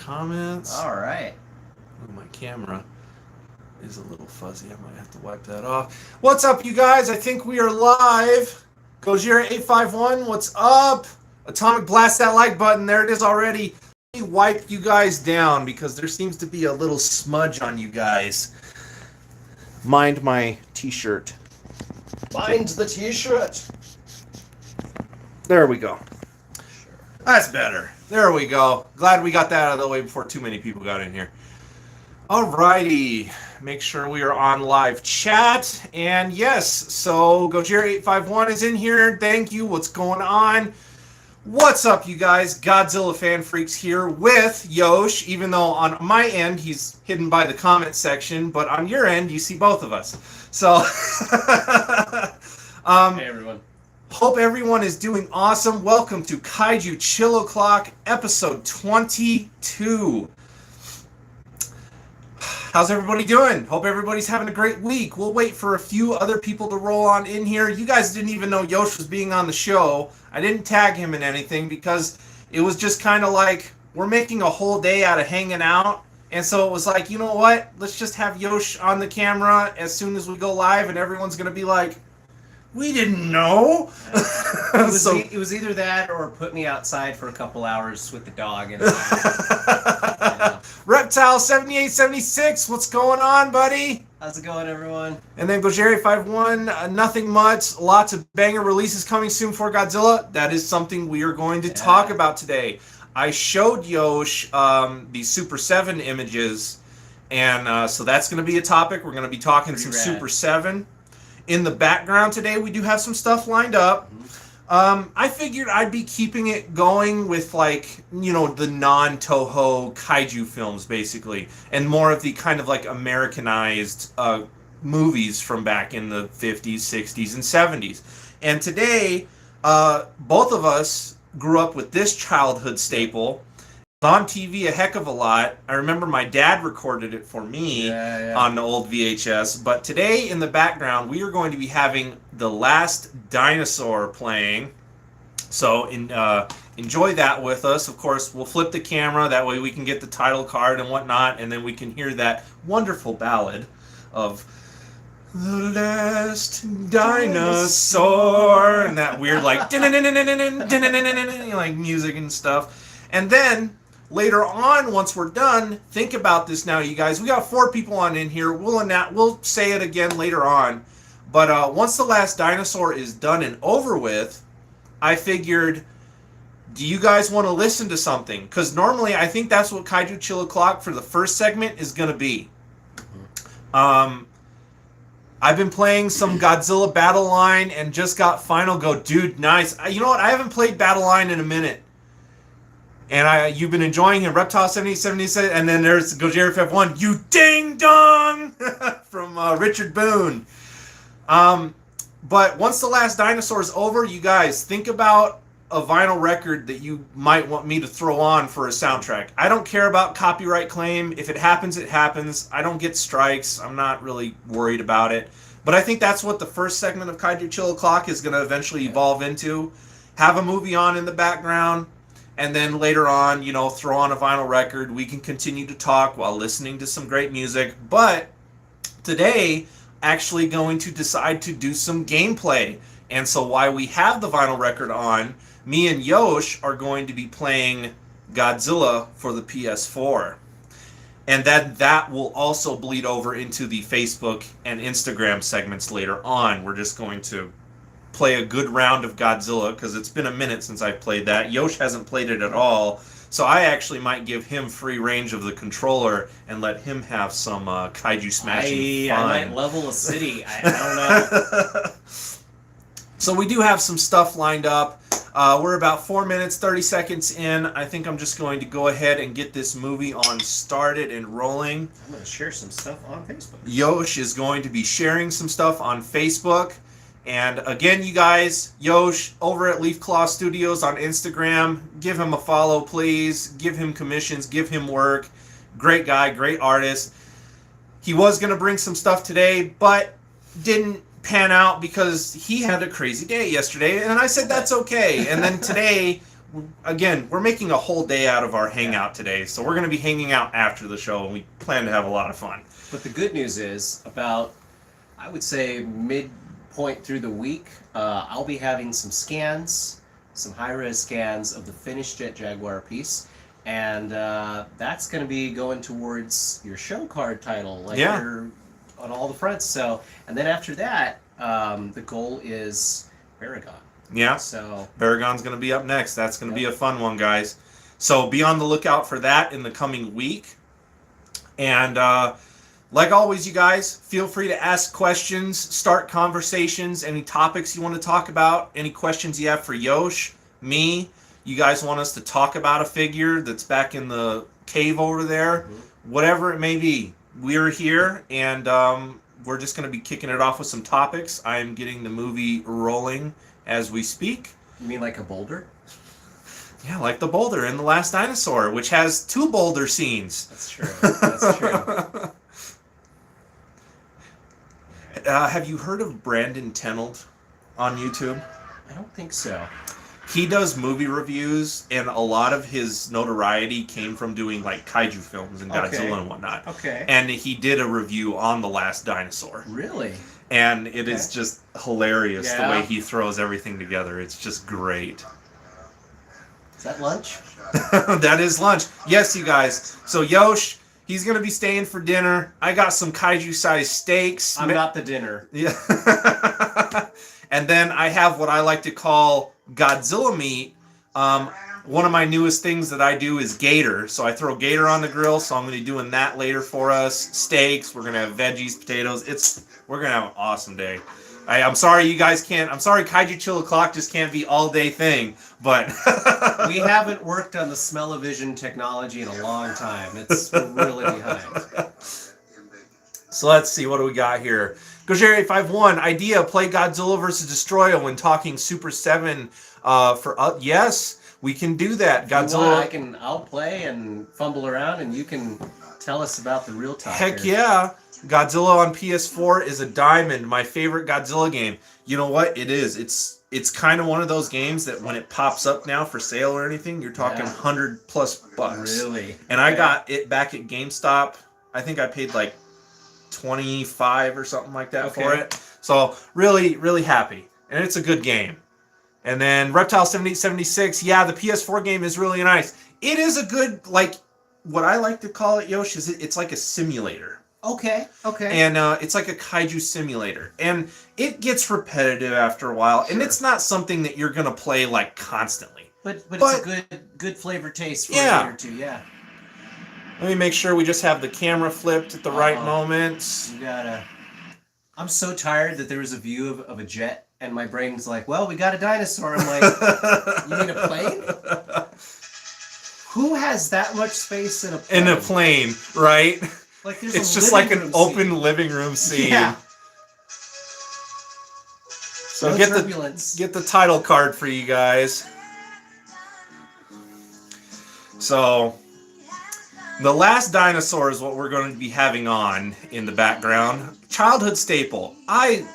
comments. All right. Ooh, my camera is a little fuzzy. I might have to wipe that off. What's up, you guys? I think we are live. Gojira851, what's up? Atomic, blast that like button. There it is already. Let me wipe you guys down because there seems to be a little smudge on you guys. Mind my t-shirt. Mind the t-shirt. There we go. That's better. There we go. Glad we got that out of the way before too many people got in here. Alrighty. Make sure we are on live chat. And yes, so Gojira851 is in here. Thank you. What's going on? What's up, you guys? Godzilla Fan Freaks here with Yosh, even though on my end he's hidden by the comment section, but on your end you see both of us. So, Hey, everyone. Hope everyone is doing awesome. Welcome to Kaiju Chill O'Clock, episode 22. How's everybody doing? Hope everybody's having a great week. We'll wait for a few other people to roll on in here. You guys didn't even know Yosh was being on the show. I didn't tag him in anything because it was just kind of like, we're making a whole day out of hanging out. And so it was like, you know what? Let's just have Yosh on the camera as soon as we go live and everyone's going to be like, we didn't know. It was either that or put me outside for a couple hours with the dog. And Reptile 7876, what's going on, buddy? How's it going, everyone? And then Gojira851, nothing much. Lots of banger releases coming soon for Godzilla. That is something we are going to talk about today. I showed Yosh the Super 7 images, and so that's going to be a topic. We're going to be talking Pretty some rad. Super 7. In the background today, we do have some stuff lined up. I figured I'd be keeping it going with, like, you know, the non-Toho Kaiju films, basically, and more of the kind of, like, Americanized movies from back in the 50s, 60s, and 70s. And today, both of us grew up with this childhood staple. On TV a heck of a lot. I remember my dad recorded it for me on the old VHS. But today in the background, we are going to be having The Last Dinosaur playing. So enjoy that with us. Of course, we'll flip the camera. That way we can get the title card and whatnot. And then we can hear that wonderful ballad of The Last Dinosaur. And that weird like like music and stuff. And then later on, once we're done, think about this now, you guys. We got 4 people on in here. We'll say it again later on. But once The Last Dinosaur is done and over with, I figured, do you guys want to listen to something? Because normally I think that's what Kaiju Chill O'Clock for the first segment is going to be. I've been playing some Godzilla Battle Line and just got Final Go. Dude, nice. You know what? I haven't played Battle Line in a minute. And you've been enjoying him, Reptile 7877, and then there's Gojira851, you ding dong, from Richard Boone. But once The Last Dinosaur is over, you guys think about a vinyl record that you might want me to throw on for a soundtrack. I don't care about copyright claim. If it happens, it happens. I don't get strikes. I'm not really worried about it. But I think that's what the first segment of Kaiju Chill O'Clock is going to eventually evolve into. Have a movie on in the background. And then later on, you know, throw on a vinyl record. We can continue to talk while listening to some great music. But today, actually going to decide to do some gameplay. And so while we have the vinyl record on, me and Yosh are going to be playing Godzilla for the PS4. And that will also bleed over into the Facebook and Instagram segments later on. We're just going to play a good round of Godzilla because it's been a minute since I've played that. Yosh hasn't played it at all, so I actually might give him free range of the controller and let him have some kaiju smashing fun. I might level a city. I don't know. So we do have some stuff lined up. We're about 4 minutes, 30 seconds in. I think I'm just going to go ahead and get this movie on started and rolling. I'm going to share some stuff on Facebook. Yosh is going to be sharing some stuff on Facebook. And again, you guys, Yosh over at Leaf Claw Studios on Instagram, give him a follow, please. Give him commissions, give him work. Great guy, great artist. He was going to bring some stuff today, but didn't pan out because he had a crazy day yesterday. And I said, that's okay. And then today, again, we're making a whole day out of our hangout today, so we're going to be hanging out after the show, and we plan to have a lot of fun. But the good news is, about, I would say, midpoint through the week, I'll be having some scans, some high-res scans of the finished Jet Jaguar piece, and that's going to be going towards your show card title, like you're on all the fronts. So, and then after that, the goal is Paragon. Yeah. So Paragon's going to be up next. That's going to be a fun one, guys. So be on the lookout for that in the coming week. And like always, you guys, feel free to ask questions, start conversations, any topics you want to talk about, any questions you have for Yosh, me. You guys want us to talk about a figure that's back in the cave over there, whatever it may be. We're here, and we're just going to be kicking it off with some topics. I am getting the movie rolling as we speak. You mean like a boulder? Yeah, like the boulder in The Last Dinosaur, which has 2 boulder scenes. That's true. That's true. Have you heard of Brandon Tenold on YouTube? I don't think so. He does movie reviews, and a lot of his notoriety came from doing like kaiju films and Godzilla and whatnot. Okay. And he did a review on The Last Dinosaur. Really? And it is just hilarious the way he throws everything together. It's just great. Is that lunch? That is lunch. Yes, you guys. So Yosh, he's going to be staying for dinner. I got some kaiju-sized steaks. I'm not the dinner. Yeah. And then I have what I like to call Godzilla meat. One of my newest things that I do is gator. So I throw gator on the grill, so I'm going to be doing that later for us. Steaks, we're going to have veggies, potatoes. We're going to have an awesome day. I'm sorry you guys can't. I'm sorry Kaiju Chill O'Clock just can't be all day thing, but we haven't worked on the smell-o-vision technology in a long time. It's really behind. So let's see, what do we got here? Gojeri851, idea, play Godzilla vs. Destroyer when talking Super 7 yes, we can do that. Godzilla. I'll play and fumble around, and you can tell us about the real talk. Heck here. Yeah. Godzilla on PS4 is a diamond. My favorite Godzilla game. You know what? It is. It's kind of one of those games that when it pops up now for sale or anything, you're talking $100+ Really? And I got it back at GameStop. I think I paid like $25 or something like that for it. So really, really happy. And it's a good game. And then Reptile7876, yeah, the PS4 game is really nice. It is a good, like, what I like to call it, Yosh, is it's like a simulator. Okay. And it's like a kaiju simulator. And it gets repetitive after a while. Sure. And it's not something that you're going to play, like, constantly. But it's a good flavor taste for a day or two, yeah. Let me make sure we just have the camera flipped at the right moment. You gotta... I'm so tired that there was a view of a jet, and my brain's like, well, we got a dinosaur. I'm like, you mean a plane? Who has that much space in a plane? In a plane, right? Like it's just like an open living room scene. Yeah. So get the title card for you guys. So The Last Dinosaur is what we're going to be having on in the background. Childhood staple. I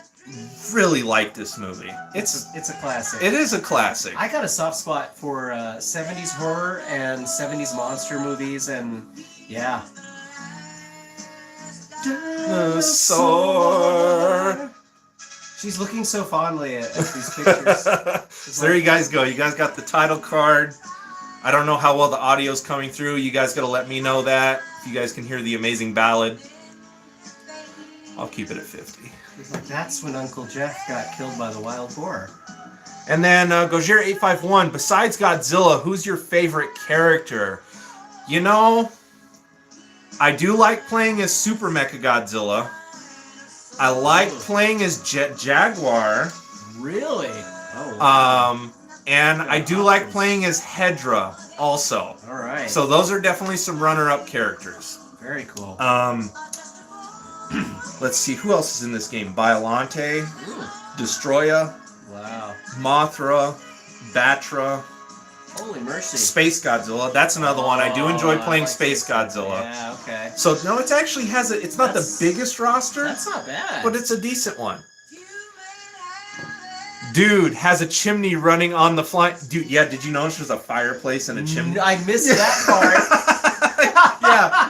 really like this movie. It's a classic. It is a classic. I got a soft spot for 70s horror and 70s monster movies, and yeah. Dinosaur. She's looking so fondly at these pictures. So there you guys go. You guys got the title card. I don't know how well the audio's coming through. You guys got to let me know that. If you guys can hear the amazing ballad. I'll keep it at 50. That's when Uncle Jeff got killed by the wild boar. And then Gojira851, besides Godzilla, who's your favorite character? You know, I do like playing as Super Mechagodzilla. I like playing as Jet Jaguar. Really? Oh, wow. And I do like playing as Hedra also. All right. So those are definitely some runner-up characters. Very cool. Let's see, who else is in this game? Biollante, Destroya, wow, Mothra, Batra. Holy mercy. Space Godzilla. That's another one. I do enjoy playing like Space Godzilla. Yeah, okay. So, no, it actually has it's not the biggest roster. That's not bad. But it's a decent one. Dude has a chimney running on the fly. Dude, yeah, did you notice there's a fireplace and a chimney? I missed that part. Yeah.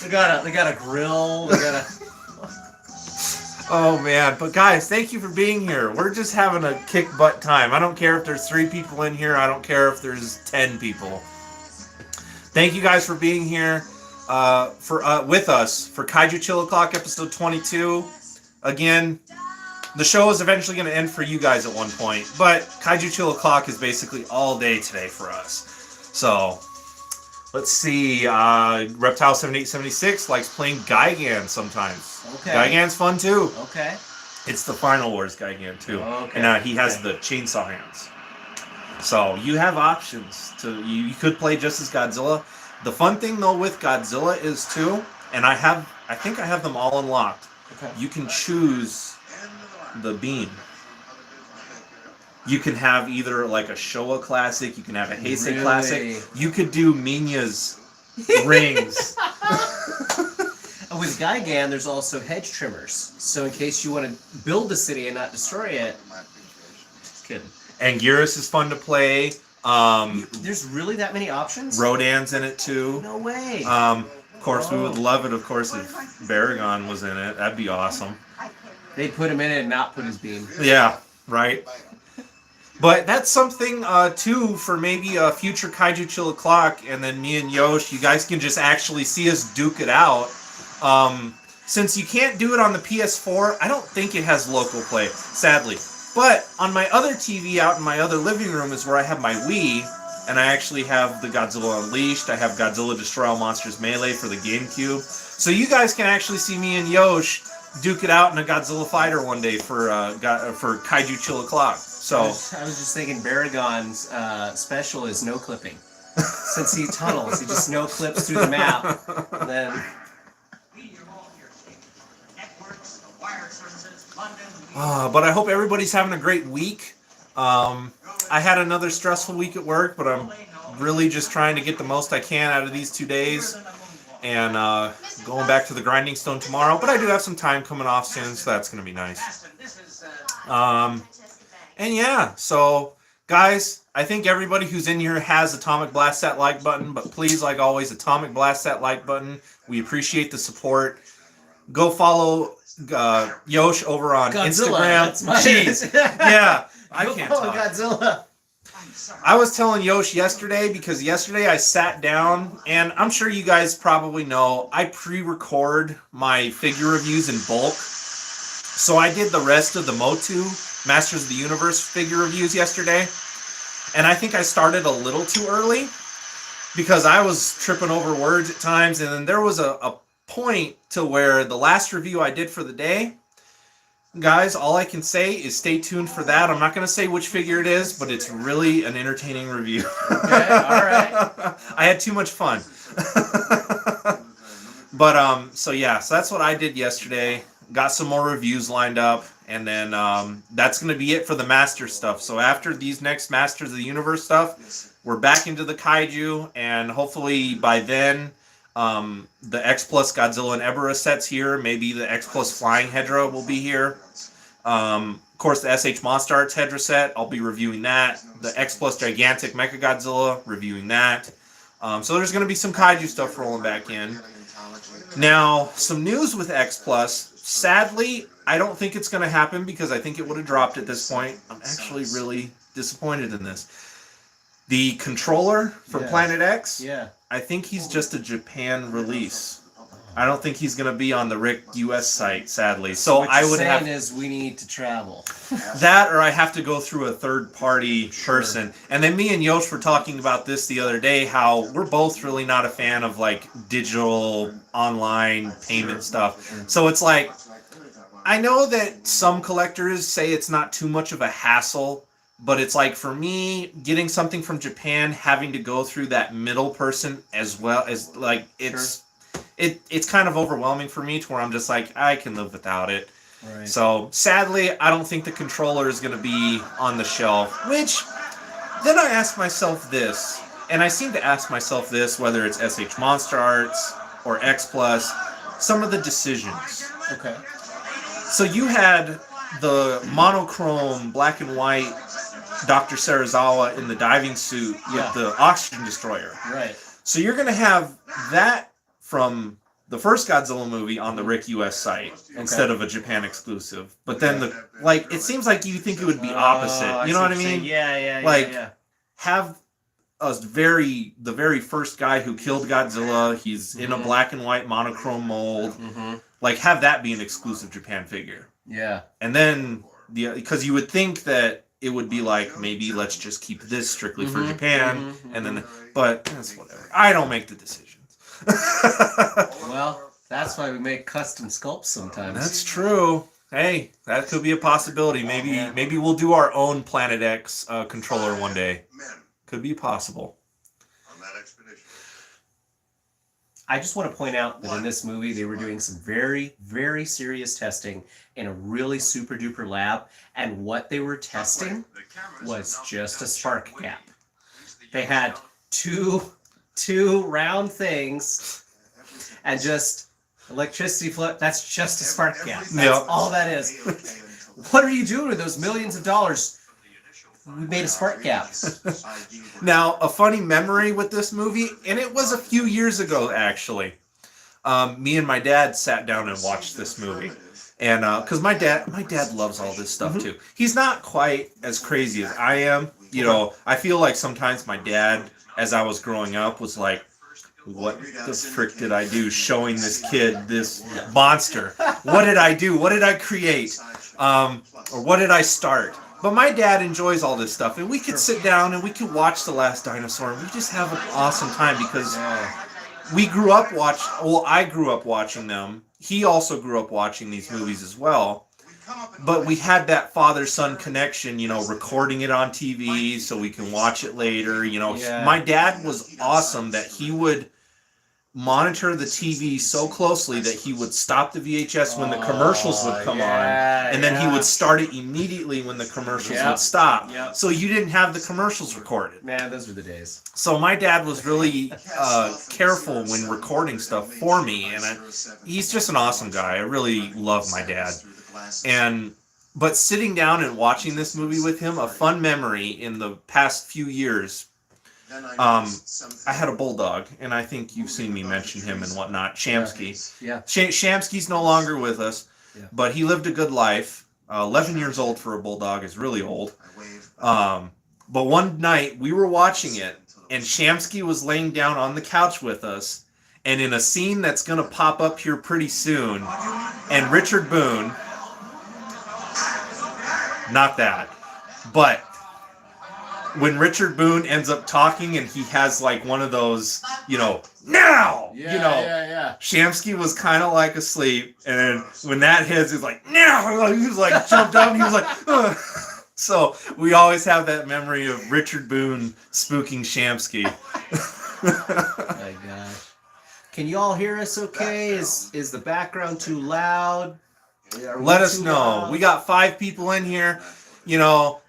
They got a grill. They got a. Oh man, but guys, thank you for being here. We're just having a kick butt time. I don't care if there's 3 people in here. I don't care if there's 10 people. Thank you guys for being here with us for Kaiju Chill O'Clock episode 22. Again, the show is eventually going to end for you guys at one point, but Kaiju Chill O'Clock is basically all day today for us. So, let's see. Reptile7876 likes playing Gigan sometimes. Okay. Gigan's fun too. Okay. It's the Final Wars Gigan too. Okay. And he has the chainsaw hands. So you have options to you could play just as Godzilla. The fun thing though with Godzilla is too, and I think I have them all unlocked. Okay. You can choose the beam. You can have either like a Showa classic, you can have a Heisei classic. You could do Minya's rings. With Gigan, there's also hedge trimmers. So in case you want to build the city and not destroy it. Just kidding. Anguirus is fun to play. There's really that many options? Rodan's in it too. No way. Of course, we would love it, of course, if Baragon was in it. That'd be awesome. They'd put him in it and not put his beam. Yeah, right. But that's something, too, for maybe a future Kaiju Chill O'Clock, and then me and Yosh, you guys can just actually see us duke it out. Since you can't do it on the PS4, I don't think it has local play, sadly. But on my other TV out in my other living room is where I have my Wii, and I actually have the Godzilla Unleashed. I have Godzilla Destroy All Monsters Melee for the GameCube. So you guys can actually see me and Yosh duke it out in a Godzilla fighter one day for Kaiju Chill O'Clock. So I was just thinking Baragon's special is no clipping. Since he tunnels, he just no clips through the map. And then but I hope everybody's having a great week. I had another stressful week at work, but I'm really just trying to get the most I can out of these 2 days. And going back to the grinding stone tomorrow. But I do have some time coming off soon, so that's going to be nice. And yeah, so guys, I think everybody who's in here has Atomic Blast that like button. But please, like always, Atomic Blast that like button. We appreciate the support. Go follow Yosh over on Godzilla, Instagram. Jeez. Yeah, I can't talk. Godzilla. I was telling Yosh yesterday, because yesterday I sat down, and I'm sure you guys probably know, I pre-record my figure reviews in bulk. So I did the rest of the Motu Masters of the Universe figure reviews yesterday. And I think I started a little too early, because I was tripping over words at times, and then there was a point to where the last review I did for the day, guys, all I can say is stay tuned for that. I'm not going to say which figure it is, but it's really an entertaining review. Okay, all right. I had too much fun. But so yeah, so that's what I did yesterday. Got some more reviews lined up, and then that's going to be it for the Master stuff. So after these next Masters of the Universe stuff, we're back into the Kaiju, and hopefully by then the X Plus Godzilla and Ebera sets here. Maybe the X Plus Flying Hedra will be here. Of course, the SH Monster Arts Hedra set, I'll be reviewing that. The X Plus Gigantic Mecha Godzilla, reviewing that. So there's going to be some Kaiju stuff rolling back in. Now, some news with X Plus. Sadly, I don't think it's going to happen, because I think it would have dropped at this point. I'm actually really disappointed in this. The controller from Planet X, I think he's just a Japan release. I don't think he's going to be on the Rick US site, sadly. So what I you're would saying have is we need to travel. that, or I have to go through a third-party person. And then me and Yosh were talking about this the other day, how we're both really not a fan of like digital online payment stuff. So it's like, I know that some collectors say it's not too much of a hassle, but it's like, for me, getting something from Japan, having to go through that middle person as well, as like, it's kind of overwhelming for me, to where I'm just like, I can live without it. Right. So sadly, I don't think the controller is going to be on the shelf. Which, then I ask myself this, and I seem to ask myself this, whether it's SH Monster Arts or X Plus, some of the decisions. Okay. So you had the monochrome black and white Dr. Serizawa in the diving suit with the oxygen destroyer. Right. So you're going to have that from the first Godzilla movie on the Rick US site instead of a Japan exclusive. But then it seems like you think it would be opposite. You know what I mean? Yeah. Have the very first guy who killed Godzilla. He's in a black and white monochrome mold. Like, have that be an exclusive Japan figure. Yeah. And then because you would think that it would be like, maybe let's just keep this strictly for Japan, and then, but that's whatever. I don't make the decisions. Well, that's why we make custom sculpts sometimes. That's true. Hey, that could be a possibility. Maybe we'll do our own Planet X controller one day. Could be possible. On that expedition. I just want to point out that in this movie, they were doing some very, very serious testing in a really super duper lab. And what they were testing was just a spark gap. They had two round things and just electricity flow. That's just a spark gap. That's all that is. What are you doing with those millions of dollars? We made a spark gap. Now, a funny memory with this movie, and it was a few years ago, actually. Me and my dad sat down and watched this movie. And because my dad loves all this stuff too. He's not quite as crazy as I am. You know, I feel like sometimes my dad, as I was growing up, was like, what the frick did I do showing this kid this monster? What did I do? What did I create? Or what did I start? But my dad enjoys all this stuff, and we could sit down and we could watch The Last Dinosaur, and we just have an awesome time because I grew up watching them. He also grew up watching these movies as well. But we had that father-son connection, you know, recording it on TV so we can watch it later. You know, my dad was awesome that he would monitor the TV so closely that he would stop the VHS when the commercials would come on, and then he would start it immediately when the commercials would stop. So you didn't have the commercials recorded. Man, those were the days. So my dad was really careful when recording stuff for me, and he's just an awesome guy. I really love my dad. But sitting down and watching this movie with him, a fun memory in the past few years. I had a bulldog, and I think you've seen me mention him and whatnot. Shamsky. Yeah. Shamsky's no longer with us, but he lived a good life. 11 years old for a bulldog is really old. But one night we were watching it, and Shamsky was laying down on the couch with us, and in a scene that's going to pop up here pretty soon, and Richard Boone, not that, but when Richard Boone ends up talking and he has like one of those, now, Shamsky was kind of like asleep, and when that hits, he's like, now, he was like jumped up, he was like, ugh. So we always have that memory of Richard Boone spooking Shamsky. My gosh. Can you all hear us okay? Is the background too loud? Let us know. Loud? We got 5 people in here.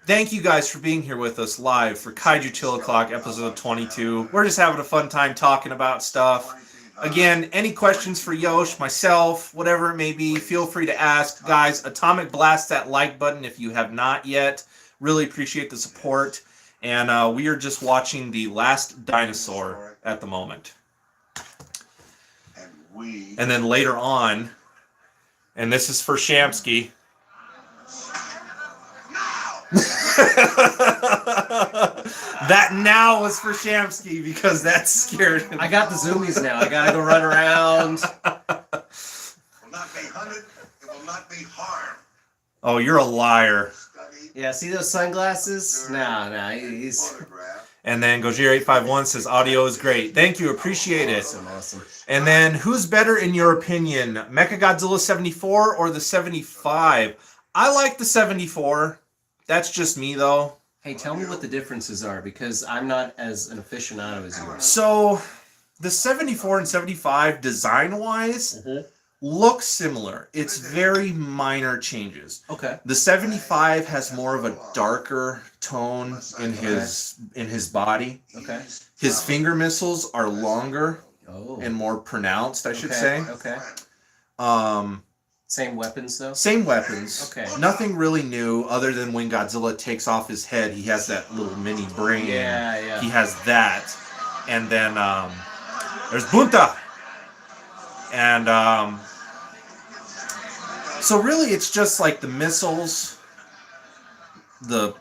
Thank you guys for being here with us live for Kaiju Chill O'Clock, episode 22. We're just having a fun time talking about stuff. Again, any questions for Yosh, myself, whatever it may be, feel free to ask. Guys, Atomic Blast that like button if you have not yet. Really appreciate the support. And we are just watching The Last Dinosaur at the moment. And then later on, and this is for Shamsky. That now was for Shamsky because that scared him. I got the zoomies now. I gotta go run around. Will not be hunted. It will not be harmed. Oh, you're a liar. Yeah, see those sunglasses? Nah, he's... And then Gojir851 says, audio is great. Thank you, appreciate it. Awesome. And then, who's better in your opinion? Mechagodzilla 74 or the 75? I like the 74. That's just me, though. Hey, tell me what the differences are, because I'm not as an aficionado as you are. So, the 74 and 75, design-wise, look similar. It's very minor changes. Okay. The 75 has more of a darker tone in his body. Okay. His finger missiles are longer and more pronounced, I should say. Okay. Same weapons though. Same weapons. Okay. Nothing really new other than when Godzilla takes off his head, he has that little mini brain. Yeah. He has that. And then there's Bunta. And so really it's just like the missiles, the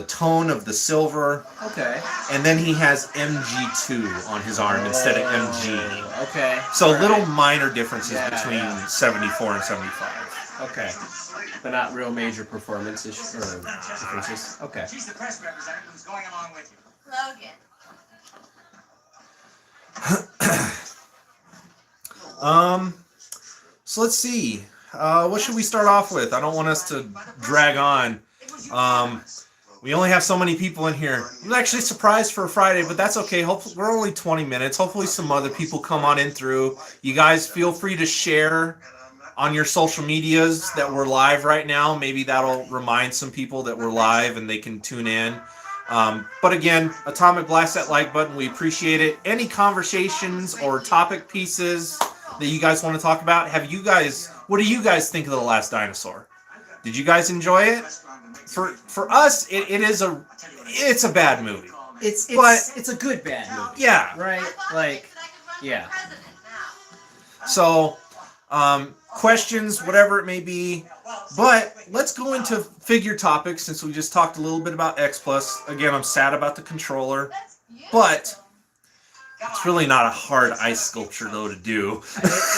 tone of the silver. Okay. And then he has MG2 on his arm instead of MG. Okay. So All little right. minor differences Yeah, between yeah. 74 and 75. Okay. But not real major performance issues or differences. Okay. She's the press representative who's going along with you. Logan. So let's see. What should we start off with? I don't want us to drag on. We only have so many people in here. I'm actually surprised for a Friday, but that's okay. Hopefully, we're only 20 minutes. Hopefully some other people come on in through. You guys feel free to share on your social medias that we're live right now. Maybe that'll remind some people that we're live and they can tune in. But again, Atomic Blast that like button. We appreciate it. Any conversations or topic pieces that you guys want to talk about? What do you guys think of The Last Dinosaur? Did you guys enjoy it? For us, it's a bad movie. It's a good bad movie. Yeah. Right? Like, yeah. So, questions, whatever it may be. But let's go into figure topics since we just talked a little bit about X Plus. Again, I'm sad about the controller, but it's really not a hard ice sculpture though to do.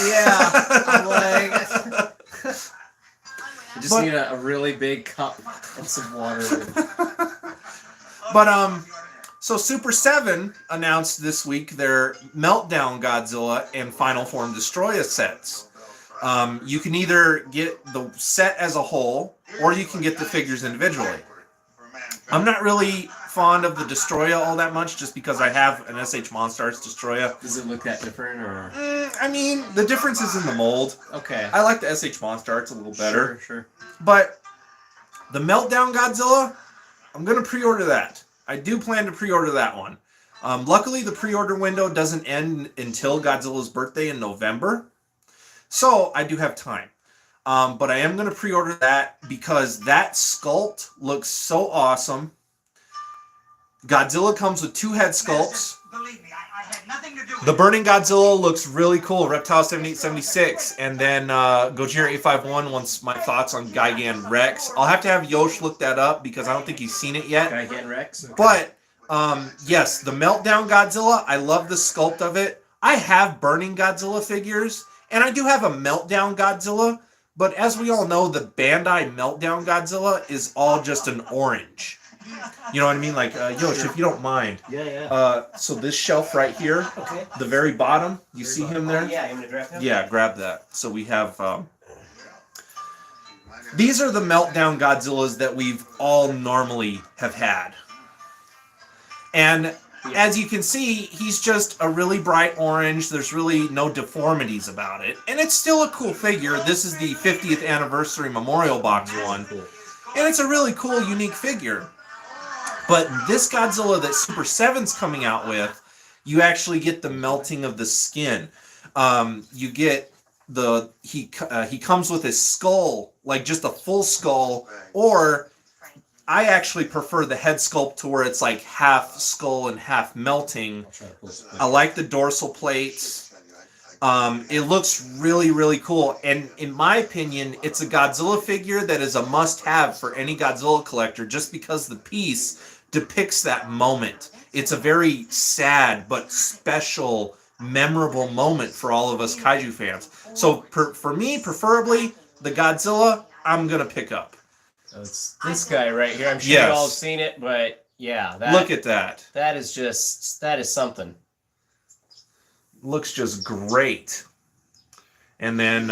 Yeah. I'm like, I just need a really big cup and some water. But so Super 7 announced this week their Meltdown Godzilla and Final Form Destroya sets. You can either get the set as a whole, or you can get the figures individually. I'm not really fond of the Destroya all that much, just because I have an SH Monstars Destroya. Does it look that different, or? I mean, the difference is in the mold. Okay. I like the SH Monster Arts a little better. Sure. But the Meltdown Godzilla, I'm going to pre-order that. I do plan to pre-order that one. Luckily, the pre-order window doesn't end until Godzilla's birthday in November. So I do have time. But I am going to pre-order that because that sculpt looks so awesome. Godzilla comes with 2 head sculpts. Believe me, I had nothing to do with The Burning Godzilla looks really cool. Reptile 7876. And then Gojira 851 wants my thoughts on Gigan Rex. I'll have to have Yosh look that up because I don't think he's seen it yet. Gigan Rex? Okay. But, yes, the Meltdown Godzilla, I love the sculpt of it. I have Burning Godzilla figures, and I do have a Meltdown Godzilla. But as we all know, the Bandai Meltdown Godzilla is all just an orange. You know what I mean? Like, Yosh, if you don't mind. Yeah. So this shelf right here, Okay. the very bottom, you see him there? Yeah, you want to grab him? Yeah, grab that. So we have... these are the Meltdown Godzillas that we've all normally have had. And as you can see, he's just a really bright orange. There's really no deformities about it. And it's still a cool figure. This is the 50th anniversary memorial box one. And it's a really cool, unique figure. But this Godzilla that Super 7's coming out with, you actually get the melting of the skin. You get he comes with his skull, like just a full skull, or I actually prefer the head sculpt to where it's like half skull and half melting. I like the dorsal plates. It looks really, really cool. And in my opinion, it's a Godzilla figure that is a must-have for any Godzilla collector just because the piece depicts that moment. It's a very sad but special, memorable moment for all of us Kaiju fans. So for me, preferably, the Godzilla, I'm going to pick up. So it's this guy right here. I'm sure Yes. you all have seen it, but yeah. Look at that. That is something. Looks just great. And then,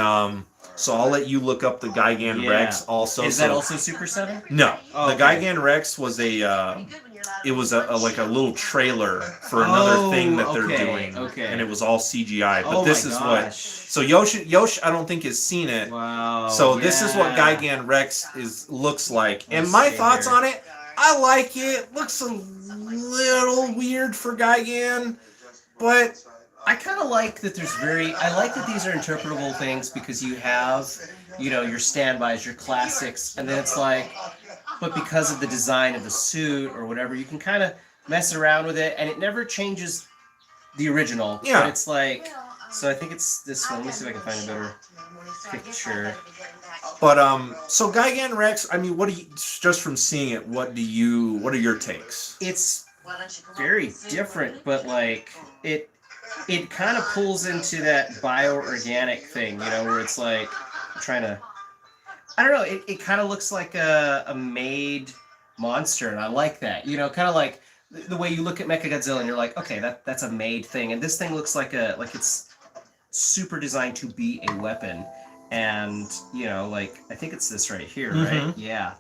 so I'll let you look up the Gigan Yeah. Rex also. Is that also Super 7? No. Oh, the okay. Gigan Rex was it was like a little trailer for another thing that they're doing. Okay. And it was all CGI. But Oh this my is gosh. so Yosh I don't think has seen it. Wow. So this is what yeah. Gigan Rex looks like. And Let's my see thoughts here. on it, I like it. Looks a little weird for Gigan, but I kind of like that I like that these are interpretable things because you have, your standbys, your classics, and then it's like, but because of the design of the suit or whatever, you can kind of mess around with it, and it never changes the original. Yeah. But it's like, so I think it's this one. Let me see if I can find a better picture. But so Gigan Rex, I mean, what do you, just from seeing it, what are your takes? It's very different, but like it kind of pulls into that bioorganic thing, where it's like trying to, I don't know, it kind of looks like a made monster, and I like that, kind of like the way you look at Mechagodzilla and you're like, okay, that's a made thing, and this thing looks like it's super designed to be a weapon, and like I think it's this right here, right? Yeah,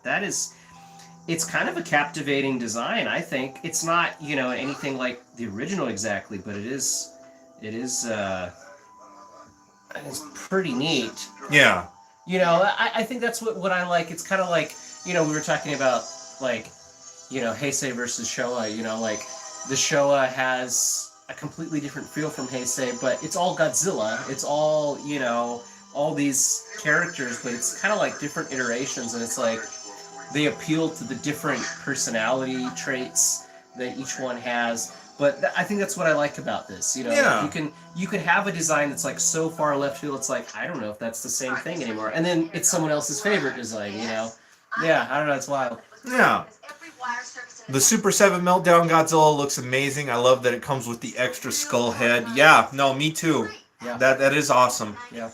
it's kind of a captivating design, I think. It's not, anything like the original exactly, but it is pretty neat. Yeah. I think that's what I like. It's kind of like, we were talking about, like, Heisei versus Showa, like, the Showa has a completely different feel from Heisei, but it's all Godzilla. It's all, all these characters, but it's kind of like different iterations, and it's like, they appeal to the different personality traits that each one has. But I think that's what I like about this. Yeah. You can have a design that's like so far left field. It's like, I don't know if that's the same thing anymore. And then it's someone else's favorite design. Yeah, I don't know. It's wild. Yeah. The Super 7 Meltdown Godzilla looks amazing. I love that it comes with the extra skull head. Yeah. No, me too. Yeah. That is awesome. Yeah.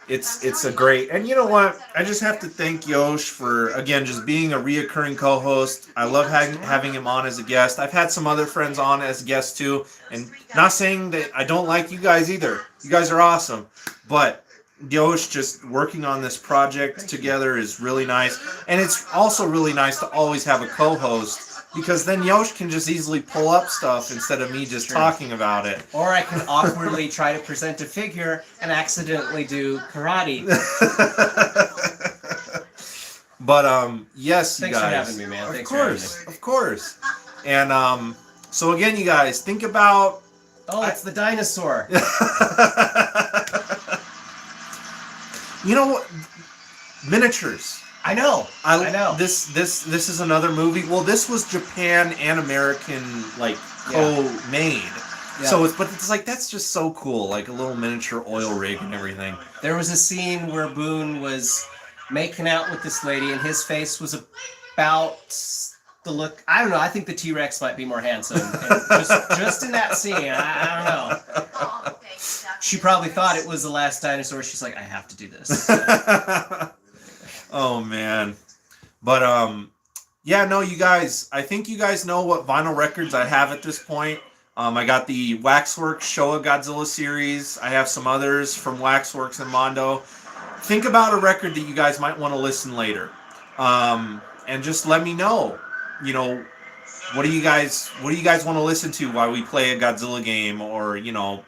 It's a great, and you know what? I just have to thank Yosh for, again, just being a reoccurring co-host. I love having him on as a guest. I've had some other friends on as guests too, and not saying that I don't like you guys either. You guys are awesome, but Yosh just working on this project together is really nice, and it's also really nice to always have a co-host, because then Yosh can just easily pull up stuff instead of me just talking about it. Or I can awkwardly try to present a figure and accidentally do karate. But yes, you Thanks guys. for having me, man. Thanks for having me. Of course. And so again, you guys, think about. Oh, it's the dinosaur. You know what? Miniatures. I know. I know. This is another movie. Well, this was Japan and American co-made. Yeah. So it's like, that's just so cool, like a little miniature oil rig and everything. There was a scene where Boone was making out with this lady, and his face was about the look. I don't know. I think the T-Rex might be more handsome. And just in that scene, I don't know. She probably thought it was the last dinosaur. She's like, I have to do this. Oh man. But yeah, no, you guys, I think you guys know what vinyl records I have at this point. I got the Waxworks Showa Godzilla series. I have some others from Waxworks and Mondo. Think about a record that you guys might want to listen later. And just let me know, what do you guys want to listen to while we play a Godzilla game, or,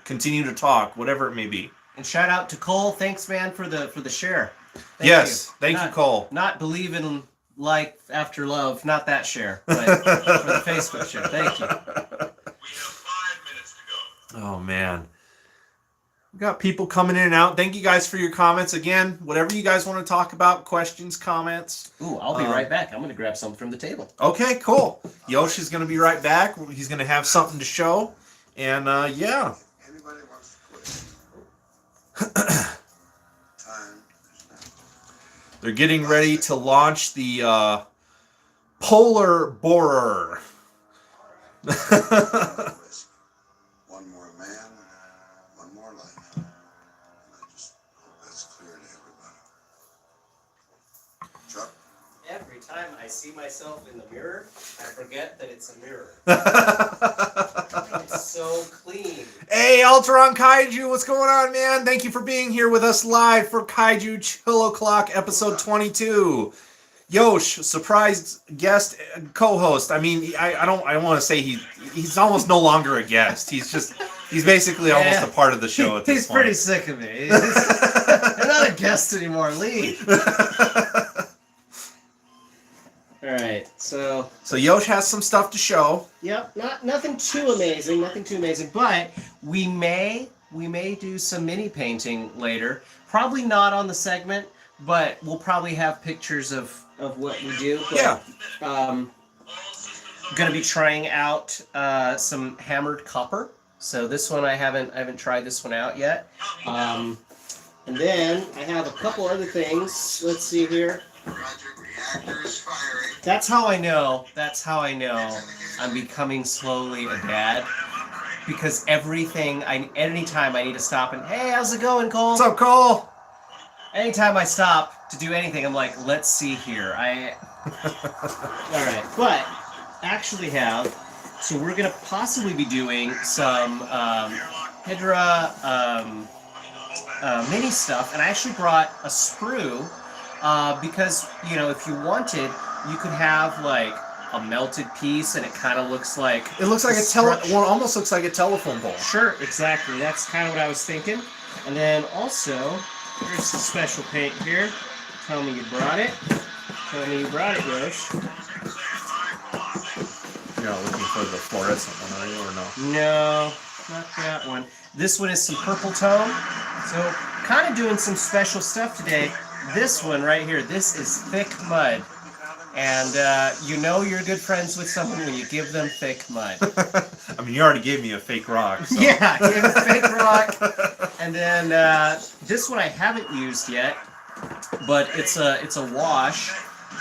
continue to talk, whatever it may be. And shout out to Cole. Thanks, man, for the share. Thank you, Cole. Not believe in life after love, not that share, but for the Facebook share. Thank you. We have 5 minutes to go. Oh man, we got people coming in and out. Thank you guys for your comments again. Whatever you guys want to talk about, questions, comments. Ooh, I'll be right back. I'm gonna grab something from the table. Okay, cool. Yoshi's gonna be right back. He's gonna have something to show, and yeah. Anybody wants to quit? They're getting ready to launch the Polar Borer. One more man, one more life. And I just hope that's clear to everybody. Chuck? Every time I see myself in the mirror, I forget that it's a mirror. It's so clean. Hey, Ultron Kaiju, what's going on, man? Thank you for being here with us live for Kaiju Chill O'Clock, episode 22. Yosh, surprise guest co-host. I mean, I don't want to say he's almost no longer a guest. He's basically almost a part of the show at this point. He's pretty sick of me. You're not a guest anymore. Leave. All right, so Yosh has some stuff to show. yep, nothing too amazing, but we may do some mini painting later. Probably not on the segment, but we'll probably have pictures of what we do. But, Yeah. Gonna be trying out some hammered copper. So this one I haven't tried this one out yet. And then I have a couple other things. Let's see here. That's how I know I'm becoming slowly a dad. Because anytime I need to stop and, hey, how's it going, Cole? What's up, Cole? Anytime I stop to do anything, I'm like, let's see here. Alright, but actually so we're going to possibly be doing some Hydra mini stuff, and I actually brought a sprue because, if you wanted, you could have like a melted piece, and it kind of looks like... It looks like almost looks like a telephone pole. Sure, exactly. That's kind of what I was thinking. And then also, here's some special paint here. Tell me you brought it. Yosh. You're not looking for the fluorescent one, are you, or no? No, not that one. This one is some purple tone. So, kind of doing some special stuff today. This one right here, this is thick mud. And you're good friends with someone when you give them thick mud. I mean, you already gave me a fake rock. So. Yeah, give a fake rock. And then this one I haven't used yet, but it's a wash,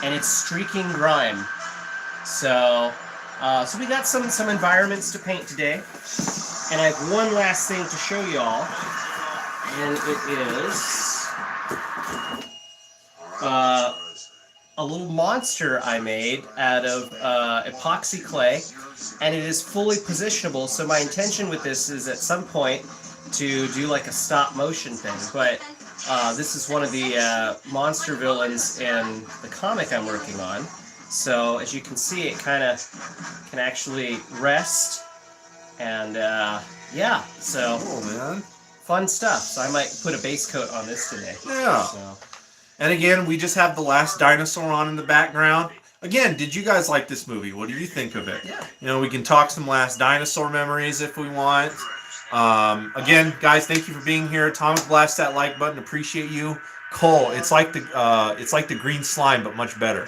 and it's streaking grime. So we got some environments to paint today, and I have one last thing to show y'all, and it is a little monster I made out of epoxy clay, and it is fully positionable. So my intention with this is at some point to do like a stop motion thing, but this is one of the monster villains in the comic I'm working on. So as you can see, it kind of can actually rest, and yeah, so cool, man. Fun stuff. So I might put a base coat on this today. Yeah. So. And again, we just have The Last Dinosaur on in the background. Again, did you guys like this movie? What do you think of it? Yeah. We can talk some Last Dinosaur memories if we want. Again, guys, thank you for being here. Atomic Blast that like button. Appreciate you. Cole, it's like the green slime, but much better.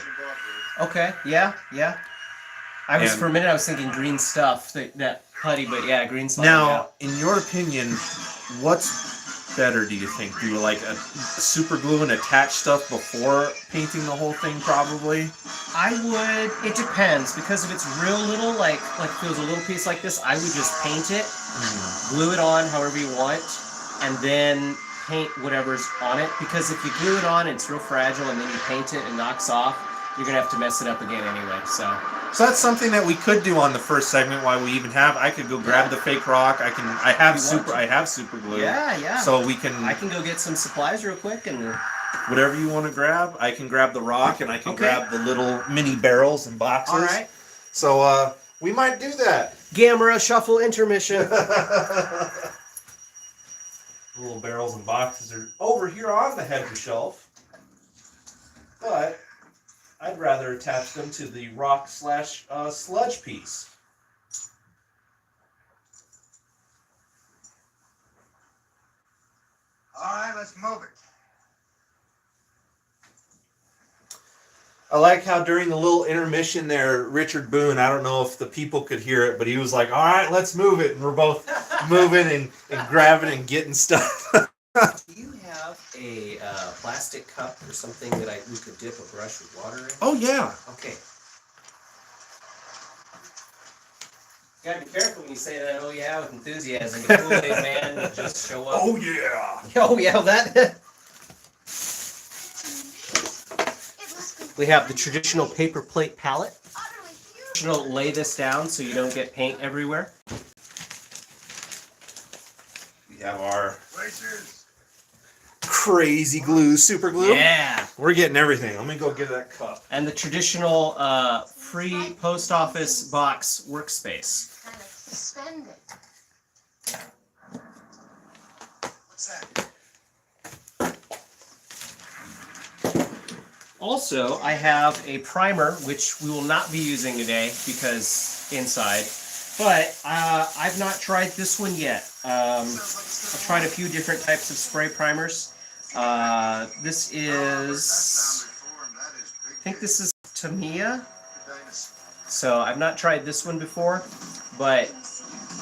Okay. Yeah. For a minute I was thinking green stuff, that putty, but yeah, green slime. Now, in your opinion, what's better, do you think? Do you like a super glue and attach stuff before painting the whole thing, probably? It depends, because if it's real little, like if it was a little piece like this, I would just paint it, glue it on however you want, and then paint whatever's on it, because if you glue it on, it's real fragile, and then you paint it and knocks off, you're going to have to mess it up again anyway, So that's something that we could do on the first segment. Why we even have? I could go grab the fake rock. I have super glue. Yeah. So we can. I can go get some supplies real quick and. Whatever you want to grab, I can grab the rock, and I can grab the little mini barrels and boxes. All right. So we might do that. Gamera shuffle intermission. Little barrels and boxes are over here on the head of the shelf, but I'd rather attach them to the rock / sludge piece. All right, let's move it. I like how during the little intermission there, Richard Boone, I don't know if the people could hear it, but he was like, all right, let's move it. And we're both moving and grabbing and getting stuff. Do you have a plastic cup or something that we could dip a brush with water in? Oh, yeah. Okay. You gotta be careful when you say that, oh yeah, with enthusiasm. The Kool-Aid man will just show up. Oh, yeah. Oh, yeah, that. We have the traditional paper plate palette. Lay this down so you don't get paint everywhere. We have our crazy glue, super glue. Yeah. We're getting everything. Let me go get that cup. And the traditional free post office box workspace. Kind of suspended. What's that? Also, I have a primer, which we will not be using today because inside. But I've not tried this one yet. I've tried a few different types of spray primers. This is, I think this is Tamiya. So I've not tried this one before, but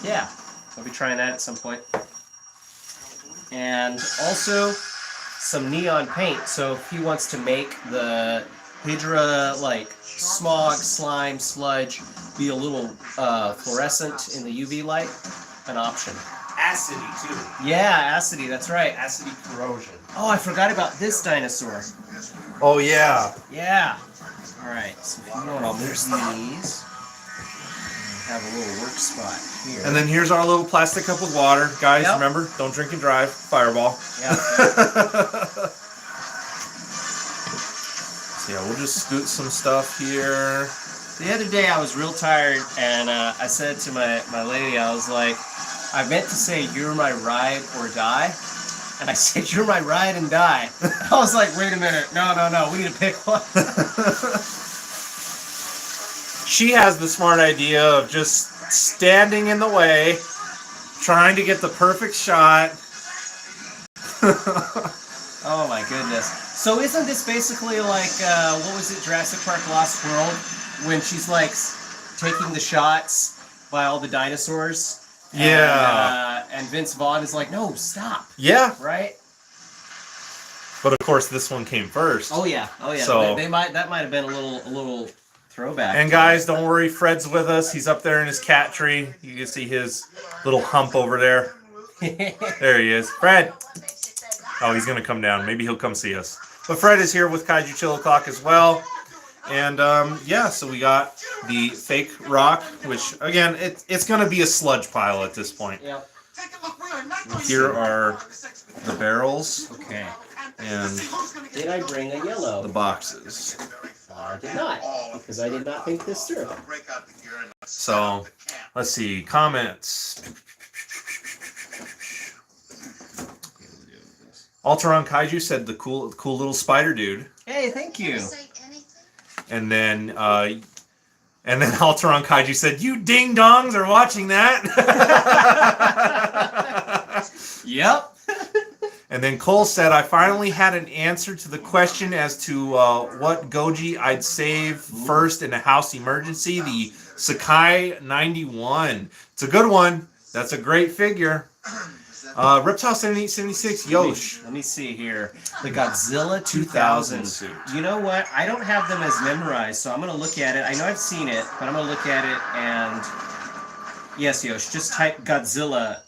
yeah, I'll be trying that at some point. And also some neon paint. So if he wants to make the Hydra like smog, slime, sludge be a little fluorescent in the UV light, an option. Acidy too. Yeah, acidy, that's right. Acidy corrosion. Oh, I forgot about this dinosaur. Oh yeah. Yeah. Alright, so if you want, I'll move these. Have a little work spot here. And then here's our little plastic cup with water. Guys, Yep. remember, don't drink and drive. Fireball. Yeah. So yeah, we'll just scoot some stuff here. The other day I was real tired, and I said to my lady, I was like, I meant to say, you're my ride or die. And I said, you're my ride and die. I was like, wait a minute. No, we need to pick one. She has the smart idea of just standing in the way, trying to get the perfect shot. Oh my goodness. So isn't this basically like, what was it, Jurassic Park Lost World? When she's like taking the shots by all the dinosaurs? Yeah. And Vince Vaughn is like, no, stop. Yeah. Right? But of course, this one came first. Oh yeah. So- That might have been a little throwback. And guys, don't worry, Fred's with us. He's up there in his cat tree. You can see his little hump over there. There he is. Fred! Oh, he's going to come down. Maybe he'll come see us. But Fred is here with Kaiju Chill O'Clock as well. And yeah, so we got the fake rock, which, again, it's going to be a sludge pile at this point. Yep. Here are the barrels Okay. and Did I bring a yellow? the boxes. I did not, because I did not think this through. So, let's see. Comments. Alteron Kaiju said the cool little spider dude. Hey, thank you. And then Alteron Kaiju said, "You ding dongs are watching that." Yep. And then Cole said, "I finally had an answer to the question as to what Goji I'd save first in a house emergency. The Sakai 91. It's a good one. That's a great figure." Reptile 7876, Yosh. Let me see here. The Godzilla 2000 suit. You know what? I don't have them as memorized, so I'm going to look at it. I know I've seen it, but I'm going to look at it and... Yes, Yosh, just type Godzilla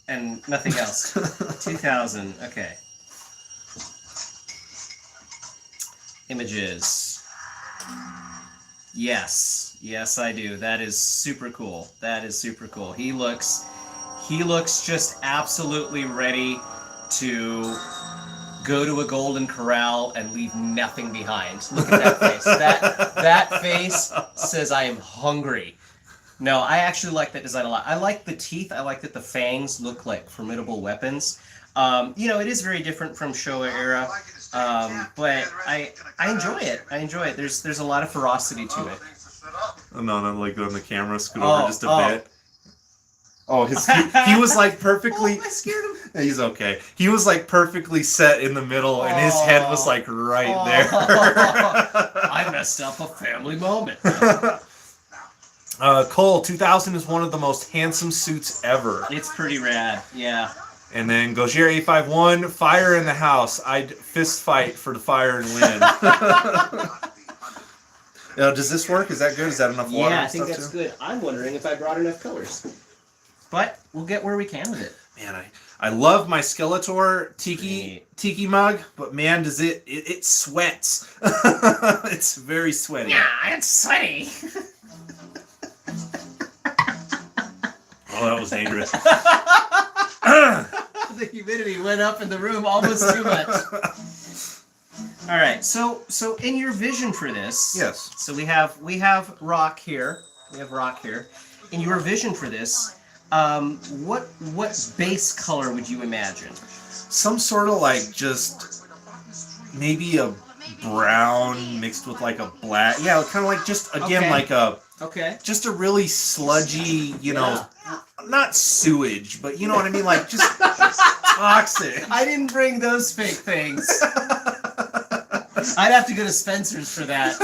and nothing else. 2000, okay. Images. Yes, I do. That is super cool. That is super cool. He looks just absolutely ready to go to a golden corral and leave nothing behind. Look at that face. That face says I am hungry. No, I actually like that design a lot. I like the teeth. I like that the fangs look like formidable weapons. It is very different from Showa era, but I enjoy it. There's a lot of ferocity to it. No, not like on the camera. Scoot over just a bit. Oh, he was like perfectly. I scared him. He's okay. He was like perfectly set in the middle, and his head was like right there. I messed up a family moment. Cole 2000 is one of the most handsome suits ever. It's pretty rad, yeah. And then Gojira 851, fire in the house. I'd fist fight for the fire and win. Does this work? Is that good? Is that enough water? Yeah, I and think stuff that's too? good. I'm wondering if I brought enough colors. But we'll get where we can with it. Man, I love my Skeletor tiki mug, but man, does it sweats. It's very sweaty. Yeah, it's sweaty. Oh, that was dangerous. The humidity went up in the room almost too much. All right, so in your vision for this, Yes. So we have rock here. We have rock here. In your vision for this, what base color would you imagine? Some sort of like just maybe a brown mixed with like a black. Yeah, kind of like just again Okay. like a Okay. just a really sludgy, you know, Yeah. not sewage, but you know what I mean, like just toxic. I didn't bring those fake things. I'd have to go to Spencer's for that.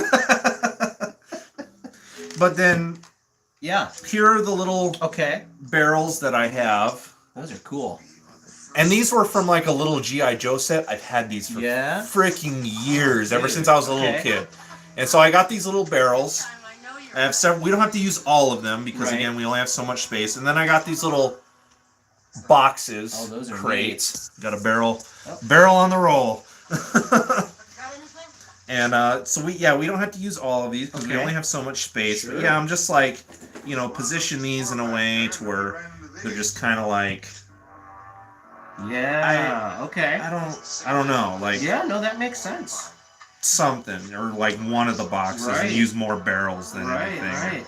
But then Yeah. here are the little Okay. barrels that I have. Those are cool. And these were from like a little G.I. Joe set. I've had these for Yeah? freaking years, ever Dude, since I was a little okay. kid. And so I got these little barrels. I have several. We don't have to use all of them because Right. again, we only have so much space. And then I got these little boxes, Oh, those are crates. Got a barrel, Oh. barrel on the roll. And so we don't have to use all of these because we Okay. only have so much space. Sure. But yeah, I'm just like, you know, position these in a way to where they're just kind of like, Yeah. Okay. I don't know, like Yeah. No, that makes sense. something or like one of the boxes Right. and use more barrels than Right. anything. Right.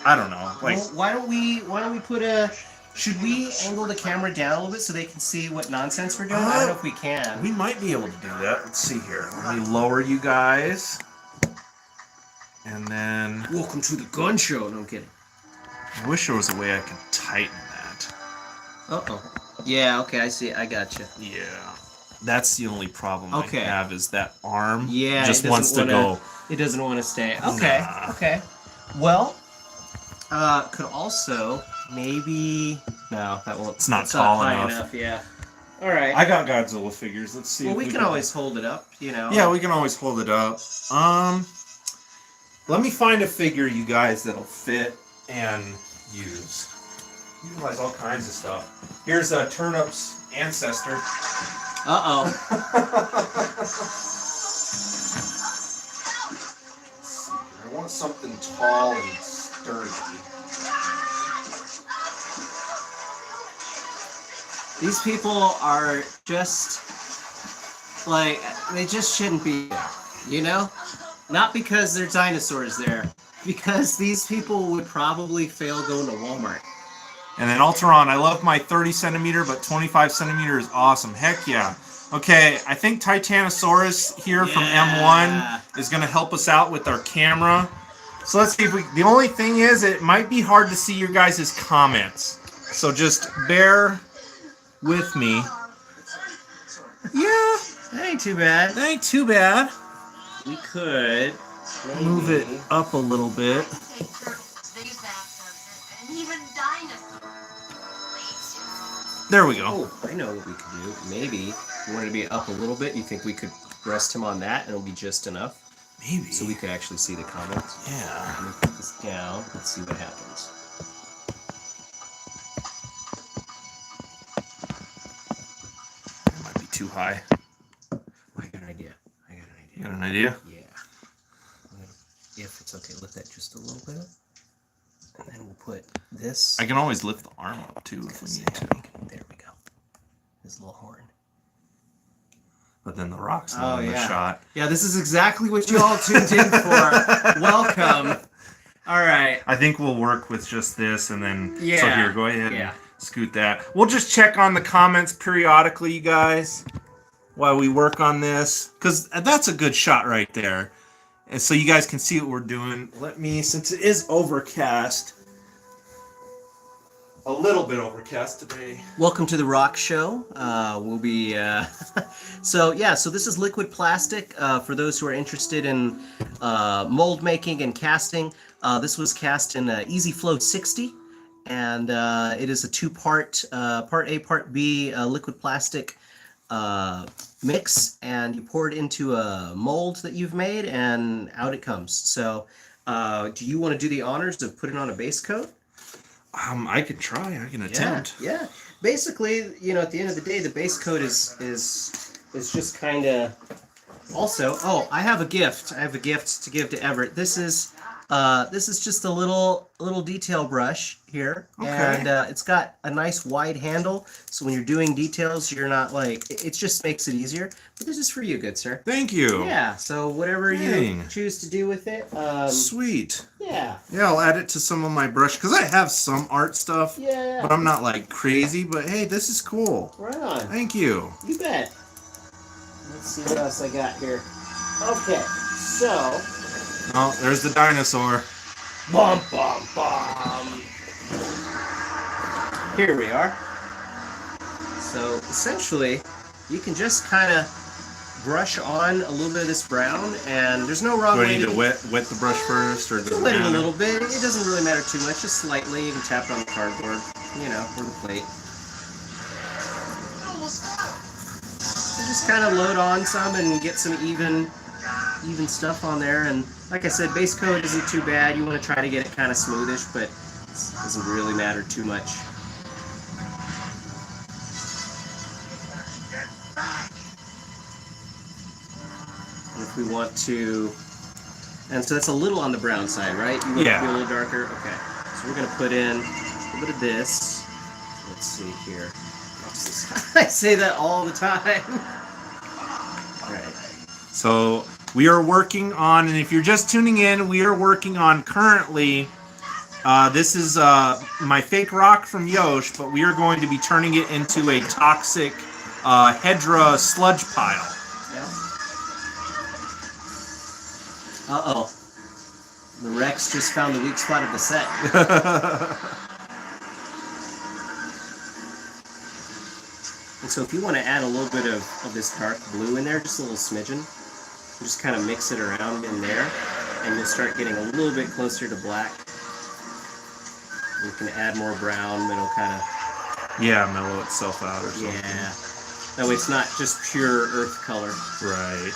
I don't know, like. Well, why don't we put a? Should we angle the camera down a little bit so they can see what nonsense we're doing? I don't know if we can. We might be able to do that. Let's see here. Let me lower you guys. And then Welcome to the gun show. No, I'm kidding. I wish there was a way I could tighten that. Uh-oh. Yeah, okay, I see it. I got you. Yeah. That's the only problem Okay. I have is that arm Yeah, just it wants to doesn't go. It doesn't want to stay. Okay, Nah. okay. Well, could also maybe... No, that won't... It's not it's tall high enough. Yeah. All right. I got Godzilla figures. Let's see. Well, if we can always hold it up, you know. Yeah, we can always hold it up. Let me find a figure, you guys, that'll fit and use. Utilize all kinds of stuff. Here's Turnip's ancestor. Uh-oh. I want something tall and sturdy. These people are just... Like, they just shouldn't be there, you know? Not because they're dinosaurs there. Because these people would probably fail going to Walmart. And then Alteron, I love my 30 centimeter, but 25 centimeter is awesome. Heck yeah. Okay, I think Titanosaurus here from Yeah. M1 is going to help us out with our camera. So let's see if we... The only thing is, it might be hard to see your guys' comments. So just bear with me. Yeah, That ain't too bad. that ain't too bad. We could Move it up a little bit. There we go. Oh, I know what we could do. Maybe if we wanted to be up a little bit. You think we could rest him on that, and it'll be just enough, Maybe. so we could actually see the comments. Yeah. Let me put this down. Let's see what happens. It might be too high. I got an idea. You got an idea? Yeah. If it's okay, lift that just a little bit, and then we'll put this. I can always lift the arm up too if we need to. There we go. His little horn. But then the rock's not in the shot. Yeah, this is exactly what you all tuned in for. Welcome. All right. I think we'll work with just this and then... So Yeah. here, go ahead Yeah. and scoot that. We'll just check on the comments periodically, you guys, while we work on this. Because that's a good shot right there. And so you guys can see what we're doing. Let me, since it is overcast, a little bit overcast today. Welcome to the Rock Show. We'll be so this is liquid plastic. For those who are interested in mold making and casting, this was cast in Easy Flow 60, and it is a two-part, part A, part B liquid plastic mix, and you pour it into a mold that you've made, and out it comes. So, do you want to do the honors of putting on a base coat? I could try. I can attempt. Yeah. Basically, you know, at the end of the day, the base coat is just kind of. Also, oh, I have a gift. I have a gift to give to Everett. This is just a little detail brush here, Okay. and it's got a nice wide handle. So when you're doing details, you're not like it just makes it easier. But this is for you, good sir. Thank you. Yeah. So whatever you Dang. choose to do with it. Sweet. Yeah. Yeah, I'll add it to some of my brush because I have some art stuff, Yeah. but I'm not like crazy. But hey, this is cool. Right on. Thank you. You bet. Let's see what else I got here. Okay, so Oh, there's the dinosaur. bum bum bum. Here we are. So essentially, you can just kind of brush on a little bit of this brown, and there's no wrong Do I way need to to wet the brush first, or does it wet it a matter? little bit. It doesn't really matter too much. Just slightly. You can tap it on the cardboard, or the plate. So just kind of load on some and get some even stuff on there. And like I said, base coat isn't too bad. You want to try to get it kind of smoothish, but it doesn't really matter too much. And if we want to, and so that's a little on the brown side, right? You want it to be a little darker? Okay. So we're going to put in a little bit of this. Let's see here. I say that all the time. All right. So we are working on, and if you're just tuning in, we are working on currently. This is my fake rock from Yosh, but we are going to be turning it into a toxic Hedra sludge pile. Yeah. Uh-oh. The Rex just found the weak spot of the set. And so if you want to add a little bit of this dark blue in there, just a little smidgen, just kind of mix it around in there, and you'll start getting a little bit closer to black. You can add more brown, but it'll kind of... Yeah, mellow itself out or something. Yeah. That way it's not just pure earth color. Right.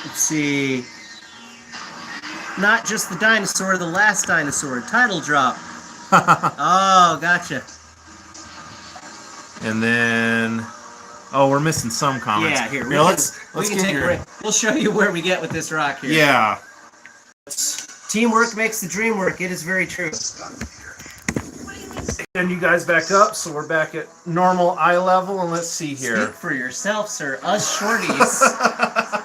Let's see. Not just the dinosaur, the last dinosaur. Title drop. Oh, gotcha. And then, we're missing some comments. Yeah, here. Let's we can get take here. a break. We'll show you where we get with this rock here. Yeah. Teamwork makes the dream work. It is very true. And you guys back up, so we're back at normal eye level, and let's see here. Speak for yourself, sir. Us shorties.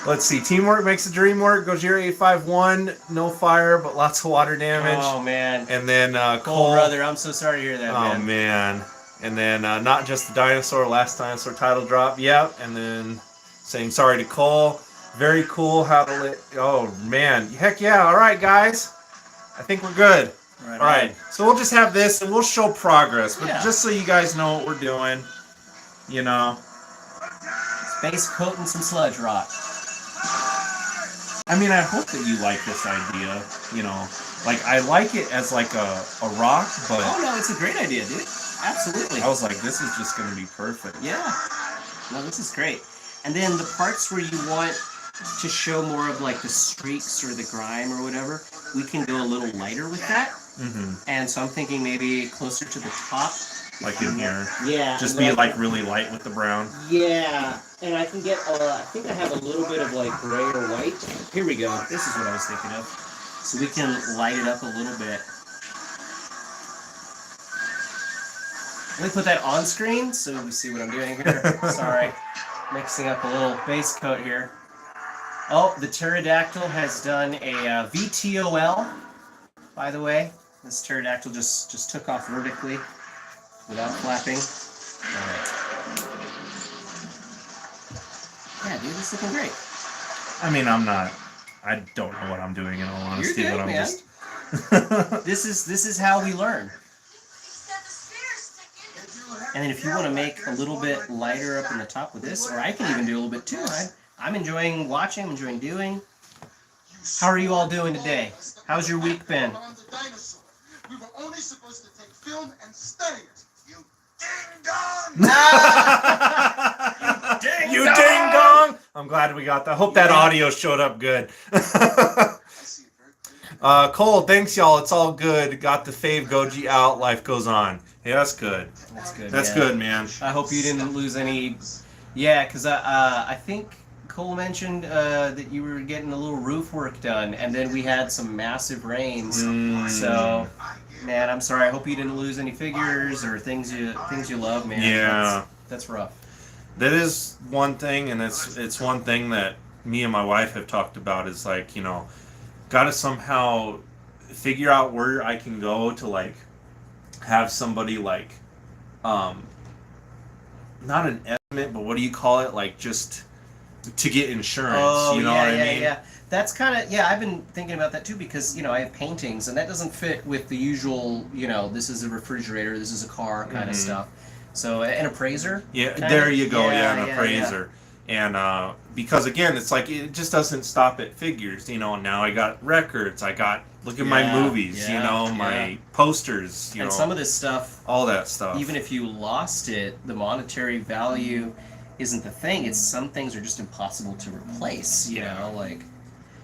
Let's see. Teamwork makes the dream work. Gojira 851, no fire, but lots of water damage. Oh, man. And then Cole, brother, I'm so sorry to hear that, Oh, man. And then not just the dinosaur, last dinosaur title drop. Yep. And then saying sorry to Cole. Very cool how to let... Oh, man. Heck yeah. All right, guys. I think we're good. Right. All right. So we'll just have this, and we'll show progress. But Yeah. just so you guys know what we're doing, you know. Base coat and some sludge rock. I mean, I hope that you like this idea, you know. Like, I like it as, like, a rock, but... Oh, no, it's a great idea, dude. Absolutely. I was like, this is just going to be perfect. Yeah. No, this is great. And then the parts where you want to show more of, like, the streaks or the grime or whatever, we can go a little lighter with that. Mm-hmm. And so I'm thinking maybe closer to the top. Like in here. Yeah. Just be, like, really light with the brown. Yeah. And I can get, I think I have a little bit of, like, gray or white. Here we go. This is what I was thinking of. So we can light it up a little bit. Let me put that on screen so you see what I'm doing here. Sorry. Mixing up a little base coat here. Oh, the pterodactyl has done a VTOL, by the way. This pterodactyl just took off vertically without flapping. All right. Yeah, dude, this is looking great. I mean, I don't know what I'm doing in all honesty, You're good, but I'm man. just... This is how we learn. And then if you want to make a little bit lighter up in the top with this, or I can even do a little bit too. I'm enjoying watching, I'm enjoying doing. How are you all doing today? How's your week been? We were only supposed to take film and study it. You ding dong! You ding dong! I'm glad we got that. Hope that audio showed up good. Cole, thanks y'all. It's all good. Got the fave Goji out. Life goes on. Hey, that's good. That's good. That's good, man. I hope you didn't lose any. Yeah, because I think Cole mentioned that you were getting a little roof work done, and then we had some massive rains. So, man, I'm sorry. I hope you didn't lose any figures or things you love, man. Yeah, that's rough. That is one thing, and it's one thing that me and my wife have talked about. Is like, you know, got to somehow figure out where I can go to like have somebody like not an estimate, but what do you call it? Like just to get insurance. Oh, you know yeah, what I yeah, mean? yeah. That's kind of, yeah, I've been thinking about that too because, I have paintings and that doesn't fit with the usual, this is a refrigerator, this is a car kind of stuff. So, an appraiser? Yeah, kinda? there you go. Yeah, Yeah, an yeah, appraiser. And because again, it's like it just doesn't stop at figures. Now I got records. I got look at my Yeah, movies. yeah, My posters. And some of this stuff, all that stuff. even if you lost it, the monetary value isn't the thing. It's some things are just impossible to replace.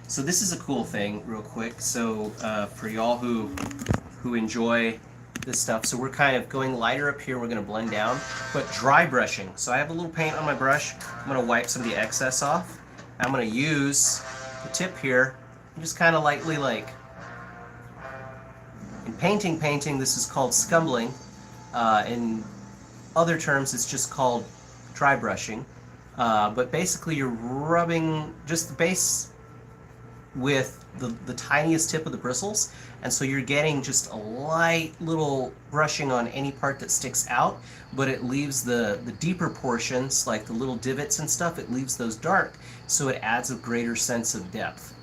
So this is a cool thing, real quick. So for y'all who enjoy this stuff, so we're kind of going lighter up here. We're going to blend down, but dry brushing. So I have a little paint on my brush. I'm going to wipe some of the excess off. I'm going to use the tip here and just kind of lightly in painting, this is called scumbling. In other terms, it's just called dry brushing. But basically, you're rubbing just the base with the tiniest tip of the bristles, and so you're getting just a light little brushing on any part that sticks out, but it leaves the deeper portions, like the little divots and stuff, it leaves those dark, so it adds a greater sense of depth.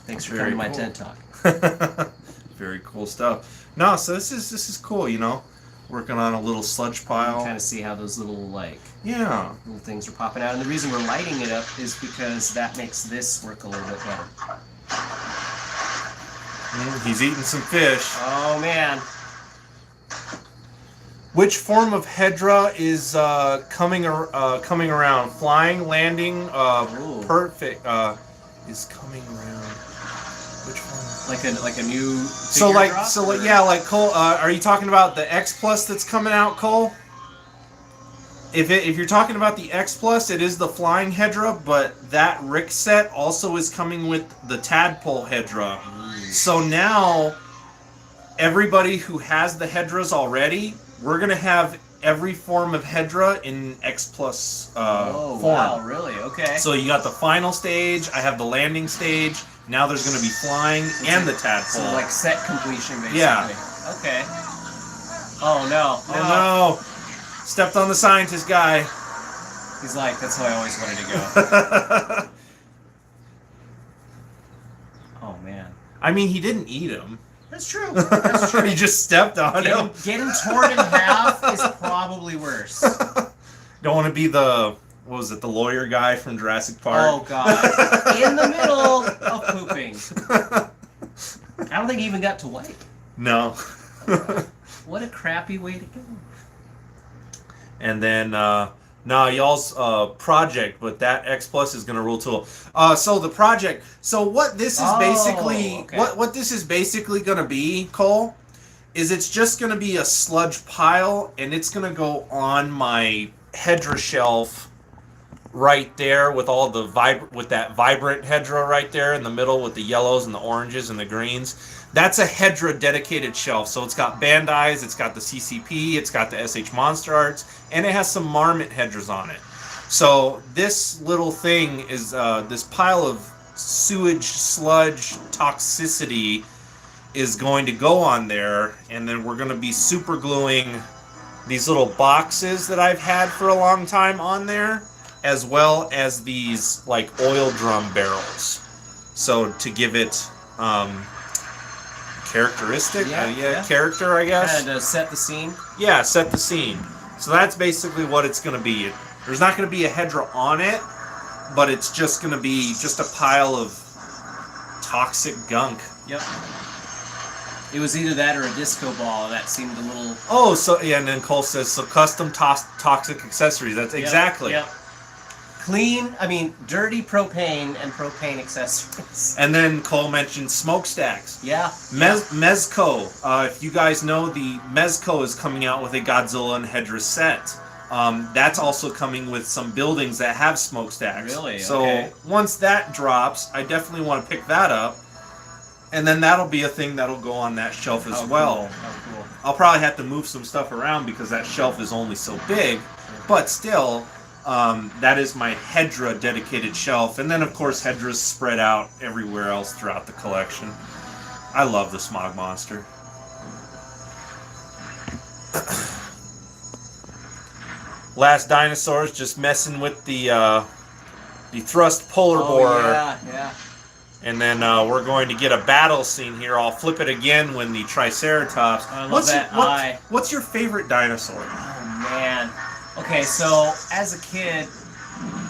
Thanks for coming to my TED Talk. Very cool stuff. No, so this is cool, working on a little sludge pile. Kind of see how those little Yeah. little things are popping out, and the reason we're lighting it up is because that makes this work a little bit better. He's eating some fish. Oh man. Which form of Hedra is coming around? Flying, landing, perfect is coming around. Which one? Like a new. Like Cole. Are you talking about the X Plus that's coming out, Cole? If you're talking about the X Plus, it is the Flying Hedra, but that Rick set also is coming with the Tadpole Hedra. So now, everybody who has the Hedras already, we're gonna have every form of Hedra in X Plus form. Wow, really? Okay. So you got the final stage. I have the landing stage. Now there's gonna be flying and the Tadpole. So set completion, basically. Yeah. Okay. Oh no. Oh no. Stepped on the scientist guy. He's like, that's how I always wanted to go. Oh man. I mean, he didn't eat him. That's true. That's true. He just stepped on him. Getting torn in half is probably worse. Don't want to be the lawyer guy from Jurassic Park? Oh god. In the middle of pooping. I don't think he even got to wipe. No. What a crappy way to go. And then, y'all's project, but that X Plus is gonna rule too. So the project. So what this is what this is basically gonna be, Cole, is it's just gonna be a sludge pile, and it's gonna go on my Hedra shelf right there with all the that vibrant Hedra right there in the middle with the yellows and the oranges and the greens. That's a Hedra dedicated shelf. So it's got Bandai's, it's got the CCP, it's got the SH Monster Arts, and it has some Marmot Hedras on it. So this little thing is this pile of sewage, sludge, toxicity is going to go on there, and then we're going to be super gluing these little boxes that I've had for a long time on there, as well as these oil drum barrels. So to give it characteristic, character, I guess. Kind of set the scene. Yeah, set the scene. So that's basically what it's going to be. There's not going to be a Hedra on it, but it's just going to be just a pile of toxic gunk. Yep. It was either that or a disco ball. That seemed a little. Oh, so yeah, and then Cole says so. Custom toxic accessories. That's exactly. Yep. Dirty propane and propane accessories. And then Cole mentioned smokestacks. Yeah. Mezco. If you guys know, the Mezco is coming out with a Godzilla and Hedra set. That's also coming with some buildings that have smokestacks. Really? So once that drops, I definitely want to pick that up. And then that'll be a thing that'll go on that shelf as well. Cool. I'll probably have to move some stuff around because that shelf is only so big. But still, that is my Hedra dedicated shelf. And then, of course, Hedra's spread out everywhere else throughout the collection. I love the Smog Monster. Last Dinosaurs just messing with the thrust polar borer. Yeah. And then we're going to get a battle scene here. I'll flip it again when the Triceratops. I love that eye. What's your favorite dinosaur? Oh man. Okay, so as a kid,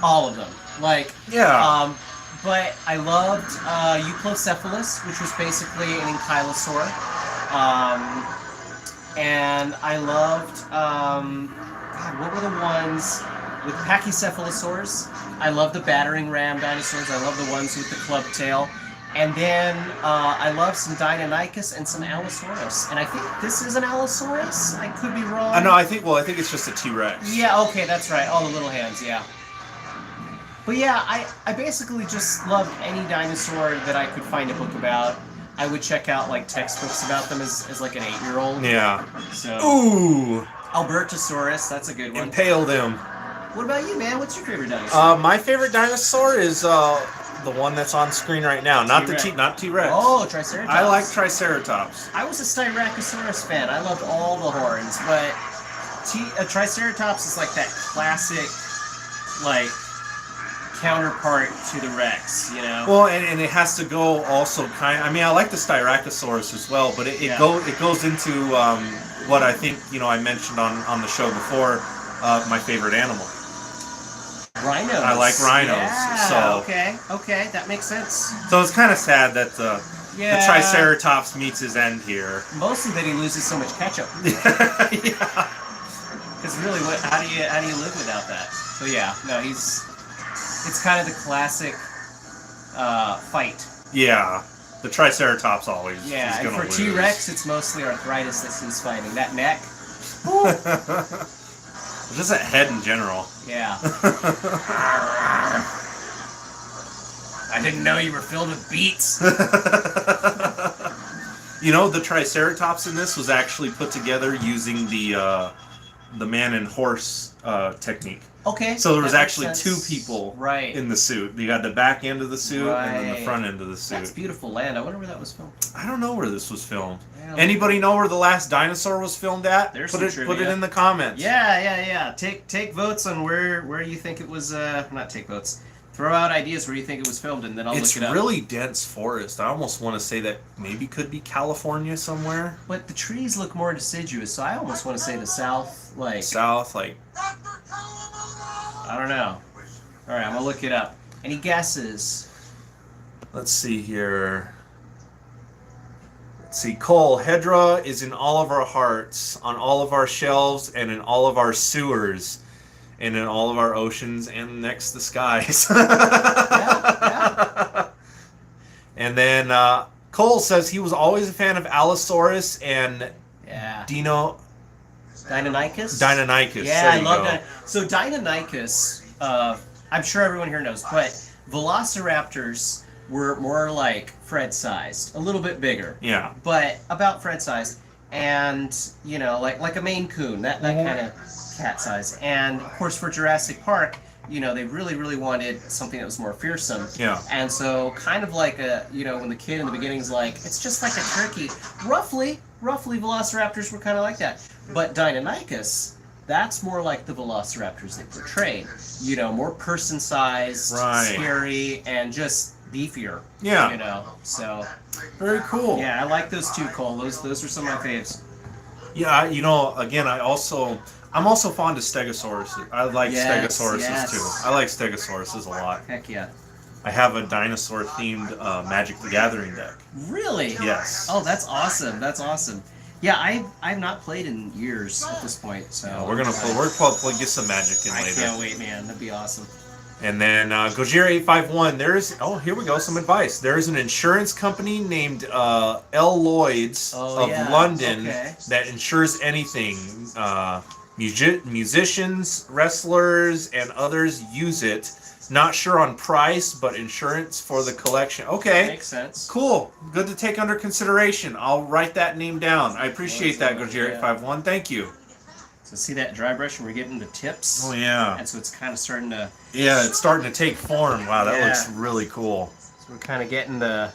all of them. Like, Yeah. but I loved Euplocephalus, which was basically an ankylosaur. And I loved, God, what were the ones with pachycephalosaurs? I love the battering ram dinosaurs. I love the ones with the club tail. And then I love some Deinonychus and some Allosaurus. And I think this is an Allosaurus. I could be wrong. No, I think it's just a T-Rex. Yeah, okay, that's right. All the little hands, yeah. But yeah, I basically just loved any dinosaur that I could find a book about. I would check out like textbooks about them as like an 8-year-old. Yeah. So Ooh. Albertosaurus, that's a good one. Impale them. What about you, man? What's your favorite dinosaur? My favorite dinosaur is the one that's on screen right now. Not T-Rex. Oh, Triceratops. I like Triceratops. I was a Styracosaurus fan. I loved all the horns, but a Triceratops is like that classic, like, counterpart to the Rex, you know? Well, and it has to go also I mean, I like the Styracosaurus as well, but it goes into what I think, I mentioned on the show before, my favorite animal. Rhinos. I like rhinos. Yeah, so okay, that makes sense. So it's kind of sad that the Triceratops meets his end here. Mostly that he loses so much ketchup. Yeah. Because really, how do you live without that? So yeah, no, it's kind of the classic fight. Yeah, the Triceratops always. Yeah, is and for lose. T-Rex, it's mostly arthritis that he's fighting. That neck. Just that head in general. Yeah. I didn't know you were filled with beets. The Triceratops in this was actually put together using the man and horse technique. Okay. So there was actually two people right in the suit. You got the back end of the suit and then the front end of the suit. That's beautiful land. I wonder where that was filmed. I don't know where this was filmed. Yeah, Anybody know where The Last Dinosaur was filmed at? Put it in the comments. Yeah. Take votes on where you think it was. Not take votes. Throw out ideas where you think it was filmed, and then I'll look it up. It's really dense forest. I almost want to say that maybe could be California somewhere. But the trees look more deciduous, so I almost want to say the south, like... South, like... I don't know. Alright, I'm going to look it up. Any guesses? Let's see here. Let's see. Cole, Hedra is in all of our hearts, on all of our shelves, and in all of our sewers. And in all of our oceans and next to the skies. Yeah. And then Cole says he was always a fan of Allosaurus and Deinonychus? Deinonychus. Yeah, I love that. So Deinonychus, I'm sure everyone here knows, but Velociraptors were more like Fred-sized, a little bit bigger. Yeah. But about Fred-sized, and like a Maine Coon, that kind of cat size. And of course for Jurassic Park, they really, really wanted something that was more fearsome. Yeah. And so kind of like when the kid in the beginning is like, it's just like a turkey. Roughly Velociraptors were kind of like that. But Deinonychus, that's more like the Velociraptors they portrayed. More person-sized, scary, and just beefier. Yeah. So. Very cool. Yeah, I like those two, Cole. Those are some of my faves. Yeah, again, I'm also fond of Stegosauruses. I like Stegosauruses too. I like Stegosauruses a lot. Heck yeah. I have a dinosaur-themed Magic the Gathering deck. Really? Yes. Oh, that's awesome. That's awesome. Yeah, I've not played in years at this point, so Yeah, we're probably get some Magic in later. I can't wait, man. That'd be awesome. And then Gojira851, here we go, some advice. There is an insurance company named L. Lloyd's of London that insures anything. Musicians, wrestlers, and others use it. Not sure on price, but insurance for the collection. Okay. Makes sense. Cool. Good to take under consideration. I'll write that name down. I appreciate that, Gojira851. Thank you. So see that dry brush and we're getting the tips? Oh, yeah. And so it's kind of starting to... Yeah, it's starting to take form. Wow, that looks really cool. So we're kind of getting a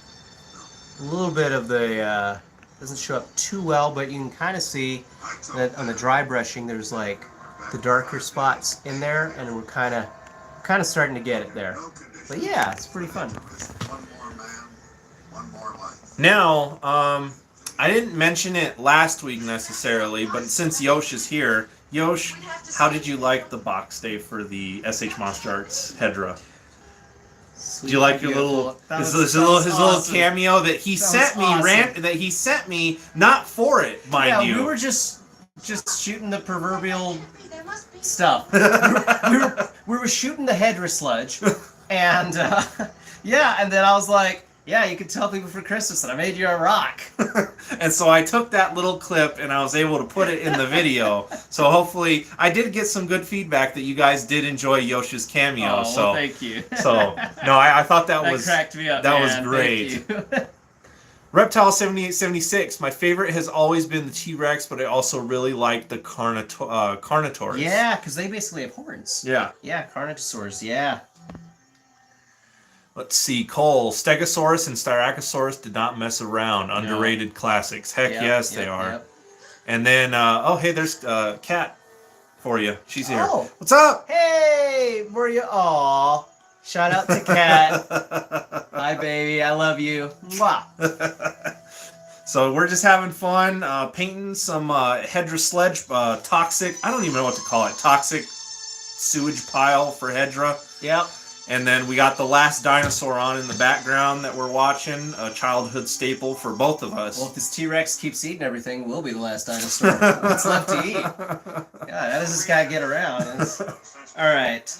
little bit of the... doesn't show up too well, but you can kind of see that on the dry brushing there's like the darker spots in there, and we're kind of starting to get it there. But yeah, it's pretty fun. One more man, one more life. Now, I didn't mention it last week necessarily, but since Yosh is here, Yosh, how did you like the box day for the SH Monster Arts Hedra? Did you like your little his little cameo that he sent me that he sent me not for it, mind you. We were just shooting the proverbial stuff. we were shooting the Hedra sludge, and and then I was like, yeah, you can tell people for Christmas that I made you a rock. And so I took that little clip and I was able to put it in the video. So hopefully, I did get some good feedback that you guys did enjoy Yosh's cameo. Well, thank you. So no, I thought that was cracked me up. That man. was great. Reptile 7876. My favorite has always been the T-Rex, but I also really like the Carnotaurs. Yeah, because they basically have horns. Yeah. Yeah, Carnotaurs. Yeah. Let's see, Cole, Stegosaurus and Styracosaurus did not mess around. Underrated classics. Heck yes, they are. Yep. And then, hey, there's Kat for you. She's here. Oh. What's up? Hey, were you? Aw. Shout out to Kat. Hi, baby. I love you. Mwah. So we're just having fun, painting some Hedra sledge, toxic, I don't even know what to call it, toxic sewage pile for Hedra. Yep. And then we got the last dinosaur on in the background that we're watching, a childhood staple for both of us. Well, if this T-Rex keeps eating everything, we'll be the last dinosaur. What's left to eat? God, how does this guy get around? All right,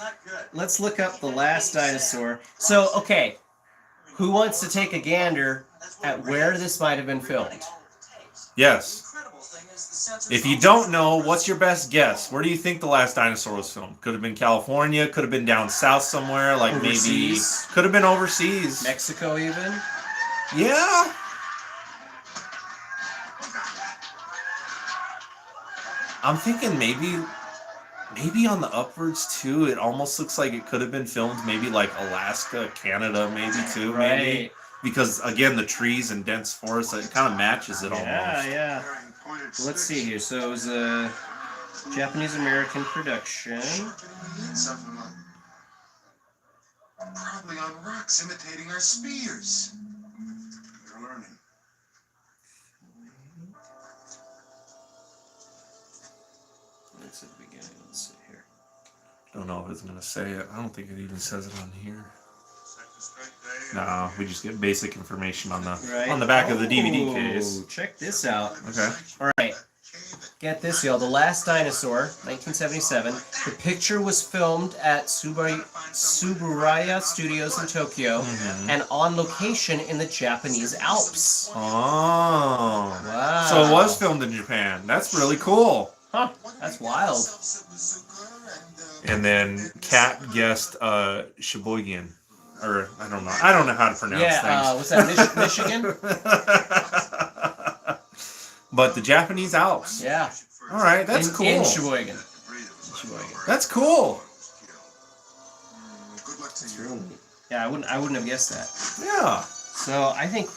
let's look up the last dinosaur. So, okay, who wants to take a gander at where this might have been filmed? Yes. If you don't know, what's your best guess? Where do you think the last dinosaur was filmed? Could have been California, could have been down south somewhere, like overseas. Maybe could have been overseas. Mexico even? Yeah. I'm thinking maybe on the upwards too. It almost looks like it could have been filmed maybe like Alaska, Canada, maybe too, maybe. Right. Because again, the trees and dense forest, it kind of matches it almost. Yeah. Let's see here. So it was a Japanese-American production. Probably on rocks imitating our spears. You're learning. It's at the beginning. Let's see here. Don't know if it's gonna say it. I don't think it even says it on here. No, we just get basic information on the back of the DVD case. Check this out. Okay. All right. Get this, y'all. The Last Dinosaur, 1977. The picture was filmed at Tsuburaya Studios in Tokyo and on location in the Japanese Alps. Oh. Wow. So it was filmed in Japan. That's really cool. Huh. That's wild. And then Kat guessed Sheboygan. Or I don't know how to pronounce things. What's that? Michigan? But the Japanese Alps. Yeah. All right, that's cool. In Sheboygan. That's cool. That's really neat. Yeah, I wouldn't have guessed that. Yeah. So I think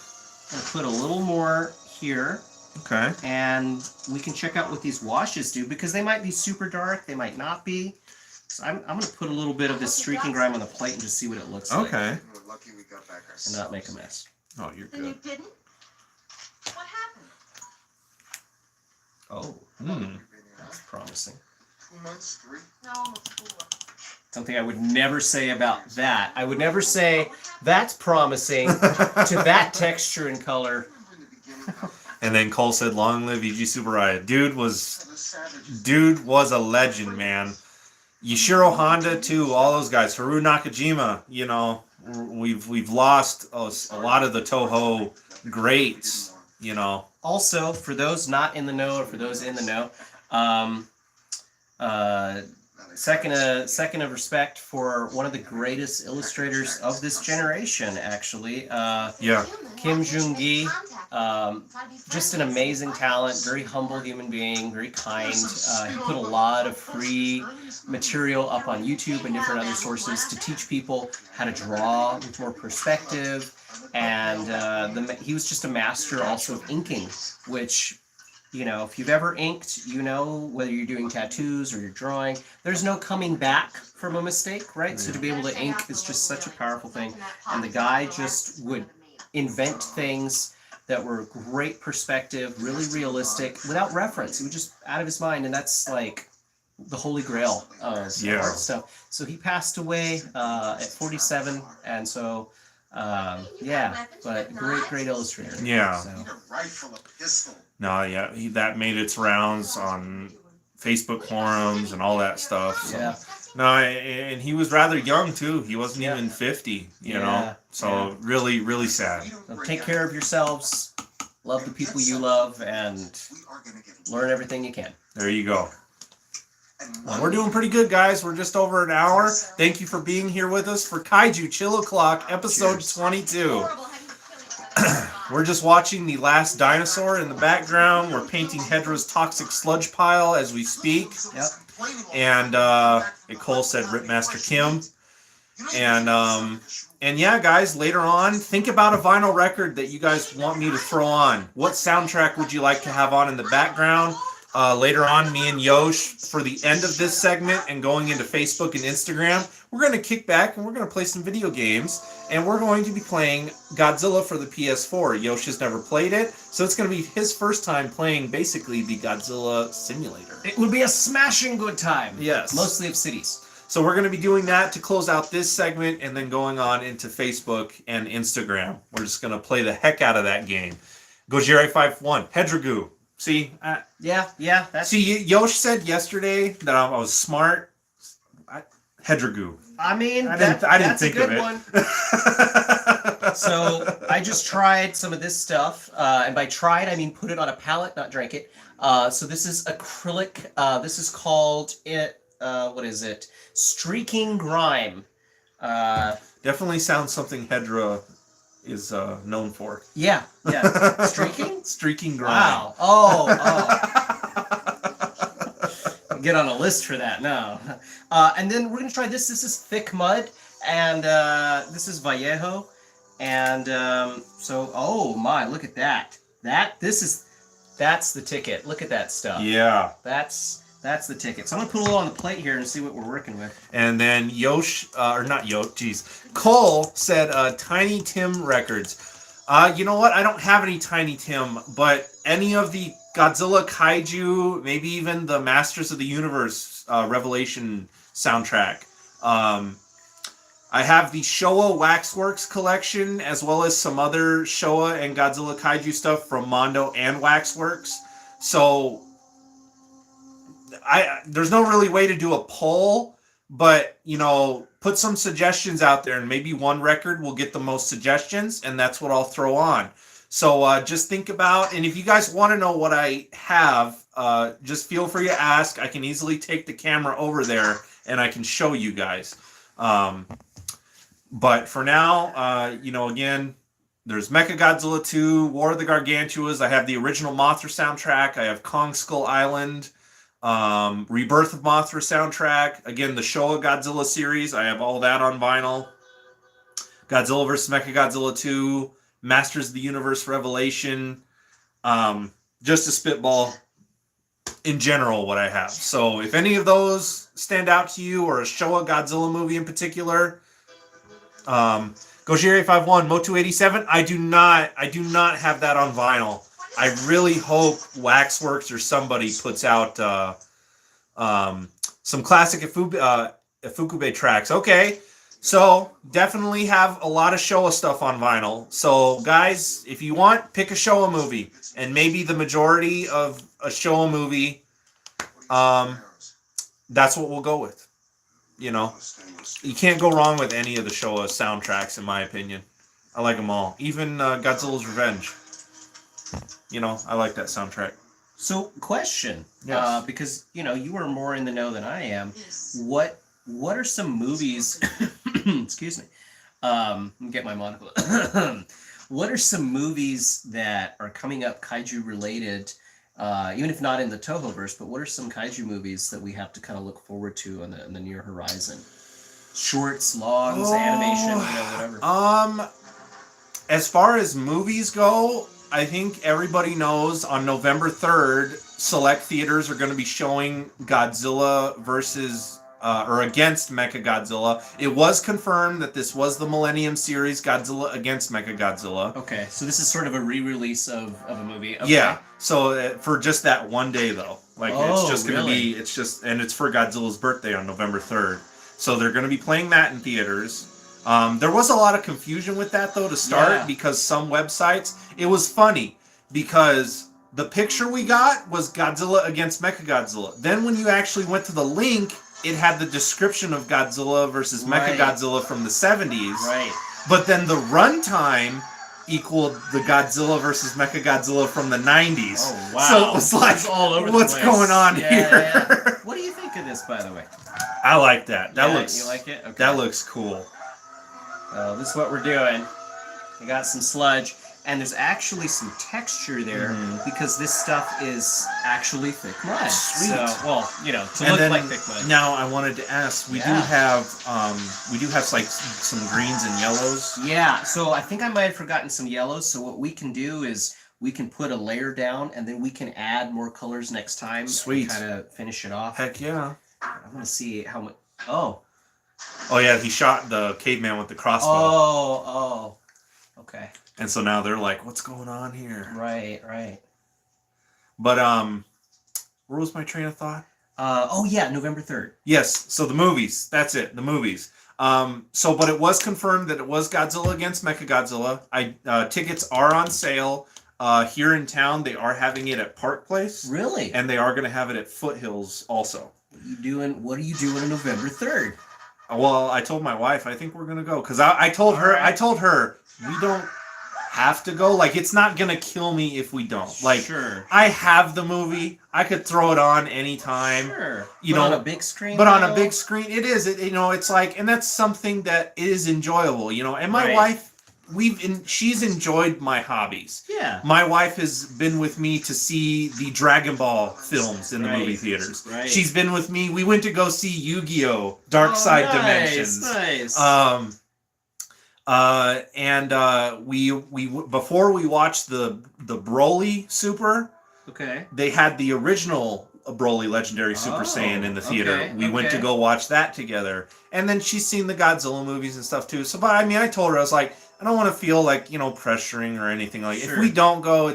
I'll put a little more here. Okay. And we can check out what these washes do because they might be super dark, they might not be. So I'm going to put a little bit of this streaking grime on the plate and just see what it looks like. Okay. And not make a mess. Oh, you're good. And you didn't? What happened? Oh, that's promising. 2 months, 3. No, almost 4. Something I would never say about that. I would never say that's promising to that texture and color. And then Cole said, "Long live E.G. Tsuburaya." Dude was a legend, man. Yashiro Honda too. All those guys. Haru Nakajima. You know, we've lost a lot of the Toho greats. You know. Also, for those not in the know or for those in the know, second of respect for one of the greatest illustrators of this generation, actually. Kim Jung-gi, just an amazing talent, very humble human being, very kind. He put a lot of free material up on YouTube and different other sources to teach people how to draw with more perspective. And he was just a master also of inking, which You know, if you've ever inked, you know, whether you're doing tattoos or you're drawing, there's no coming back from a mistake, right? So to be able to ink is just such a powerful thing. And the guy just would invent things that were great perspective, really realistic, without reference. It was just out of his mind, and that's like the holy grail of Yeah. art stuff. So he passed away at 47, and so yeah, but great illustrator. Yeah. So. A rifle, a pistol. No, yeah, that made its rounds on Facebook forums and all that stuff. So. Yeah. No, and he was rather young too. He wasn't Yeah. even 50, you Yeah, know. So yeah. really sad. So take care of yourselves, love the people you love, and learn everything you can. There you go. Well, we're doing pretty good, guys. We're just over an hour. Thank you for being here with us for Kaiju Chill O'Clock, episode Cheers. 22. We're just watching The Last Dinosaur in the background. We're painting Hedra's toxic sludge pile as we speak. Yep. And Cole said Ripmaster Kim. And yeah, guys, later on, think about a vinyl record that you guys want me to throw on. What soundtrack would you like to have on in the background? Later on, me and Yosh, for the end of this segment and going into Facebook and Instagram, we're going to kick back and we're going to play some video games. And we're going to be playing Godzilla for the PS4. Yosh has never played it, so it's going to be his first time playing basically the Godzilla simulator. It would be a smashing good time. Yes. Mostly of cities. So we're going to be doing that to close out this segment and then going on into Facebook and Instagram. We're just going to play the heck out of that game. Gojira51, Hedragu. See? Yeah. That's. See, Yosh said yesterday that I was smart. Hedragu. I mean, I didn't that's think a good of it. one. So I just tried some of this stuff, and by tried I mean put it on a palette, not drink it. So this is acrylic. This is called what is it? Streaking Grime. Definitely sounds something Hedra is known for. Yeah. Streaking? Streaking grime. Wow. Oh. Get on a list for that now. And then we're gonna try this. This is Thick Mud, and this is Vallejo, and so oh my, look at that. That's the ticket. Look at that stuff. Yeah. That's the ticket. So I'm gonna put a little on the plate here and see what we're working with. And then Yosh, or not Yosh, geez. Cole said Tiny Tim Records. You know what? I don't have any Tiny Tim, but any of the Godzilla, Kaiju, maybe even the Masters of the Universe Revelation soundtrack. I have the Showa Waxworks collection, as well as some other Showa and Godzilla Kaiju stuff from Mondo and Waxworks. So there's no really way to do a poll, but you know, put some suggestions out there, and maybe one record will get the most suggestions, and that's what I'll throw on. So just think about, and if you guys want to know what I have, just feel free to ask. I can easily take the camera over there and I can show you guys. But for now, you know, again, there's Mechagodzilla 2, War of the Gargantuas. I have the original Mothra soundtrack. I have Kong Skull Island, Rebirth of Mothra soundtrack. Again, the Showa Godzilla series. I have all that on vinyl. Godzilla vs. Mechagodzilla 2, Masters of the Universe Revelation. Just a spitball in general what I have. So if any of those stand out to you, or a Showa Godzilla movie in particular, Gojira51, Motu87, I do not have that on vinyl. I really hope Waxworks or somebody puts out some classic Ifukube tracks. Okay, so definitely have a lot of Showa stuff on vinyl. So guys, if you want, pick a Showa movie, and maybe the majority of a Showa movie, that's what we'll go with. You know, you can't go wrong with any of the Showa soundtracks, in my opinion. I like them all. Even Godzilla's Revenge. You know, I like that soundtrack. So, question, Yes. because you know you are more in the know than I am. What are some movies? Excuse me. Let me get my monocle. What are some movies that are coming up kaiju related? Even if not in the Tohoverse, but what are some kaiju movies that we have to kind of look forward to on the near horizon? Shorts, longs, animation, you know, whatever. As far as movies go, I think everybody knows on November 3rd, select theaters are going to be showing Godzilla versus or against Mechagodzilla. It was confirmed that this was the Millennium series, Godzilla against Mechagodzilla. Okay, so this is sort of a re-release of a movie. Okay. Yeah. So for just that one day though, like it's Oh, just going to really? be, it's just, and it's for Godzilla's birthday on November 3rd. So they're going to be playing that in theaters. There was a lot of confusion with that though to start Yeah. because some websites, it was funny because the picture we got was Godzilla against Mechagodzilla. Then when you actually went to the link, it had the description of Godzilla versus Right. Mechagodzilla from the 70s. Right. But then the runtime equaled the Godzilla versus Mechagodzilla from the 90s. Oh wow! So it was like, It's all over the what's place. going on Yeah, here? yeah. What do you think of this, by the way? I like that. That Yeah, looks. You like it? Okay. That looks cool. This is what we're doing. We got some sludge, and there's actually some texture there Mhm. because this stuff is actually thick mud. Sweet. So, well, you know, to And look then like thick mud. now I wanted to ask, we do Yeah. have like some greens and yellows. Yeah, so I think I might have forgotten some yellows. So what we can do is we can put a layer down, and then we can add more colors next time. Sweet. Kind of finish it off. Heck yeah. I'm gonna see how much. Oh. Oh yeah, he shot the caveman with the crossbow. Oh. Okay. And so now they're like, what's going on here? Right. But where was my train of thought? Oh yeah, November 3rd. Yes, so the movies. That's it, the movies. But it was confirmed that it was Godzilla against Mechagodzilla. Tickets are on sale here in town. They are having it at Park Place, Really? and they are going to have it at Foothills also. What are you doing on November 3rd? Well, I told my wife I think we're going to go because I told her Alright. I told her we don't have to go. Like it's not going to kill me if we don't. Like Sure. I have the movie. I could throw it on anytime. Sure. You But know, on a big screen. But on a though? big screen, it is. It's like, and that's something that is enjoyable, you know. And my Right. wife, she's enjoyed my hobbies. Yeah. My wife has been with me to see the Dragon Ball films in the movie theaters. Right. She's been with me. We went to go see Yu-Gi-Oh! Dark Side Dimensions. Nice. We before we watched the Broly Super, Okay. they had the original Broly Legendary Super Saiyan in the theater. okay, We went to okay. go watch that together. And then she's seen the Godzilla movies and stuff too. So, but I mean, I told her, I was like, I don't want to feel like, you know, pressuring or anything. Like, Sure. if we don't go,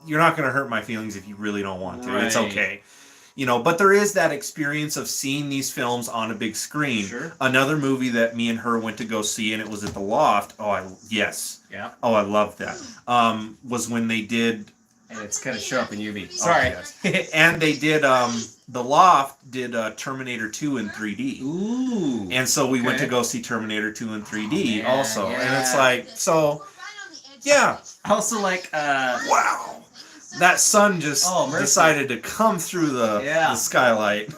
you're not going to hurt my feelings if you really don't want to. It's Right. okay. You know, but there is that experience of seeing these films on a big screen. Sure. Another movie that me and her went to go see, and it was at the Loft. Yes. Yeah. Oh, I loved that. Was when they did And it's gonna show up in UV. Sorry. yes. And they did the Loft did Terminator 2 in 3D. Ooh. And so we went to okay. go see Terminator 2 in 3D Oh, man, also. And it's yeah. like, so yeah. I also like Wow. That sun just Oh, mercy. decided to come through the skylight.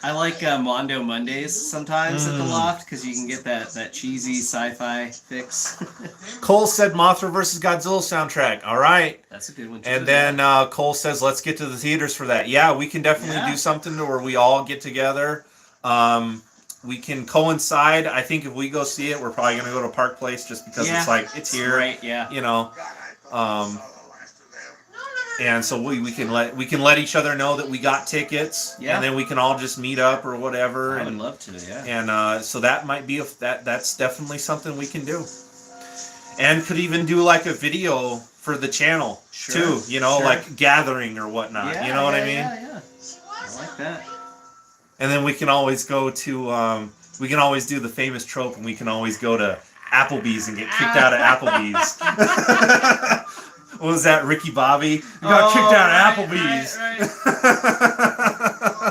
I like Mondo Mondays sometimes at the Mm. Loft because you can get that cheesy sci-fi fix. Cole said Mothra vs. Godzilla soundtrack. All right. That's a good one too. And then Cole says, let's get to the theaters for that. Yeah, we can definitely Yeah. do something to where we all get together. We can coincide. I think if we go see it, we're probably going to go to Park Place just because Yeah, it's like, it's here. Right, yeah. You know. And so we can let each other know that we got tickets. Yeah. And then we can all just meet up or whatever. I would And, love to, yeah. and so that might be, that's definitely something we can do. And could even do like a video for the channel Sure, too, you know, sure. like gathering or whatnot. Yeah, you know what I yeah, mean? Yeah. I like that. And then we can always go to we can always do the famous trope, and we can always go to Applebee's and get kicked out of Applebee's. What was that, Ricky Bobby? You got kicked out of Applebee's. Right.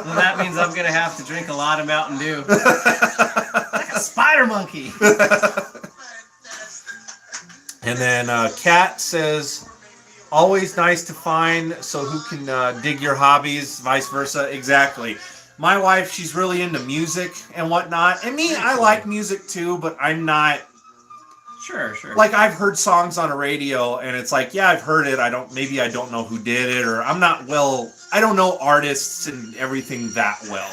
Well, that means I'm gonna have to drink a lot of Mountain Dew. Like a spider monkey. And then Kat says, always nice to find so who can dig your hobbies, vice versa. Exactly. My wife, she's really into music and whatnot. And me, I like music too, but I'm not, Sure. like, I've heard songs on a radio and it's like, yeah, I've heard it. Maybe I don't know who did it, or I don't know artists and everything that well.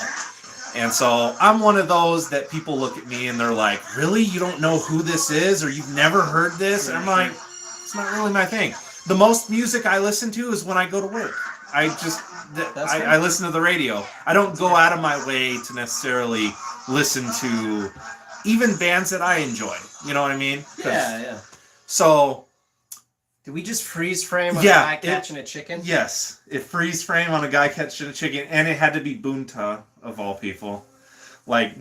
And so I'm one of those that people look at me and they're like, really? You don't know who this is, or you've never heard this? And I'm like, it's not really my thing. The most music I listen to is when I go to work. I just I listen to the radio. I don't go out of my way to necessarily listen to even bands that I enjoy. You know what I mean? Yeah. So Did we just freeze frame on Yeah, a guy catching a chicken? yes, it freeze frame on a guy catching a chicken, and it had to be Boonta of all people. Like, Do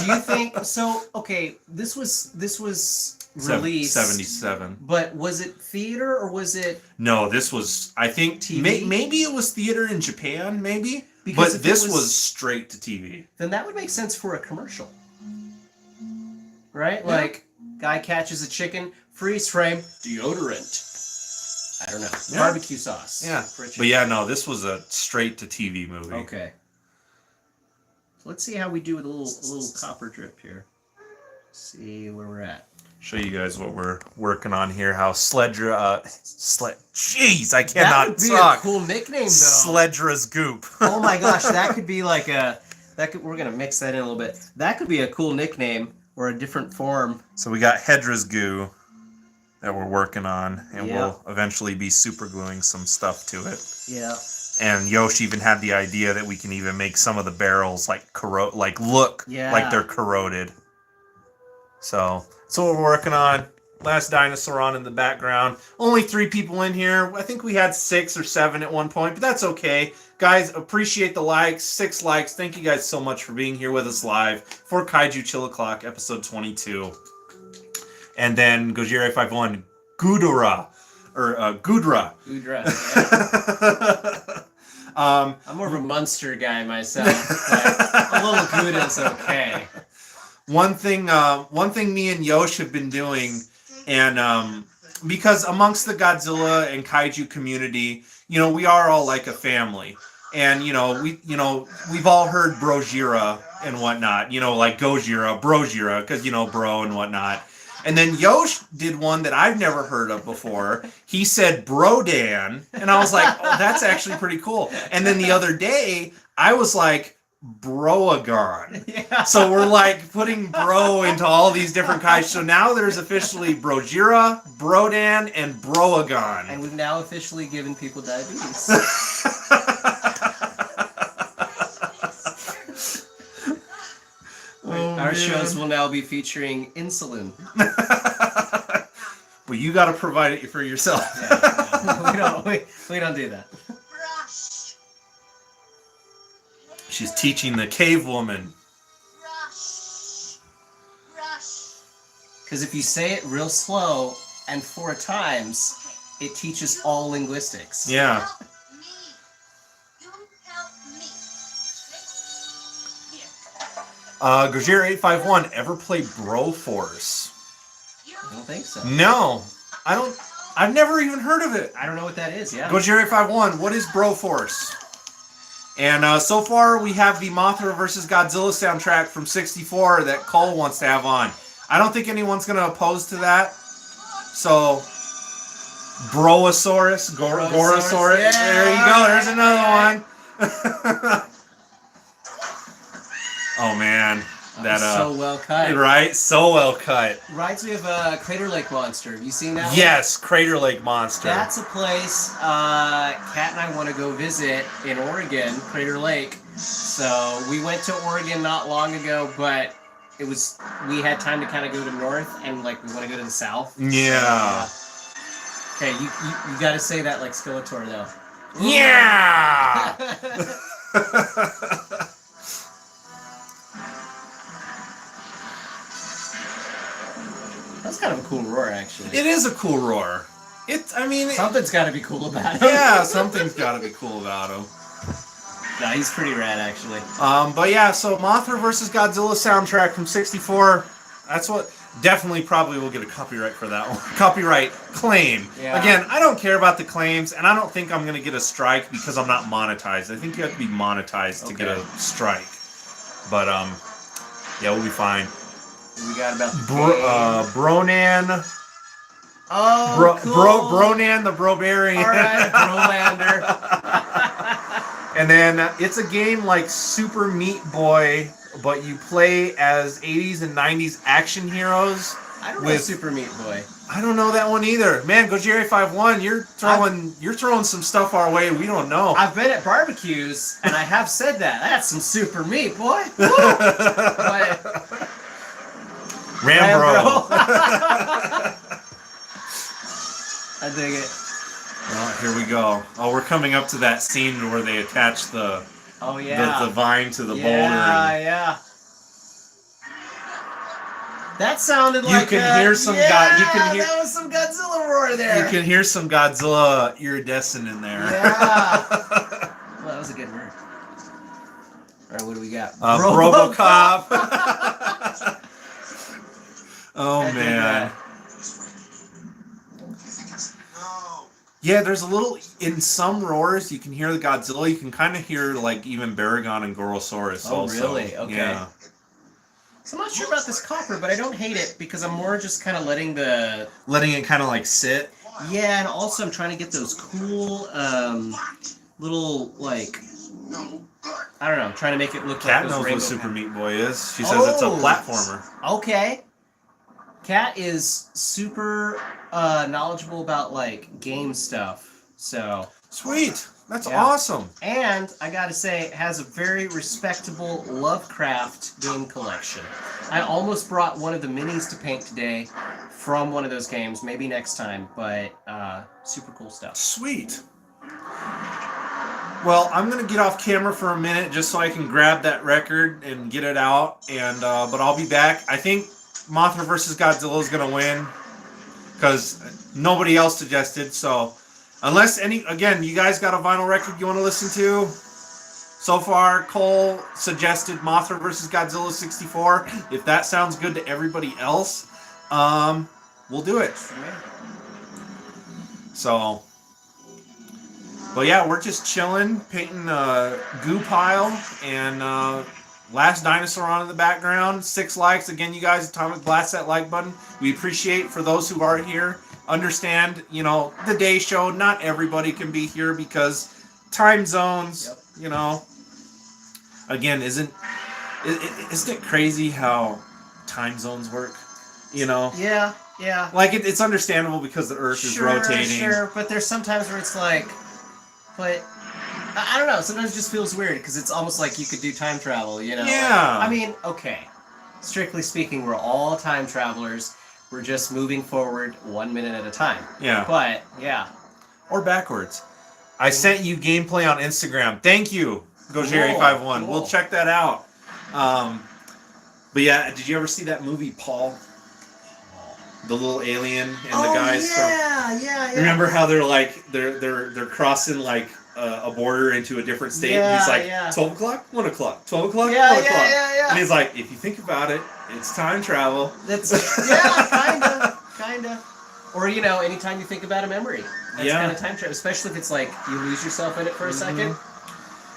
you think so? Okay, this was released 77. but was it theater or was it? No, this was, I think, TV? maybe it was theater in Japan, maybe, Because but if it this was- was straight to TV. Then that would make sense for a commercial, right? Like, guy catches a chicken, freeze frame, deodorant. I don't know, Yeah. barbecue sauce. Yeah, for a but chicken. yeah, no, this was a straight to TV movie. Okay. Let's see how we do with a little copper drip here. See where we're at. Show you guys what we're working on here. How jeez, I That cannot would be talk. a cool nickname, though. Sleddra's goop. Oh my gosh, that could be like we're gonna mix that in a little bit. That could be a cool nickname or a different form. So we got Hedra's goo that we're working on, and Yeah. we'll eventually be super gluing some stuff to it. Yeah. And Yosh even had the idea that we can even make some of the barrels like look Yeah. like they're corroded. So that's what we're working on. Last dinosaur on in the background. Only 3 people in here. I think we had 6 or 7 at one point, but that's okay. Guys, appreciate the likes. 6 likes. Thank you guys so much for being here with us live for Kaiju Chill O'Clock, episode 22. And then Gojira51, Gudra. Udra. Yeah. I'm more of a Munster guy myself, but a little Gouda's okay. One thing me and Yosh have been doing, and because amongst the Godzilla and Kaiju community, we are all like a family, and we've all heard Brojira and whatnot, like Gojira, Brojira, because bro and whatnot. And then Yosh did one that I've never heard of before. He said Brodan, and I was like, oh, that's actually pretty cool. And then the other day, I was like, Broagon. Yeah. So we're like putting bro into all these different kinds. So now there's officially Brojira, Brodan, and Broagon. And we've now officially given people diabetes. Our shows will now be featuring insulin. But you got to provide it for yourself. Yeah, we don't do that. Brush. She's teaching the cave woman. Brush. Brush. Because if you say it real slow and 4 times, it teaches all linguistics. Yeah. Help me. You help me. Here. Gojira851, ever play Broforce? You. I don't think so. No. I've never even heard of it. I don't know what that is, yeah. Gojira851, what is Broforce? And so far we have the Mothra vs. Godzilla soundtrack from 64 that Cole wants to have on. I don't think anyone's going to oppose to that. So, Broasaurus, Gorosaurus. Yeah, There you go, there's another one. Oh man, that so well cut. right, so well cut. Rides, we have Crater Lake Monster. Have you seen that one? Yes, Crater Lake Monster. That's a place Kat and I want to go visit in Oregon, Crater Lake. So we went to Oregon not long ago, but we had time to kind of go to north and we want to go to the south. Yeah. Okay, you got to say that like Skeletor though. Yeah. That's kind of a cool roar, actually. It is a cool roar. Something's got to be cool about it. Yeah, something's got to be cool about him. No, he's pretty rad, actually. But yeah, so Mothra vs. Godzilla soundtrack from 64. That's what definitely probably will get a copyright for that one. Copyright claim. Yeah. Again, I don't care about the claims, and I don't think I'm going to get a strike because I'm not monetized. I think you have to be monetized to get a strike. But yeah, we'll be fine. We got about Bronan. Oh, cool. Bronan the Brobarian. All right, Brolander. And then it's a game like Super Meat Boy, but you play as 80s and 90s action heroes. I don't know with Super Meat Boy. I don't know that one either. Man, Gojiri 51, you're throwing some stuff our way we don't know. I've been at barbecues and I have said that. That's some super meat, boy. Woo! But Rambro. I dig it. Well, here we go. Oh, we're coming up to that scene where they attach the Oh yeah. the vine to the boulder. Yeah, yeah. That sounded You like can hear some that was some Godzilla roar there. You can hear some Godzilla iridescent in there. Yeah. Well, that was a good word. All right, what do we got? RoboCop. Oh I dig man. that. No. Yeah, there's a little in some roars you can hear the Godzilla. You can kind of hear like even Baragon and Gorosaurus. Oh, also. really? Okay. Yeah. So I'm not sure about this copper, but I don't hate it because I'm more just kind of letting Letting it kind of like sit. Yeah, and also I'm trying to get those cool little like I don't know, I'm trying to make it look Cat like those knows rainbow what Super patterns. Meat Boy is. She says it's a Oh. platformer. Okay. Cat is super knowledgeable about like game stuff. So Sweet. That's Yeah. awesome. and I gotta say, it has a very respectable Lovecraft game collection. I almost brought one of the minis to paint today from one of those games, maybe next time, but super cool stuff. Sweet. Well, I'm gonna get off camera for a minute just so I can grab that record and get it out. And but I'll be back. I think Mothra vs. Godzilla is gonna win because nobody else suggested. So unless again, you guys got a vinyl record you want to listen to? So far, Cole suggested Mothra vs. Godzilla 64. If that sounds good to everybody else, we'll do it. So, but yeah, we're just chilling, painting a goo pile, and Last Dinosaur on in the background. 6 likes. Again, you guys, Atomic Blast that like button. We appreciate for those who are here. Understand, the day show, not everybody can be here because time zones, Again, isn't it crazy how time zones work? Yeah, yeah. Like it's understandable because the Earth is rotating. Sure, but there's sometimes where it's like, but I don't know. Sometimes it just feels weird because it's almost like you could do time travel, Yeah. I mean, okay. Strictly speaking, we're all time travelers. We're just moving forward 1 minute at a time. Yeah. But yeah. Or backwards. I sent you gameplay on Instagram. Thank you, Gojiri51. Cool. We'll check that out. But yeah, did you ever see that movie Paul? The little alien and the guys from. Yeah. Remember how they're crossing like a border into a different state? And he's like, Yeah. 12 o'clock, 1 o'clock, 12 o'clock, Yeah, 1 o'clock. yeah. And he's like, if you think about it, it's time travel. That's kinda. Or anytime you think about a memory, that's Yeah. kind of time travel. Especially if it's like you lose yourself in it for a second.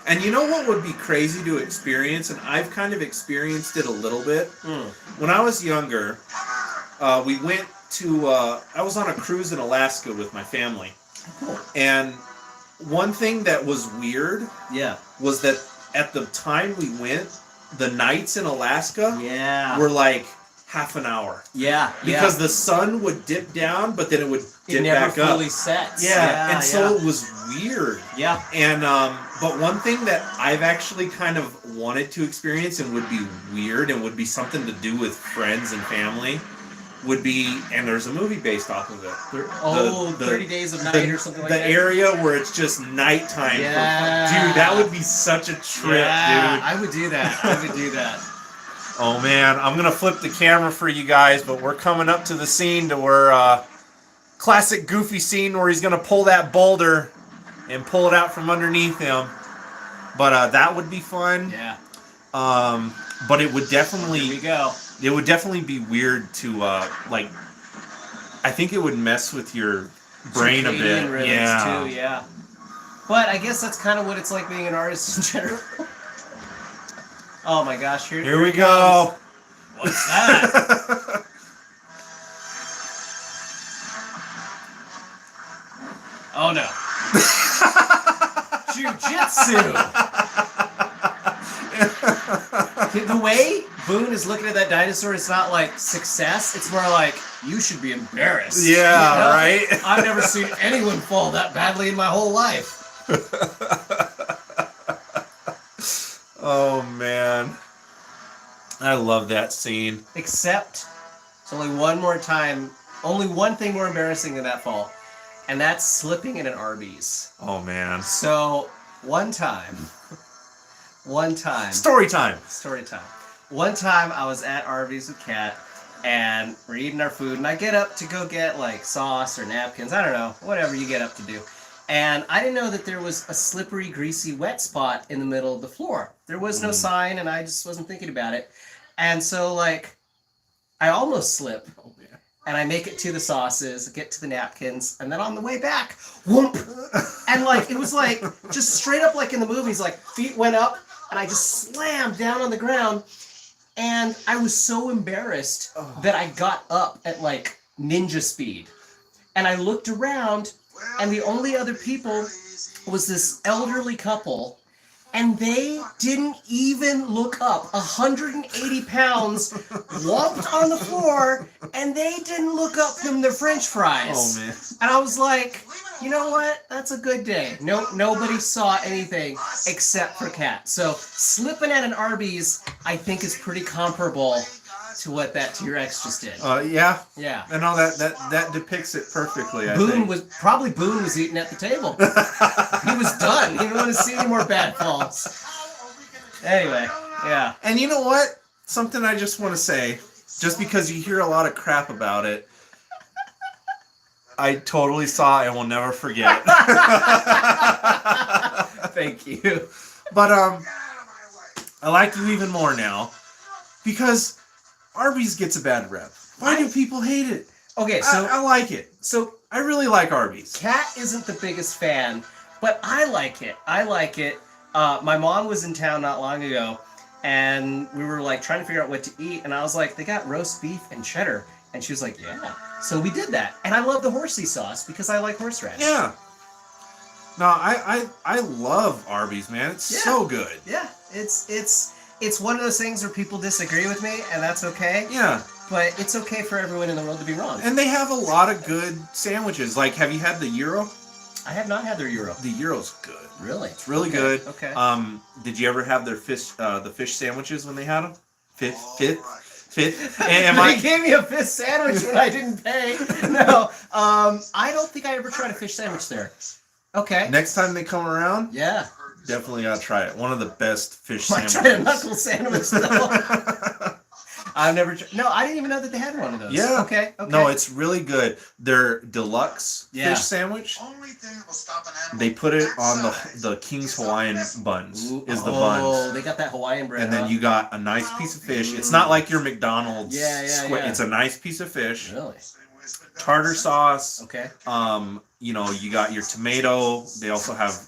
And you know what would be crazy to experience, and I've kind of experienced it a little bit. When I was younger, we went to, I was on a cruise in Alaska with my family. Cool. And one thing that was weird Yeah. was that at the time we went, the nights in Alaska Yeah. were like half an hour. Yeah. Because the sun would dip down, but then it would it dip never back up. fully sets. And so it was weird. Yeah. And but one thing that I've actually kind of wanted to experience and would be weird and would be something to do with friends and family would be, and there's a movie based off of it. 30 Days of Night or something like the that. The area where it's just nighttime. Yeah. Dude, that would be such a trip, dude. I would do that. Oh man, I'm gonna flip the camera for you guys, but we're coming up to the scene to where classic Goofy scene where he's gonna pull that boulder and pull it out from underneath him. But that would be fun. Yeah. But it would definitely. Here we go. It would definitely be weird to like. I think it would mess with your brain a bit. Circadian rhythms too, yeah. But I guess that's kind of what it's like being an artist in general. Oh my gosh! Here we go. What's that? Oh no! Jiu-jitsu. The way Boone is looking at that dinosaur. It's not like success. It's more like you should be embarrassed. Yeah, You know? right? I've never seen anyone fall that badly in my whole life. Oh man, I love that scene. Except, it's only one more time. Only one thing more embarrassing than that fall, and that's slipping in an Arby's. Oh man, So one time, story time. story time. One time I was at Arby's with Kat, and we're eating our food, and I get up to go get like sauce or napkins, I don't know, whatever you get up to do. And I didn't know that there was a slippery, greasy, wet spot in the middle of the floor. There was no sign, and I just wasn't thinking about it. And so like, I almost slip. Oh man. And I make it to the sauces, get to the napkins, and then on the way back, whoomp! And like, it was like, just straight up like in the movies, like feet went up, and I just slammed down on the ground, and I was so embarrassed that I got up at like ninja speed. And I looked around, and the only other people was this elderly couple, and they didn't even look up. 180 pounds whopped on the floor, and they didn't look up from their French fries. Oh man. And I was like, you know what? That's a good day. Nobody saw anything except for Kat. So slipping at an Arby's, I think, is pretty comparable to what that T-Rex just did. Yeah. Yeah. I know that depicts it perfectly. I Boone think. was eating at the table. He was done. He didn't want to see any more bad falls. Anyway, yeah. And you know what? Something I just want to say, just because you hear a lot of crap about it, I totally saw and will never forget. Thank you. But I like you even more now because Arby's gets a bad rep. Why do people hate it? Okay, so I like it. so I really like Arby's. Kat isn't the biggest fan, but I like it. I like it. My mom was in town not long ago, and we were like trying to figure out what to eat, and I was like, they got roast beef and cheddar, and she was like, yeah. So we did that, and I love the horsey sauce because I like horseradish. Yeah. No, I love Arby's, man. It's Yeah. so good. Yeah, it's one of those things where people disagree with me, and that's okay. Yeah. But it's okay for everyone in the world to be wrong. And they have a lot of good sandwiches. Like, have you had the gyro? I have not had their gyro. The gyro's good. Really? It's really Okay, good. okay. Did you ever have their the fish sandwiches when they had them? Fifth. And They gave me a fish sandwich when I didn't pay. No, I don't think I ever tried a fish sandwich there. Okay. next time they come around, Yeah. definitely gotta try it. One of the best fish I sandwiches. tried a knuckle sandwich though. I've never. No, I didn't even know that they had one of those. Yeah. Okay. Okay. No, it's really good. Their deluxe Yeah. fish sandwich. Only thing that will stop an animal They put it on backside the King's Hawaiian buns. Ooh, Is the oh, buns. they got that Hawaiian bread. And then huh? you got a nice piece of fish. It's not like your McDonald's. Yeah, yeah. It's a nice piece of fish. Really. Tartar sauce. Okay. You got your tomato. They also have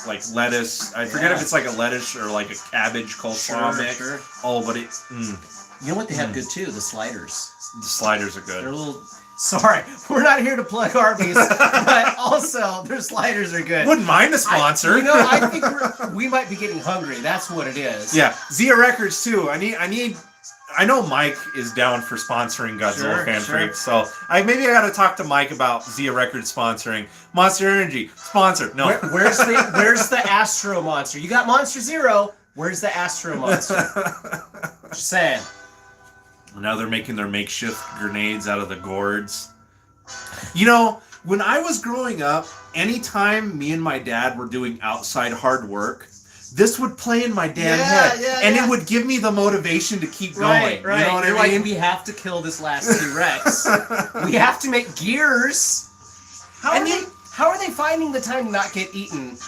like lettuce. I forget Yeah. if it's like a lettuce or like a cabbage coleslaw mix. Sure. Oh, but You know what they have good too? The sliders. the sliders are They're good. a little. Sorry, we're not here to plug Arby's, but also their sliders are good. Wouldn't mind the sponsor. I think we might be getting hungry. That's what it is. Yeah, Zia Records too. I know Mike is down for sponsoring Godzilla Sure, Fan sure. Freak, so maybe I got to talk to Mike about Zia Records sponsoring Monster Energy sponsor. No, Where's the Astro Monster? You got Monster Zero. Where's the Astro Monster? Just saying. Now they're making their makeshift grenades out of the gourds. You know, when I was growing up, anytime me and my dad were doing outside hard work, this would play in my damn head, and it would give me the motivation to keep going. Right. You know what You're I mean? like, we have to kill this last T-Rex. We have to make gears. How are they finding the time to not get eaten?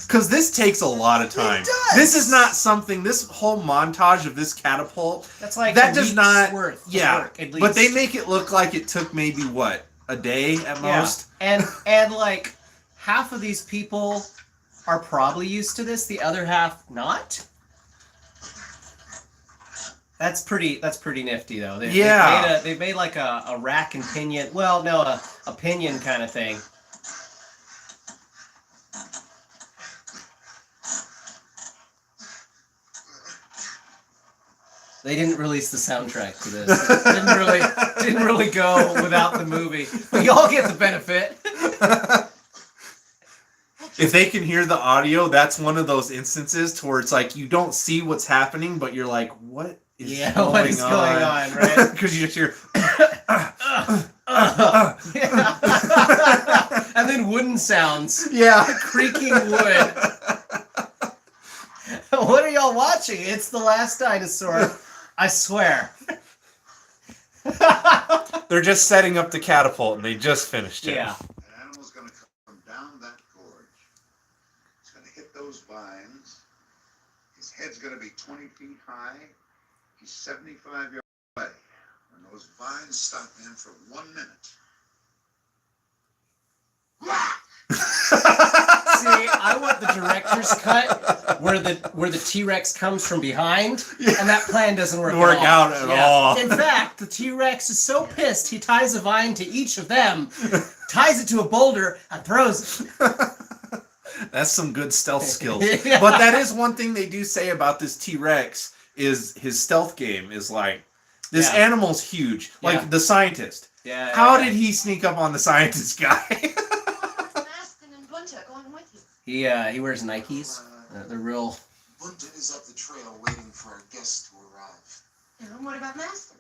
Because this takes a lot of time. It does. This is not something. This whole montage of this catapult. That's like that a does week's not. worth of Yeah, work, at least. but they make it look like it took maybe what, a day at most. And like half of these people are probably used to this, the other half not. That's pretty nifty though. They've made like a rack and pinion. Well, no, a pinion kind of thing. They didn't release the soundtrack to this. It didn't really go without the movie. We all get the benefit. If they can hear the audio, that's one of those instances to where it's like you don't see what's happening, but you're like, what is what is going on, right? Because you just hear and then wooden sounds. yeah. Creaking wood. What are y'all watching? It's The Last Dinosaur. I swear. They're just setting up the catapult and they just finished it. Yeah. An animal's going to come down that gorge. He's going to hit those vines. His head's going to be 20 feet high. He's 75 yards away. When those vines stop in for 1 minute. See, I want the director's cut where the T-Rex comes from behind, and that plan doesn't work out at all. In fact, the T-Rex is so pissed he ties a vine to each of them, ties it to a boulder, and throws it. That's some good stealth skills. Yeah. But that is one thing they do say about this T-Rex is his stealth game is like, this Yeah. animal's huge. Like Yeah. the scientist. Yeah. How did he sneak up on the scientist guy? Maston and Bunta going with you. He wears Nikes. They're real. Bunta is up the trail waiting for our guests to arrive. And what about Maston?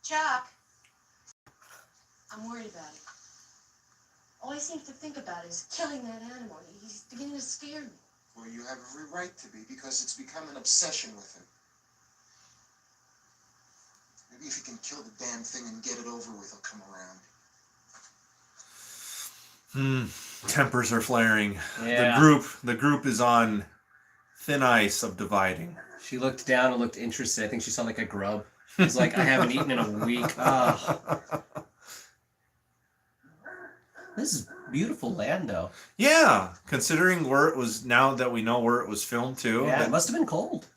Chuck, I'm worried about it. All he seems to think about is killing that animal. He's beginning to scare me. Well, you have every right to be because it's become an obsession with him. Maybe if he can kill the damn thing and get it over with, he'll come around. Tempers are flaring. Yeah. The group is on thin ice of dividing. She looked down and looked interested. I think she saw like a grub. She's like, I haven't eaten in a week. Oh. This is beautiful land, though. Yeah, considering where it was, now that we know where it was filmed too. Yeah, that- it must have been cold.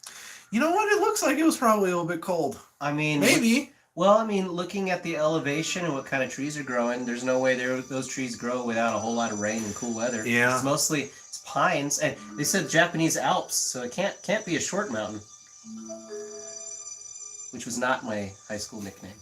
You know what? It looks like it was probably a little bit cold. I mean, Maybe. Well, I mean, looking at the elevation and what kind of trees are growing, there's no way those trees grow without a whole lot of rain and cool weather. Yeah. It's pines, and they said Japanese Alps, so it can't be a short mountain. Which was not my high school nickname.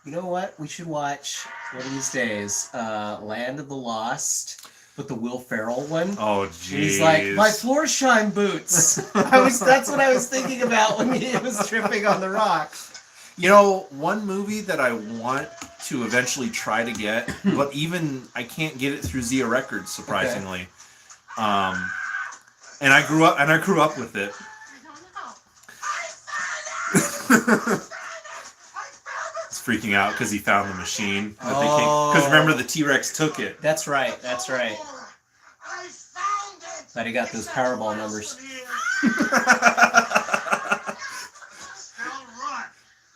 You know what? We should watch one of these days, Land of the Lost, with the Will Ferrell one. Oh, And jeez. he's like, my floor shine boots. That's what I was thinking about when he was tripping on the rock. You know, one movie that I want to eventually try to get, but even I can't get it through Zia Records, surprisingly. And I grew up with it. It's freaking out because he found the machine. Because remember, the T-Rex took it. That's right. That's right. I found it! Glad he got those Powerball numbers. All right.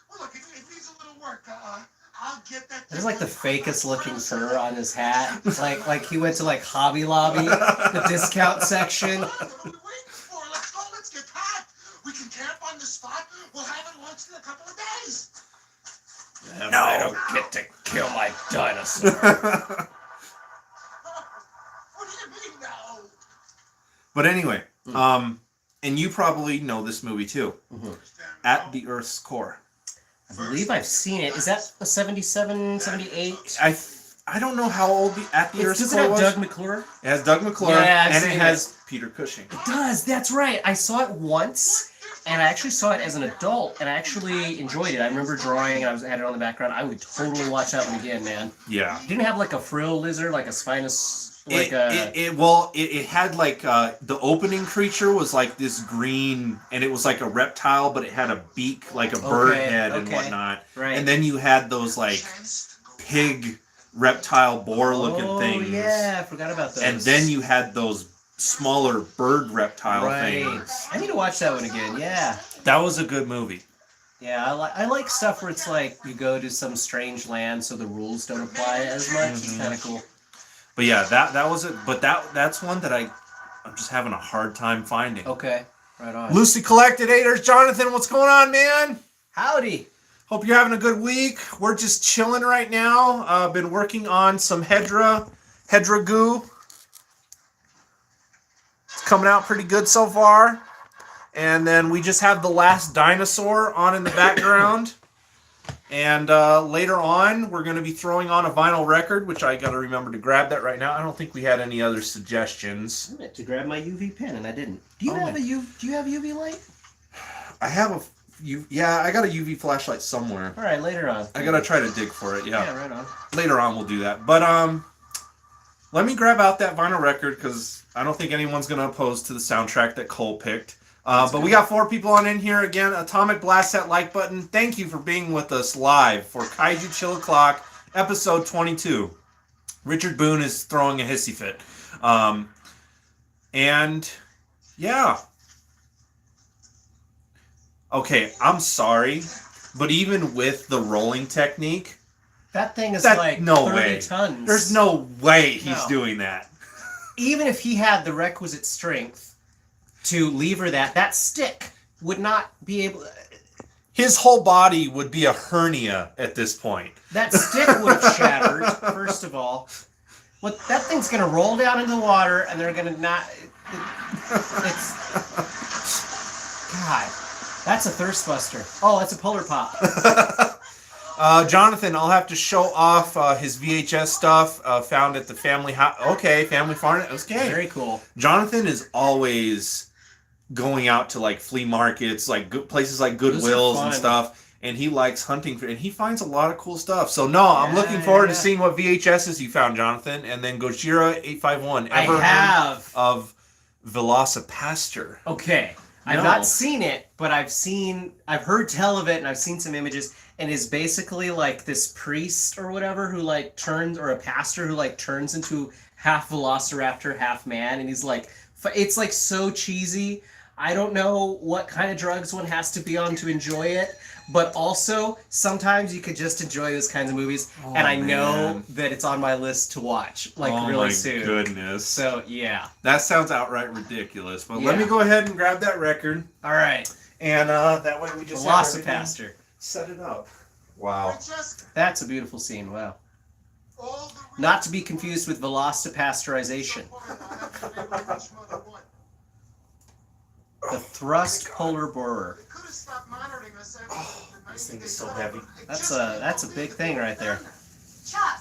Well, look, if it needs a little work, I'll get that. There's like the fakest looking fur on his hat. It's like he went to like Hobby Lobby, the discount section. What are we waiting for? Let's go. Let's get packed. We can camp on the spot. We'll have it launched in a couple of days. No, I don't get to kill my dinosaur. What do you mean now? But anyway, and you probably know this movie too. At the Earth's Core. I believe I've seen it. Is that a 77, 78? I don't know how old the At the Earth's Does it Core have was. Doug McClure? It has Doug McClure, Yeah, I've and seen it it. has Peter Cushing. It does. That's right. I saw it once, and I actually saw it as an adult, and I actually enjoyed it. I remember drawing, and I had it on the background. I would totally watch that one again, man. Yeah. It didn't have like a frill lizard, like a spinous, like It had like the opening creature was like this green, and it was like a reptile, but it had a beak, like a bird head and whatnot. Right. And then you had those like pig, reptile, boar looking things. Oh yeah, I forgot about those. And then you had those smaller bird reptile things. I need to watch that one again. Yeah. That was a good movie. Yeah, I like stuff where it's like you go to some strange land, so the rules don't apply as much. It's kind of cool. But yeah, that was it. But that's one that I'm just having a hard time finding. Okay, right on. Loosely Collected Haters, Jonathan, what's going on, man? Howdy. Hope you're having a good week. We're just chilling right now. Been working on some Hedra goo. It's coming out pretty good so far. And then we just have the last dinosaur on in the background. And later on, we're going to be throwing on a vinyl record, which I got to remember to grab that right now. I don't think we had any other suggestions. I meant to grab my UV pen and I didn't. Do you have UV light? I have a I got a UV flashlight somewhere. All right, later on. I got to try to dig for it. Yeah. Yeah, right on. Later on we'll do that. But let me grab out that vinyl record cuz I don't think anyone's going to oppose to the soundtrack that Cole picked. But we got 4 people on in here again. Atomic Blast that like button. Thank you for being with us live for Kaiju Chill O'Clock, episode 22. Richard Boone is throwing a hissy fit. And yeah. Okay, I'm sorry, but even with the rolling technique, that thing is like no 30 way. tons. There's no way he's doing that. Even if he had the requisite strength to lever that stick would not be able. His whole body would be a hernia at this point. That stick would have shattered. First of all, that thing's gonna roll down into the water, and they're gonna not. It's God. That's a thirst buster. Oh, that's a polar pop. Jonathan, I'll have to show off his VHS stuff found at the family house. Okay, family farm. Okay, very cool. Jonathan is always going out to like flea markets, like places like Goodwills and stuff, and he likes hunting and he finds a lot of cool stuff. So I'm looking forward to seeing what VHSs you found, Jonathan. And then Gojira 851. I have of Velocipaster. Okay. I've not seen it, but I've heard tell of it, and I've seen some images, and is basically like this priest or whatever who like turns, or a pastor who like turns into half velociraptor, half man, and he's like, it's like so cheesy. I don't know what kind of drugs one has to be on to enjoy it, but also sometimes you could just enjoy those kinds of movies, and I know that it's on my list to watch really soon. Oh my goodness. So yeah. That sounds outright ridiculous, but let me go ahead and grab that record. All right. And that way we just Velocipaster. Set it up. Wow. That's a beautiful scene. Wow. Not to be confused with Velocipasteurization. The thrust polar borer. Oh, this thing is so heavy. That's a big thing right there. Chuck,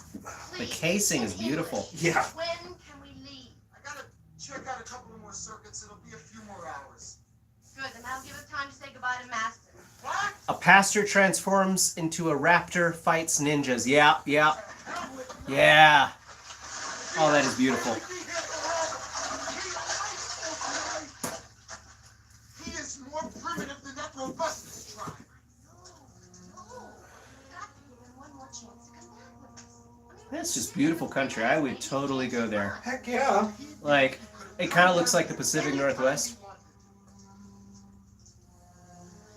The casing is beautiful. Yeah. when can we leave? I gotta check out a couple of more circuits. It'll be a few more hours. Good, then that'll give us time to say goodbye to Master. What? A pastor transforms into a raptor, fights ninjas. Yeah. Oh, that is beautiful. He is more primitive than that robustness tribe. That's just beautiful country. I would totally go there. Heck yeah. Like, it kind of looks like the Pacific Northwest.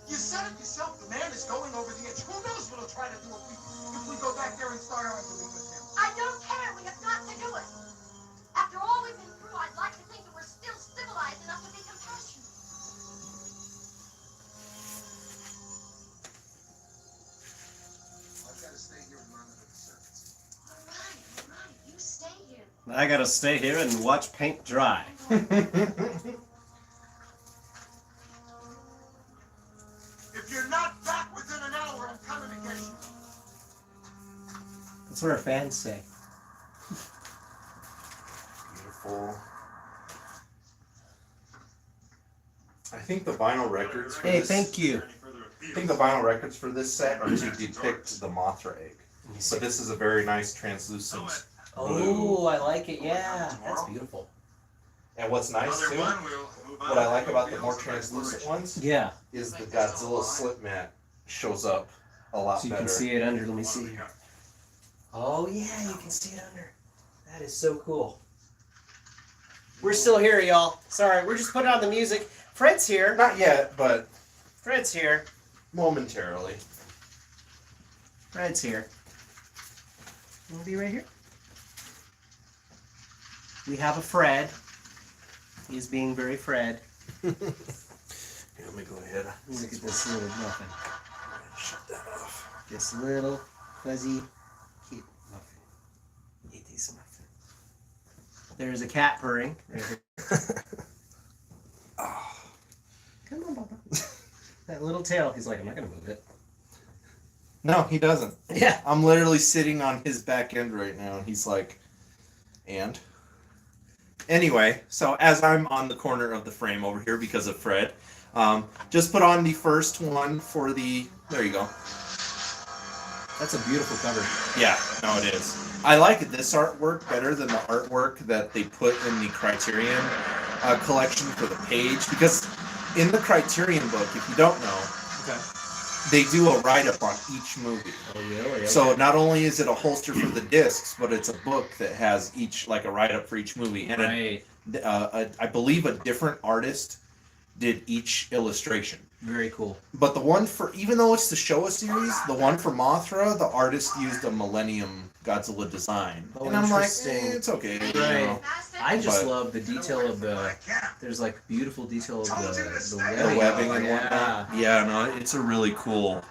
You said it yourself. The man is going over the edge. Who knows what he'll try to do if we go back there and start arguing with him? I don't care. We have got to do it. After all we've been through, I'd like to think that we're still civilized enough to be compassionate. I've got to stay here and run under the circuits. All right. You stay here. I gotta stay here and watch paint dry. If you're not back within an hour, I'm coming to get you. That's what our fans say. Beautiful. I think the vinyl records for Hey, this, thank you. I think the vinyl records for this set are to depict the Mothra egg. But this is a very nice translucent blue. Oh, I like it. Yeah, that's beautiful. And what's nice too, what I like about the more translucent ones, Yeah. is the Godzilla slip mat shows up a lot So you better. can see it under. Let me see. Oh yeah, you can see it under. That is so cool. We're still here, y'all. Sorry, we're just putting on the music. Fred's here. Not yet, but Fred's here. momentarily. Fred's here. You want to be right here? We have a Fred. He's being very Fred. Here, let me go ahead. Look at this little muffin. Shut that off. This little fuzzy cute muffin. Eat these muffin. There's a cat purring. Oh. Come on, Baba. That little tail. He's like, I'm not gonna move it. No, he doesn't. Yeah. I'm literally sitting on his back end right now, and he's like, and? Anyway, so as I'm on the corner of the frame over here because of Fred, just put on the first one for the, there you go. That's a beautiful cover. Yeah, no, it is. I like this artwork better than the artwork that they put in the Criterion collection for the page, because in the Criterion book, if you don't know, Okay. they do a write-up on each movie. Oh, really? Okay. So not only is it a holster for the discs, but it's a book that has each, like a write-up for each movie. And Right. I believe a different artist did each illustration. Very cool. But the one for, even though it's the Showa series, the one for Mothra, the artist used a Millennium Godzilla design. Oh, and I'm like, interesting. it's okay. You Right. know. I just But- love the detail of the. There's like beautiful detail of the The webbing. webbing and Yeah. whatnot. Yeah, no, it's a really cool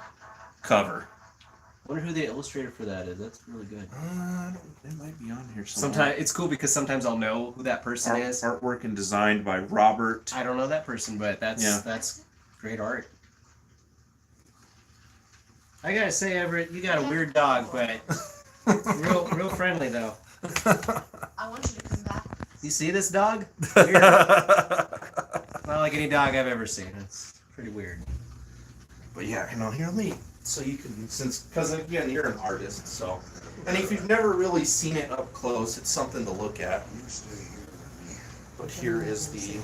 cover. I wonder who the illustrator for that is. That's really good. I don't, it might be on here somewhere. Sometimes it's cool because sometimes I'll know who that person is. Artwork and designed by Robert. I don't know that person, but that's great art. I gotta say, Everett, you got a weird dog, but real friendly though. I want you to come back. You see this dog? Weird. Not like any dog I've ever seen. It's pretty weird. But yeah, you know, here, let me, so you can, because again, you're an artist, so. And if you've never really seen it up close, it's something to look at. You stay here with me. But here is the,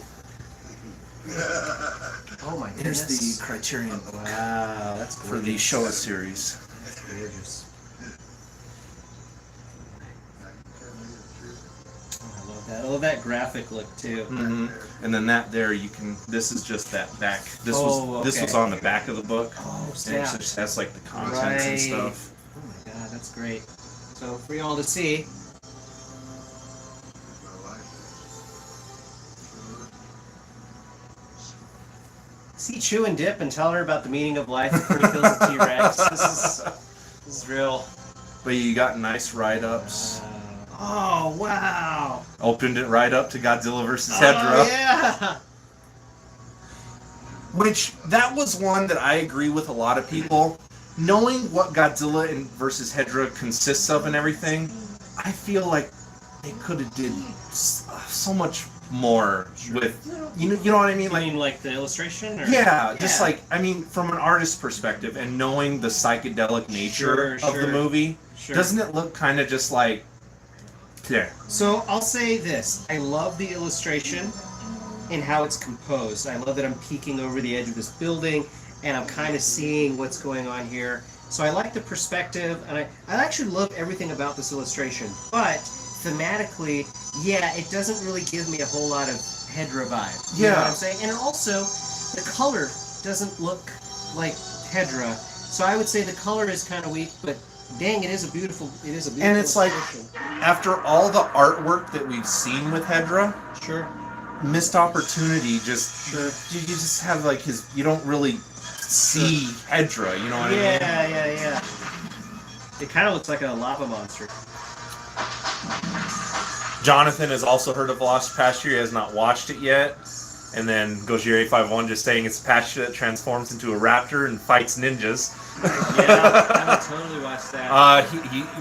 Oh my here's goodness. the Criterion book Wow, that's for the gorgeous. Showa series. That's gorgeous. Oh, I love that. I love that graphic look too. Mm-hmm. And then that there, you can, this is just that back. This this okay. was on the back of the book. Oh, And it snap. just has like the contents Right. and stuff. Oh my god, that's great. So for y'all to see, see Chew and Dip and tell her about the meaning of life before he kills the T-Rex. This is real. But you got nice write-ups. Oh wow! Opened it right up to Godzilla vs. Oh Hedra. yeah! Which, that was one that I agree with a lot of people. Knowing what Godzilla and versus Hedra consists of and everything, I feel like they could have did so much more with, you know what I mean? You Like, mean like the illustration? Or? yeah, just like, I mean, from an artist's perspective and knowing the psychedelic nature Sure, of the sure. movie, Sure. doesn't it look kind of just like, yeah. So I'll say this: I love the illustration and how it's composed. I love that I'm peeking over the edge of this building and I'm kind of seeing what's going on here. So I like the perspective, and I actually love everything about this illustration. But thematically, yeah, it doesn't really give me a whole lot of Hedra vibe. You know what I'm saying? And also, the color doesn't look like Hedra. So I would say the color is kind of weak, but dang, it is a beautiful And it's like, illustration. after all the artwork that we've seen with Hedra, Sure. missed opportunity. Just you just have like you don't really see Hedra. You know what I mean? Yeah. It kind of looks like a lava monster. Jonathan has also heard of Lost Pasture. He has not watched it yet. And then Gojira851 just saying it's a pasture that transforms into a raptor and fights ninjas. Yeah, I would totally watch that.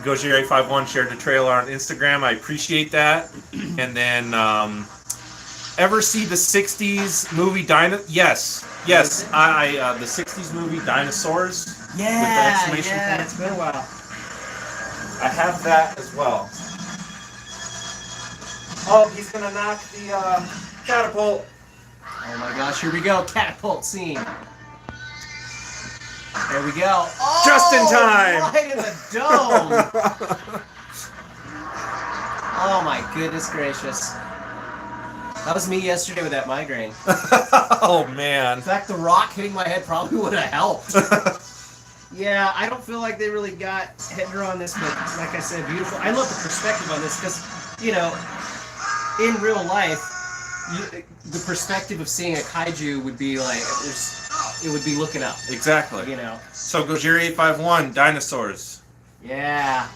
Gojira851 shared the trailer on Instagram. I appreciate that. And then, ever see the '60s movie Yes. I the '60s movie Dinosaurs. With the exclamation point. It's been a while. I have that as well. Oh, he's gonna knock the catapult. Oh my gosh, here we go. Catapult scene. There we go. Oh, Just in time. Right in the dome. Oh my goodness gracious. That was me yesterday with that migraine. Oh man. In fact, the rock hitting my head probably would have helped. Yeah, I don't feel like they really got Hedra on this, but like I said, beautiful. I love the perspective on this because, you know, in real life, the perspective of seeing a kaiju would be like, there's it would be looking up. Exactly. You know. So Gojira 851, dinosaurs. Yeah.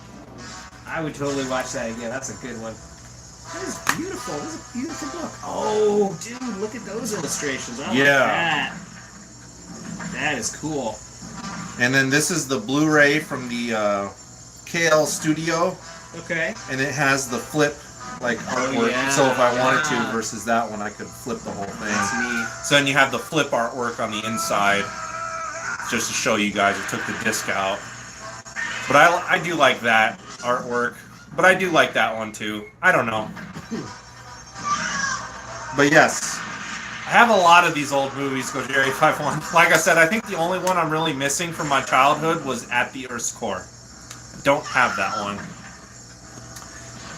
I would totally watch that again. That's a good one. That is beautiful. This is a beautiful book. Oh, dude, look at those illustrations. I like that. That is cool. And then this is the Blu-ray from the KL Studio, Okay. and it has the flip like artwork. yeah. So if I wanted to, versus that one, I could flip the whole thing. That's neat. So then you have the flip artwork on the inside, just to show you guys. It took the disc out. But I do like that artwork. But I do like that one too. I don't know. But yes, I have a lot of these old movies, Gojira 851. Like I said, I think the only one I'm really missing from my childhood was At the Earth's Core. I don't have that one.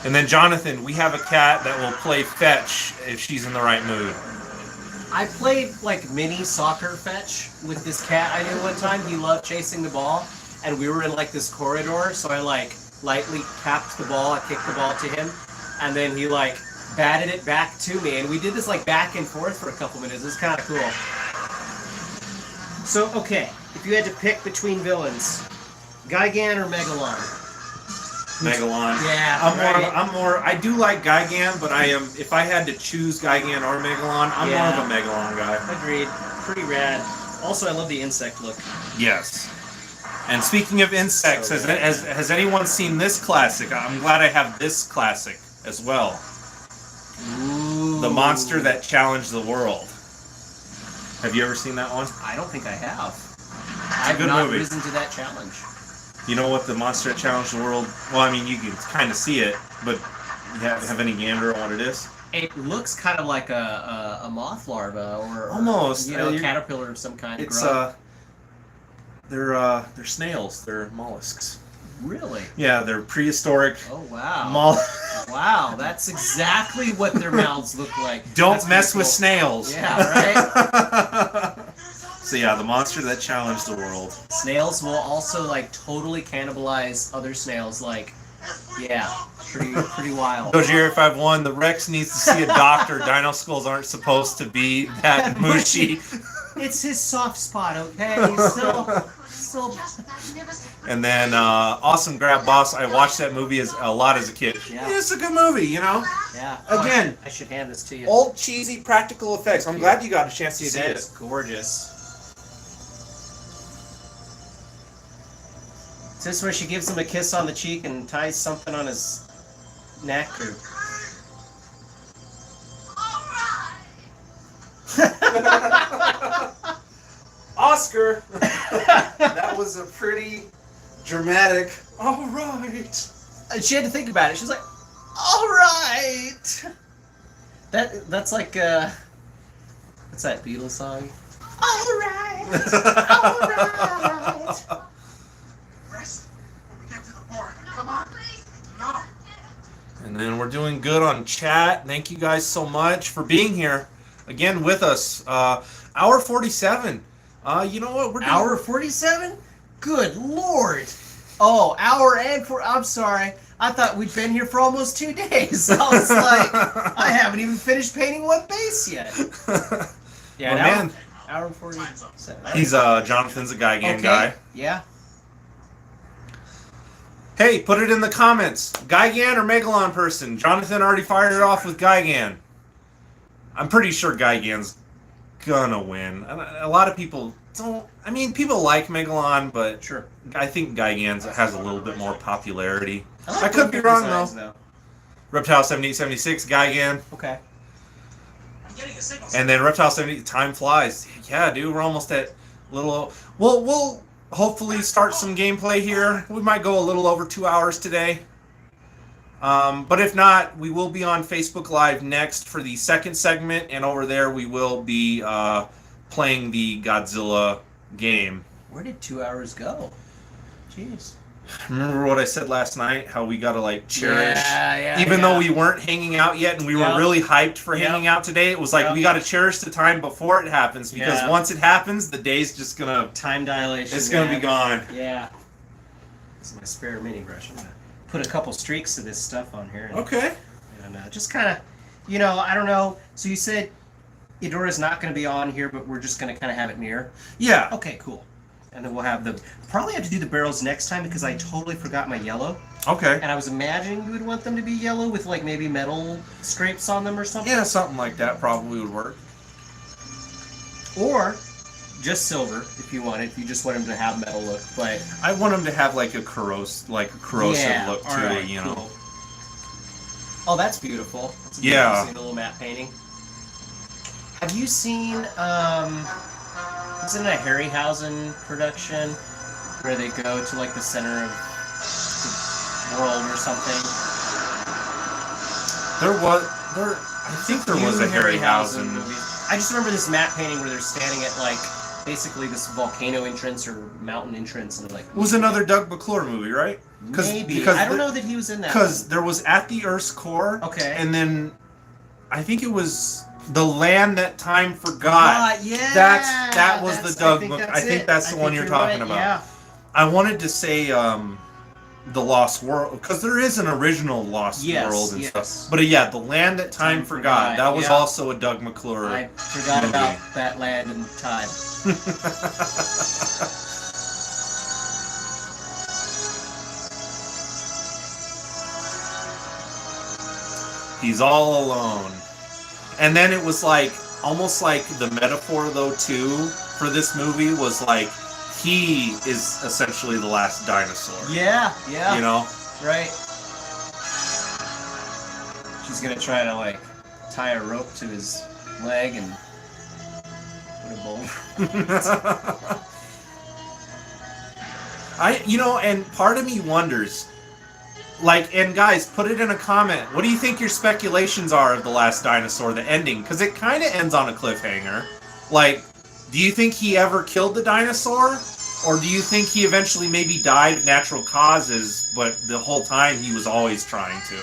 And then Jonathan, we have a cat that will play fetch if she's in the right mood. I played like mini soccer fetch with this cat I knew one time. He loved chasing the ball, and we were in like this corridor, so I like lightly tapped the ball, I kicked the ball to him, and then he like batted it back to me, and we did this like back and forth for a couple minutes. It was kind of cool. So, okay, if you had to pick between villains, Gigan or Megalon? Megalon. Yeah, I'm more. I do like Gigan, but I am. If I had to choose Gigan or Megalon, I'm more of a Megalon guy. Agreed. Pretty rad. Also, I love the insect look. Yes. And speaking of insects, So has anyone seen this classic? I'm glad I have this classic as well. Ooh. The Monster That Challenged the World. Have you ever seen that one? I don't think I have. a I've good not movie. risen to that challenge. You know what the Monster That Challenged the World? Well, I mean, you can kind of see it, but you have any gander on what it is? It looks kind of like a moth larva or Almost. you know, a caterpillar of some kind. It's grub. they're snails. They're mollusks. Really? Yeah, they're prehistoric. Oh wow! Wow, that's exactly what their mouths look like. Don't That's mess pretty with cool. snails. Yeah, right. So yeah, the Monster That Challenged the World. Snails will also like totally cannibalize other snails. Like, yeah, pretty wild. Gojira 51, the Rex needs to see a doctor. Dino skulls aren't supposed to be that mushy. It's his soft spot, okay? He's still. Just magnificent. And then Awesome Grab Boss, I watched that movie a lot as a kid. Yeah. It's a good movie, you know? Yeah. Again. I should hand this to you. Old cheesy practical effects. I'm glad you got a chance to Dude, see that it. is gorgeous. Is this where she gives him a kiss on the cheek and ties something on his neck? Or... Oscar! That was a pretty dramatic, all right. She had to think about it. She was like, "All right." That's like what's that Beatles song? All right, all right. Rest when we get to the board. Come on. No. And then we're doing good on chat. Thank you guys so much for being here again with us. Hour 47. You know what? We're doing Hour 47? Good lord! Oh, hour and four. I'm sorry. I thought we'd been here for almost 2 days. I was like, I haven't even finished painting one base yet. Yeah, Well, man. Hour 47. He's Jonathan's a Gigan guy. Yeah. Hey, put it in the comments. Gigan or Megalon person? Jonathan already fired it off with Gigan. I'm pretty sure Gigan's gonna win. A lot of people don't. I mean, people like Megalon, but Sure. I think Gigan's has a little bit more popularity. like I could be both wrong designs, though. Reptile 7876, Gigan, Okay. I'm getting a signal. and then Reptile 70. Time flies. Yeah, dude, we're almost at little. We'll hopefully start some gameplay here. We might go a little over 2 hours today. But if not, we will be on Facebook Live next for the second segment, and over there we will be playing the Godzilla game. Where did 2 hours go? Jeez. Remember what I said last night? How we gotta like cherish, Yeah, even though we weren't hanging out yet, and we were Yep. really hyped for Yep. hanging out today. It was like Yep. we gotta cherish the time before it happens, because Yeah. once it happens, the day's just gonna Time dilation. it's gonna be man. gone. Yeah. This is my spare mini brush. I'm gonna put a couple streaks of this stuff on here. And, Okay. and just kind of, I don't know. So you said Edora's not going to be on here, but we're just going to kind of have it near. Yeah. Okay, cool. And then we'll have the... Probably have to do the barrels next time because I totally forgot my yellow. Okay. And I was imagining you would want them to be yellow with like maybe metal scrapes on them or something. Yeah, something like that probably would work. Or just silver if you want it. If you just want them to have metal look, but I want them to have like a corrosive yeah, look to alright, it, you know. cool. Oh, that's beautiful. That's a Yeah. beautiful little matte painting. Have you seen isn't it a Harryhausen production where they go to like the center of the world or something? I think there was a Harryhausen. movie. I just remember this matte painting where they're standing at like basically this volcano entrance or mountain entrance, and they're like. It was another Doug McClure movie, right? Maybe. I don't know that he was in that. Because there was At the Earth's Core. Okay. And then I think it was The Land That Time Forgot. Yeah. That was the Doug. I think that's the one you're talking right, about. Yeah. I wanted to say The Lost World, because there is an original Lost World and stuff. But yeah, The Land That Time Forgot. That was also a Doug McClure. I forgot movie. about that land and time. He's all alone. And then it was like, almost like the metaphor though too, for this movie was like, he is essentially the last dinosaur. Yeah. You know? Right. She's gonna try to like tie a rope to his leg and put a bowl. And part of me wonders, like, and guys, put it in a comment. What do you think your speculations are of The Last Dinosaur, the ending? Because it kind of ends on a cliffhanger. Like, do you think he ever killed the dinosaur? Or do you think he eventually maybe died of natural causes, but the whole time he was always trying to?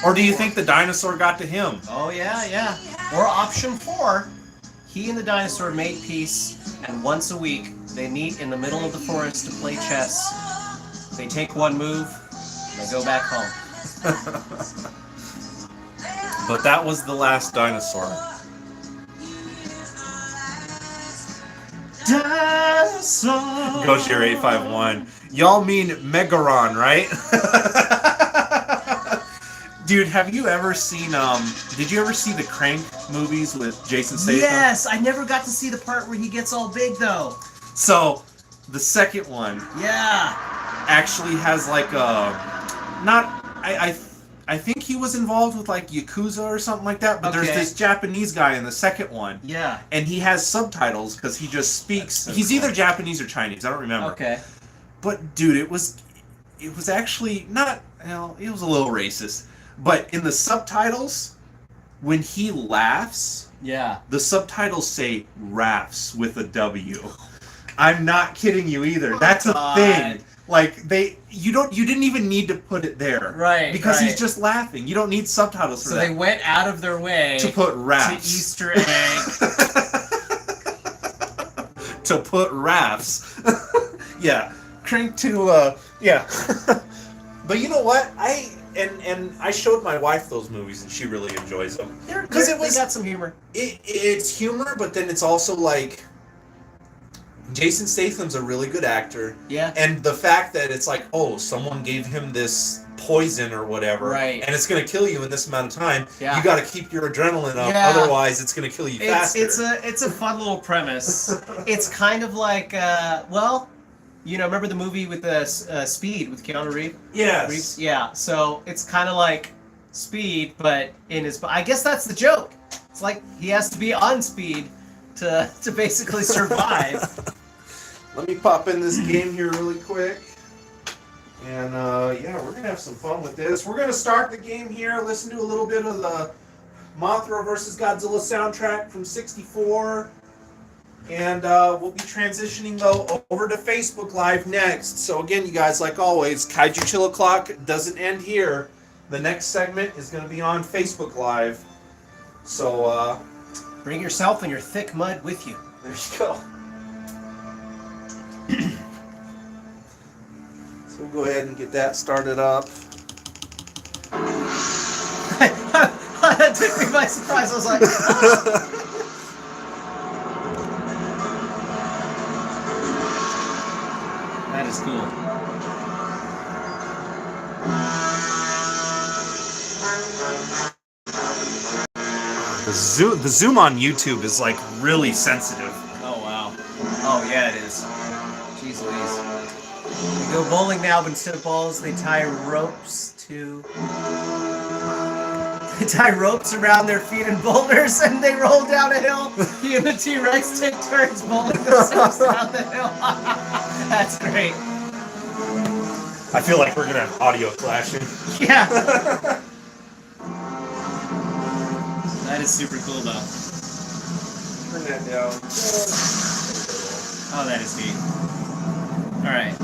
Or do you think the dinosaur got to him? Oh yeah. Or option 4, he and the dinosaur made peace, and once a week they meet in the middle of the forest to play chess. They take one move, and they go back home. But that was The Last Dinosaur. Dinosaur. Goshier 851. Y'all mean Megaron, right? Dude, have you ever seen did you ever see the Crank movies with Jason Statham? Yes, I never got to see the part where he gets all big though. So, the second one Yeah. actually has like I think he was involved with like Yakuza or something like that, but there's Okay. this Japanese guy in the second one. Yeah. And he has subtitles because he just speaks. He's either Japanese or Chinese, I don't remember. Okay. But dude, it was actually not, it was a little racist. But in the subtitles, when he laughs, Yeah. the subtitles say "raffs" with a W. I'm not kidding you either. That's a God. thing. Like you didn't even need to put it there, Right, Because right. he's just laughing. You don't need subtitles for So that. they went out of their way To put to raffs. Easter egg. To put raffs. Yeah. Crank to yeah. But you know what? I showed my wife those movies and she really enjoys them. Because They got some humor. It's humor, but then it's also like Jason Statham's a really good actor. Yeah. And the fact that it's like, oh, someone gave him this poison or whatever, Right. and it's gonna kill you in this amount of time. Yeah. You got to keep your adrenaline up, Yeah. otherwise it's gonna kill you faster. It's a fun little premise. It's kind of like remember the movie with the Speed with Keanu Reeves? Yes. Yeah. So it's kind of like Speed, but in his. I guess that's the joke. It's like he has to be on speed to basically survive. Let me pop in this game here really quick. And yeah, we're gonna have some fun with this. We're gonna start the game here, listen to a little bit of the Mothra vs. Godzilla soundtrack from '64. And we'll be transitioning though over to Facebook Live next. So again, you guys, like always, Kaiju Chill O'Clock doesn't end here. The next segment is gonna be on Facebook Live. So Bring yourself and your thick mud with you. there you go. So we'll go ahead and get that started up. That took me by surprise. I was like, That is cool. The zoom on YouTube is like really sensitive. Oh wow. Oh yeah, it is. Jeez Louise. We go bowling now, but instead of balls, they tie ropes to. They tie ropes around their feet and boulders, and they roll down a hill. He and the T-Rex take turns bowling themselves down the hill. That's great. I feel like we're gonna have audio clashing. Yeah. That is super cool, though. Turn that down. Oh, that is neat. All right.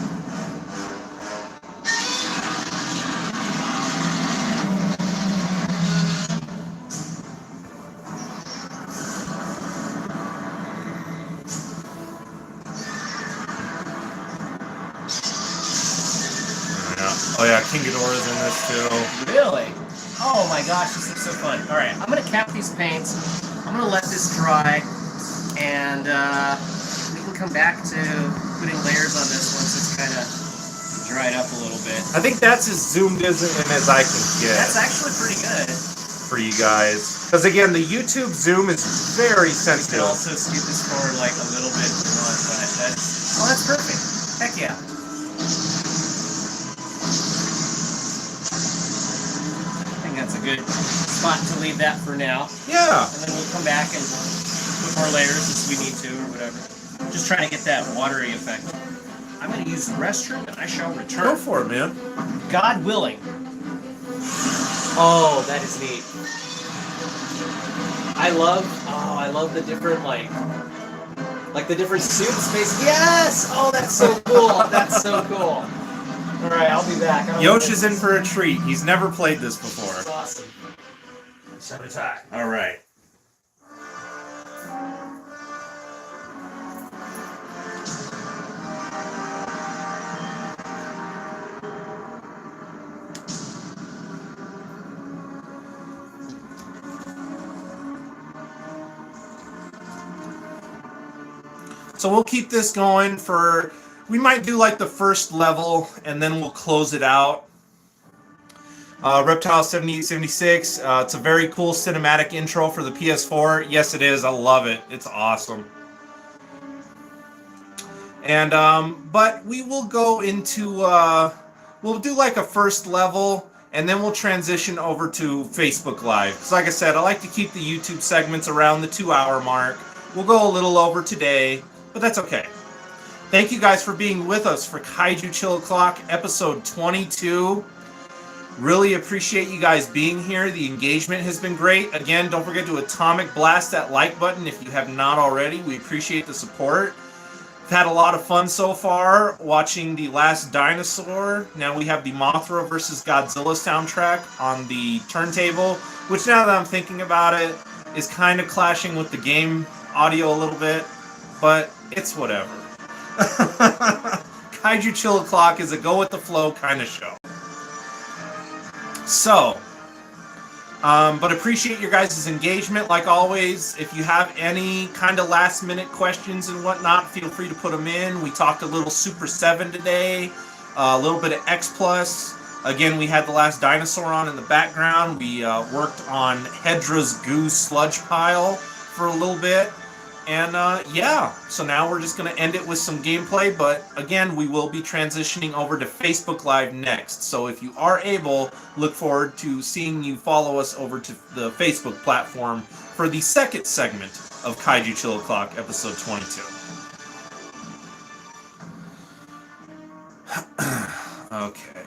Oh yeah, King Ghidorah's in this too. Really? Oh my gosh, this looks so fun. All right, I'm gonna cap these paints. I'm gonna let this dry, and we can come back to putting layers on this once it's kind of dried up a little bit. I think that's as zoomed in as I can get. That's actually pretty good. For you guys, because again, the YouTube zoom is very You sensitive. can also scoot this forward like a little bit if you want, but that's perfect. Heck yeah. That's a good spot to leave that for now. Yeah. And then we'll come back and put more layers as we need to or whatever. Just trying to get that watery effect. I'm going to use the restroom and I shall return. Go for it, man. God willing. Oh, that is neat. I love the different like the different suit space. Yes! Oh, that's so cool. That's so cool. All right, I'll be back. Yoshi's in for a treat. He's never played this before. That's awesome. Sabotage. All right. So we'll keep this going for. We might do like the first level, and then we'll close it out. Reptile 7876. It's a very cool cinematic intro for the PS4. Yes, it is. I love it. It's awesome. And but we will go into. We'll do like a first level, and then we'll transition over to Facebook Live. Because, like I said, I like to keep the YouTube segments around the 2-hour mark. We'll go a little over today, but that's okay. Thank you guys for being with us for Kaiju Chill O'Clock, episode 22. Really appreciate you guys being here. The engagement has been great. Again, don't forget to atomic blast that like button if you have not already. We appreciate the support. We've had a lot of fun so far watching The Last Dinosaur. Now we have the Mothra vs. Godzilla soundtrack on the turntable, which now that I'm thinking about it, is kind of clashing with the game audio a little bit, but it's whatever. Kaiju Chill O'Clock is a go with the flow kind of show. So, but appreciate your guys' engagement like always. If you have any kind of last minute questions and whatnot, feel free to put them in. We talked a little Super 7 today, a little bit of X Plus. Again, we had The Last Dinosaur on in the background. We worked on Hedra's goo sludge pile for a little bit. And yeah, so now we're just going to end it with some gameplay, but again, we will be transitioning over to Facebook Live next. So if you are able, look forward to seeing you follow us over to the Facebook platform for the second segment of Kaiju Chill O'Clock, episode 22. Okay.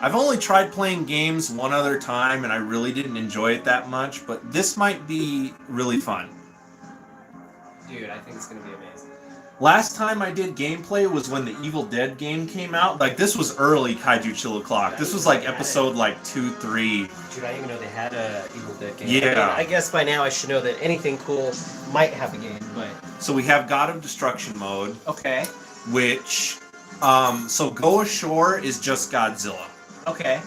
I've only tried playing games one other time, and I really didn't enjoy it that much, but this might be really fun. Dude, I think it's going to be amazing. Last time I did gameplay was when the Evil Dead game came out. Like, this was early Kaiju Chill O'Clock. This was like episode like 2, 3. Dude, I didn't even know they had a Evil Dead game. Yeah. I guess by now I should know that anything cool might have a game, but... So we have God of Destruction mode, Okay. which So go ashore is just Godzilla. Okay.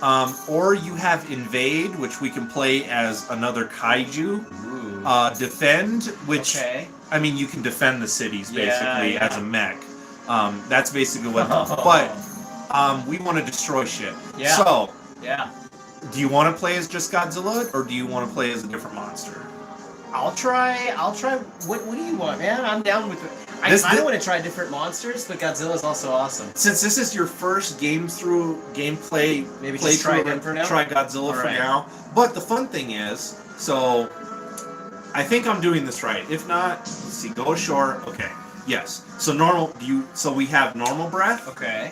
Or you have invade, which we can play as another kaiju. Ooh. Defend, which Okay. I mean you can defend the cities Yeah, basically yeah. as a mech. That's basically what. Oh. But we want to destroy shit. Yeah. So Yeah. do you want to play as just Godzilla, or do you want to play as a different monster? I'll try. What do you want, man? I'm down with it. I This- kind thi- of want to try different monsters, but Godzilla's also awesome. Since this is your first gameplay, Maybe play just try through, him for now? Try Godzilla for Alright. now. But the fun thing is, so I think I'm doing this right. If not, let's see. Go ashore. Okay. Yes. So normal. So we have normal breath. Okay.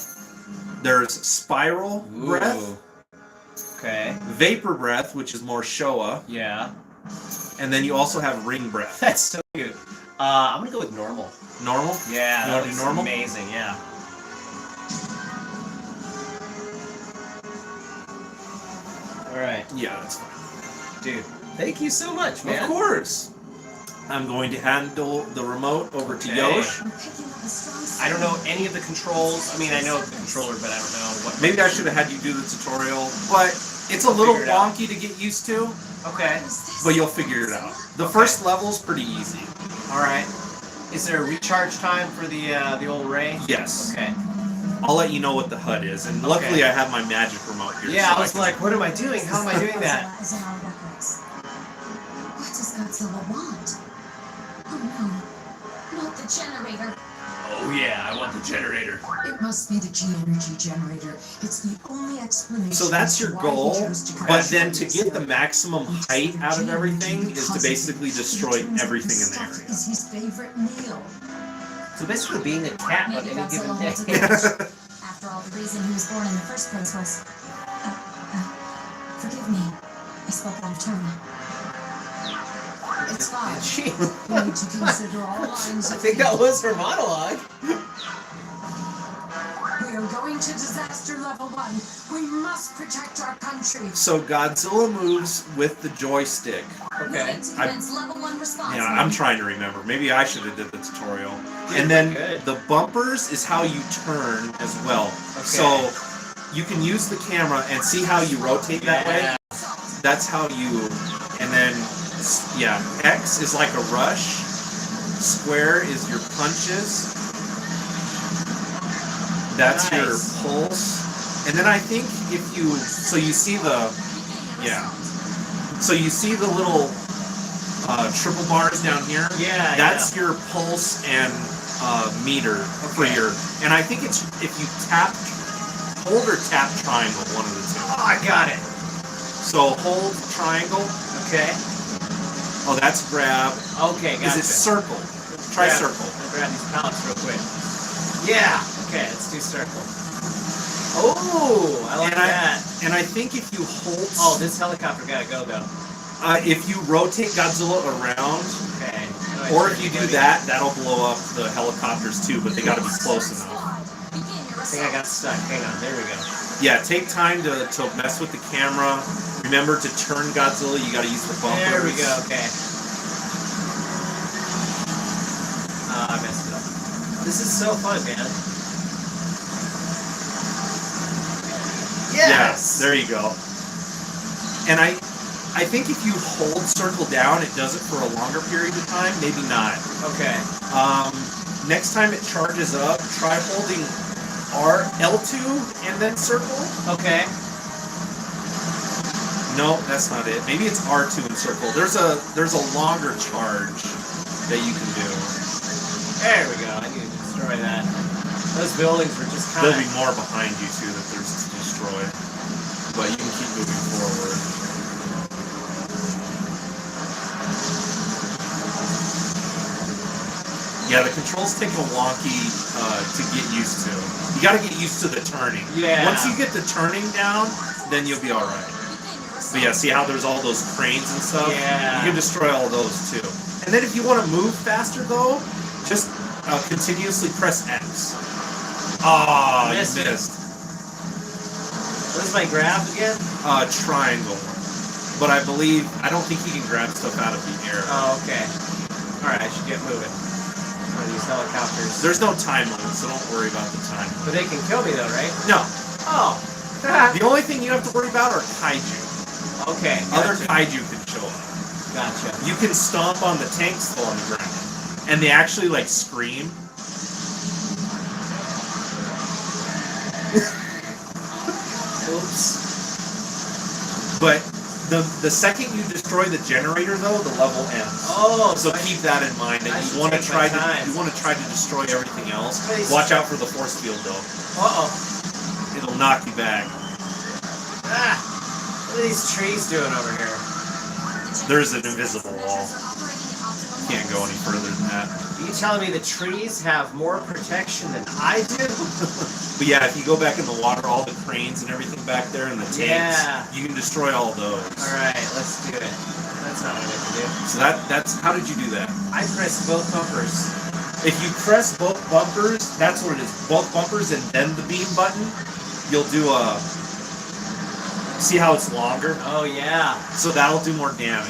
There's spiral Ooh. breath, Okay. vapor breath, which is more Showa, Yeah. and then you also have ring breath. That's so good. I'm gonna go with normal. Normal. Yeah. You That wanna do was normal? amazing. Yeah. All right, Yeah, that's fine. dude. Thank you so much, man. Of course. I'm going to handle the remote over to Okay. Yosh. I'm picking up a strong I don't know signal. any of the controls. I mean, I know the controller, but I don't know what. Maybe I should have had you do the tutorial, but it's a little Figure it out. wonky to get used to, Okay. What is this? but you'll figure it out. The Okay. first level's pretty easy. All right. Is there a recharge time for the old Ray? Yes. Okay. I'll let you know what the HUD is, and luckily I have my magic remote here. Yeah, so I was can- like, what am I doing? How am I doing that? Godzilla is in our records. What does Godzilla want? Oh no, not the generator. Oh yeah, I want the generator. It must be the G-energy generator. It's the only explanation. So that's as your to why goal, he chose to but crash then into to this get the area. maximum height out of everything is to basically destroy It turns out everything this in the stuff area. is his favorite meal. So basically, being a cat on Maybe any given Godzilla day. wants a village. After all, the reason he was born in the first place was. Forgive me. I spoke out of turn. It's fine. Gee, You need to consider all lines I of think that was her monologue. We are going to disaster level 1. We must protect our country. So Godzilla moves with the joystick. Okay. Moving to commence level 1 response. Yeah, I'm trying to remember. Maybe I should have did the tutorial. You're And then good. the bumpers is how you turn as well. So you can use the camera and see how you rotate that way. Yeah. That's how you. And then, yeah, X is like a rush. Square is your punches. That's your Nice. pulse. And then I think if you. So you see the. Yeah. So you see the little triple bars down here? Yeah, That's your pulse and meter for Okay. your. And I think it's if you tap, hold or tap triangle, one of the two. Oh, I got it. So hold triangle. Okay. Oh, that's grab. Okay, gotcha. Is it circle? Try Grab- circle. I'll grab these pallets real quick. Yeah. Okay, let's do circle. Oh, I like And I- that. And I think if you hold. Oh, this helicopter gotta go though. If you rotate Godzilla around, Okay. or if you do that, that'll blow up the helicopters too. But they got to be close enough. I think I got stuck. Hang on. There we go. Yeah, take time to mess with the camera. Remember to turn Godzilla. You got to use the bumpers. There we go. Okay. I messed it up. This is so fun, man. Yes. There you go. And I think if you hold circle down, it does it for a longer period of time. Maybe not. Okay. Next time it charges up, try holding L2 and then circle. Okay. No, that's not it. Maybe it's R2 and circle. There's a longer charge that you can do. There we go. I need to destroy that. Those buildings were just kind There'll of. be more behind you too that there's to destroy, but you can keep moving forward. Yeah, the controls take a wonky to get used to. You got to get used to the turning. Yeah. Once you get the turning down, then you'll be all right. But yeah, see how there's all those cranes and stuff? Yeah. You can destroy all those too. And then if you want to move faster though, just continuously press X. Ah, you Missed it. missed. What is my grab again? Triangle. But I don't think you can grab stuff out of the air. Oh, okay. Alright, I should get moving. For these helicopters. There's no time limit, so don't worry about the time. But they can kill me though, right? No. Oh. The only thing you have to worry about are kaiju. Okay. Other Gotcha. kaiju can show up. Gotcha. You can stomp on the tanks still on the ground. And they actually like scream. Oops. But the second you destroy the generator though, the level ends. Oh, So keep that in mind. And I you should want to take try my time. you want to try to destroy everything else. Please. Watch out for the force field though. Uh-oh. It'll knock you back. Ah. What are these trees doing over here? There's an invisible wall. Can't go any further than that. Are you telling me the trees have more protection than I do? But yeah, if you go back in the water, all the cranes and everything back there and the tanks, Yeah. you can destroy all those. Alright, let's do it. That's not what I have to do. So that's how did you do that? I pressed both bumpers. If you press both bumpers, that's what it is. Both bumpers and then the beam button, you'll do a. See how it's longer? Oh yeah. So that'll do more damage.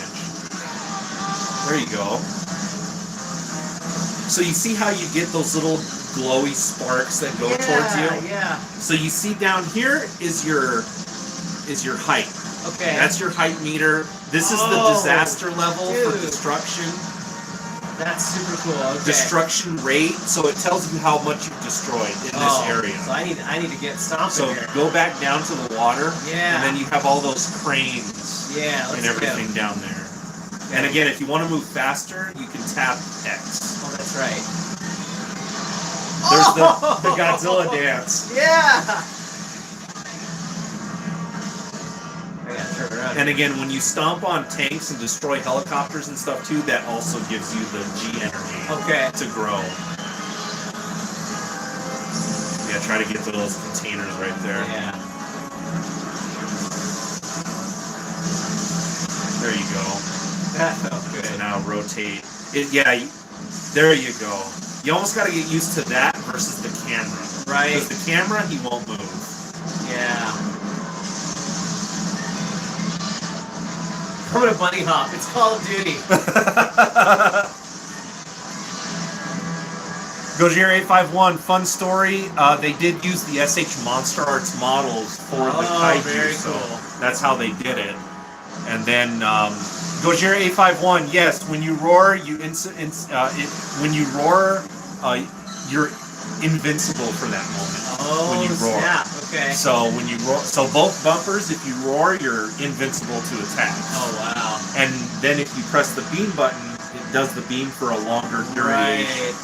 There you go. So you see how you get those little glowy sparks that go towards you? Yeah. So you see down here is your height. Okay. That's your height meter. This is the Oh, disaster level for dude. destruction. That's super cool. Okay. Destruction rate, so it tells you how much you've destroyed in this area. So I need to get stomping So here. go back down to the water, Yeah. and then you have all those cranes Yeah, let's and everything go. down there. And again, if you want to move faster, you can tap X. Oh, that's right. There's the Godzilla dance. Yeah. I gotta turn around. And again, when you stomp on tanks and destroy helicopters and stuff too, that also gives you the G energy Okay. to grow. Yeah, try to get to those containers right there. Yeah. There you go. That felt good. So now rotate. There you go. You almost got to get used to that versus the camera. Right. Because the camera, he won't move. Yeah. I'm gonna bunny hop. It's Call of Duty. Gojira 851, fun story. They did use the SH Monster Arts models for the Kaiju, very so cool. that's how they did it. And then Gojira 851, yes, when you roar, you're invincible for that moment. Oh, when you roar. snap. Okay. So when you roar, so both bumpers, if you roar, you're invincible to attacks. Oh, wow. And then if you press the beam button, it does the beam for a longer duration. Right.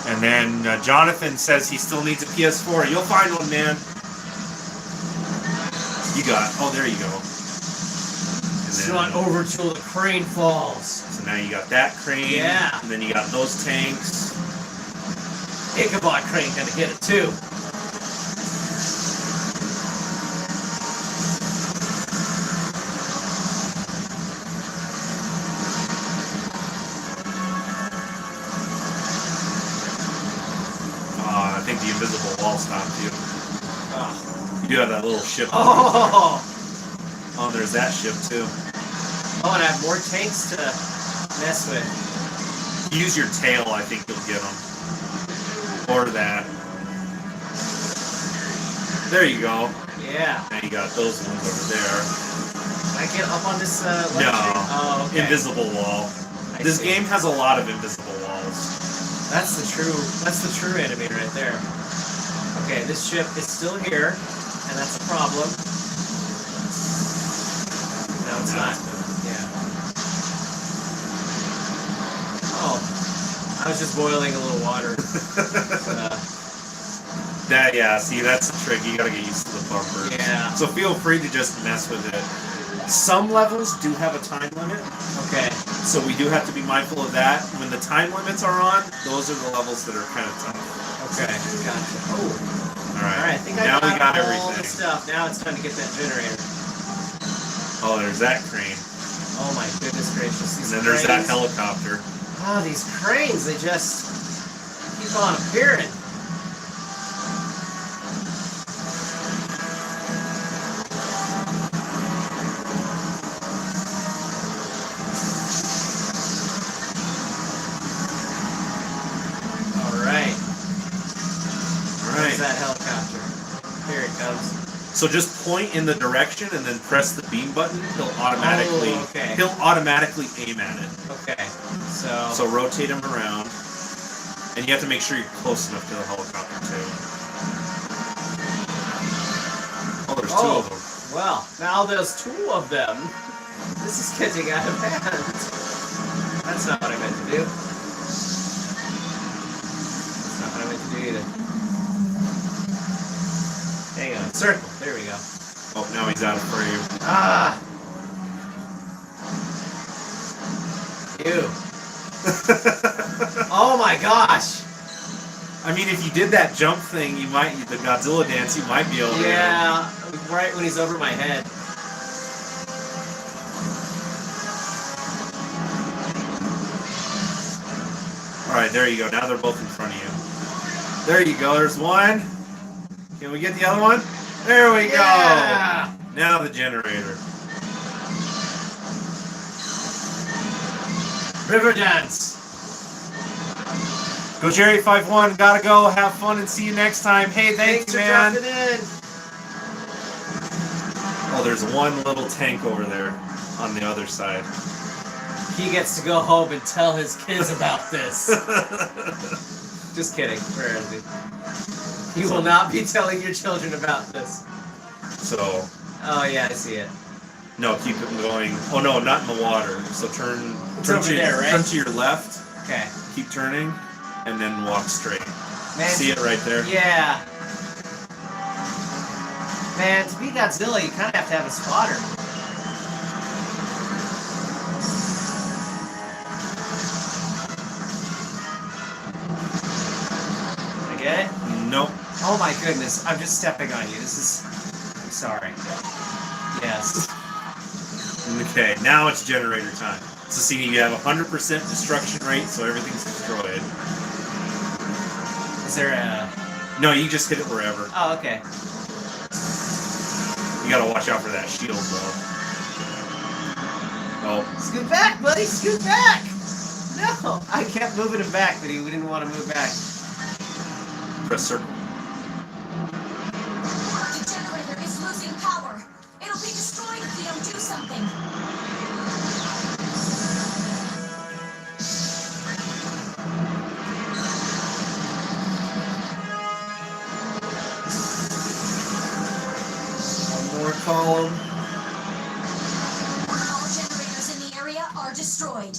And then Jonathan says he still needs a PS4. You'll find one, man. You got. Oh, there you go. And It's then- not over till the crane falls. So now you got that crane. Yeah. And then you got those tanks. Ichabod crane gonna get it too. I think the invisible wall stopped you. Oh. You do have that little ship. Oh. Oh, there's that ship too. Oh, and I have more tanks to mess with. Use your tail, I think you'll get them. Or that. There you go. Yeah. Now you got those ones over there. Can I get up on this ledge No. here? Oh, okay. Invisible wall. I This see. game has a lot of invisible walls. That's the true enemy right there. Okay, this ship is still here, and that's a problem. No, it's not. Yeah. Oh, I was just boiling a little water. See, that's the trick. You gotta get used to the bumpers. Yeah. So feel free to just mess with it. Some levels do have a time limit, Okay. so we do have to be mindful of that. When the time limits are on, those are the levels that are kind of tough. Okay. Gotcha. Oh. All right. All right. I think now I we got all everything. the stuff. Now it's time to get that generator. Oh, there's that crane, Oh my goodness gracious! and These then there's that cranes. helicopter. Oh, these cranes, they just keep on appearing. There's that helicopter. Here it comes. So just point in the direction and then press the beam button. He'll automatically aim at it. Okay. So rotate him around, and you have to make sure you're close enough to the helicopter too. Oh, there's two of them. Well, now there's two of them. This is getting out of hand. That's not what I meant to do. That's not what I meant to do either. Hang on. Circle. There we go. Oh, now he's out of frame. Ah! Ew. Oh my gosh! I mean, if you did that jump thing, the Godzilla dance, you might be able to. Yeah, right when he's over my head. Alright, there you go. Now they're both in front of you. There you go. There's one. Can we get the other one? There we Yeah! go. Now the generator. River dance. Go Jerry 5-1. Gotta go. Have fun and see you next time. Hey, thanks for man. dropping in. Oh, there's one little tank over there on the other side. He gets to go home and tell his kids about this. Just kidding. Where is he? You will not be telling your children about this. So. Oh yeah, I see it. No, keep it going. Oh no, not in the water. So turn over there, right? Turn to your left. Okay. Keep turning, and then walk straight. Man, see it right there? Yeah. Man, to be Godzilla, you kind of have to have a spotter. I get it? Nope. Oh my goodness, I'm just stepping on you. This is... I'm sorry. Yes. Okay, now it's generator time. So see, you have 100% destruction rate, so everything's destroyed. Is there a... No, you just hit it wherever. Oh, okay. You gotta watch out for that shield, though. Oh. Scoot back, buddy! Scoot back! No! I kept moving him back, but he didn't want to move back. Press circle. The generator is losing power. It'll be destroyed if we don't do something. One more column. All generators in the area are destroyed.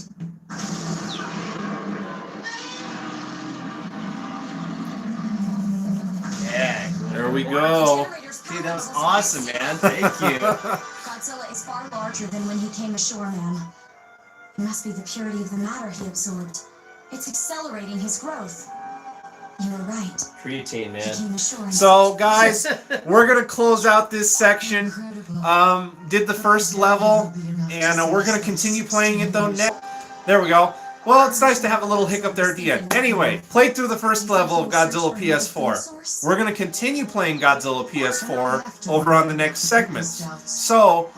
Yeah. There we The go. generator's Dude, that was power awesome, man. Thank you. Godzilla is far larger than when he came ashore, man. It must be the purity of the matter he absorbed. It's accelerating his growth. You were right. Creatine, He man. came ashore and So, guys, we're gonna close out this section. Incredible. Did the first level, and we're gonna continue playing it though next. There we go. Well, it's nice to have a little hiccup there at the end. Anyway, played through the first level of Godzilla PS4. We're gonna continue playing Godzilla PS4 over on the next segments. So,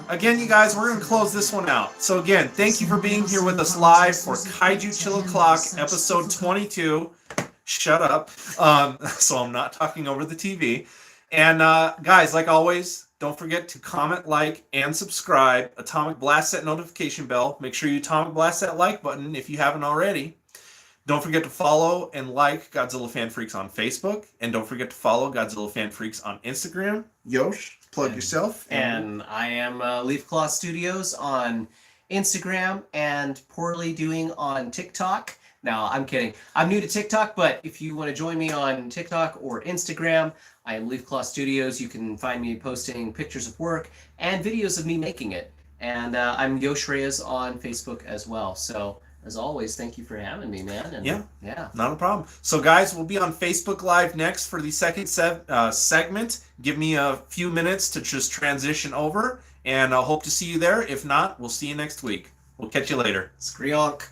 again, you guys, we're gonna close this one out. So again, thank you for being here with us live for Kaiju Chill O'Clock, episode 22. Shut up. So I'm not talking over the TV. And guys, like always, don't forget to comment, like, and subscribe. Atomic Blast that notification bell. Make sure you Atomic Blast that like button if you haven't already. Don't forget to follow and like Godzilla Fan Freaks on Facebook. And don't forget to follow Godzilla Fan Freaks on Instagram. Yosh, plug yourself. And I am Leaf Claw Studios on Instagram and Poorly Doing on TikTok. Now, I'm kidding. I'm new to TikTok, but if you want to join me on TikTok or Instagram, I am Leaf Claw Studios. You can find me posting pictures of work and videos of me making it. And I'm Yosh Reyes on Facebook as well. So, as always, thank you for having me, man. And, yeah. Not a problem. So, guys, we'll be on Facebook Live next for the second segment. Give me a few minutes to just transition over, and I hope to see you there. If not, we'll see you next week. We'll catch you later. Skrionk.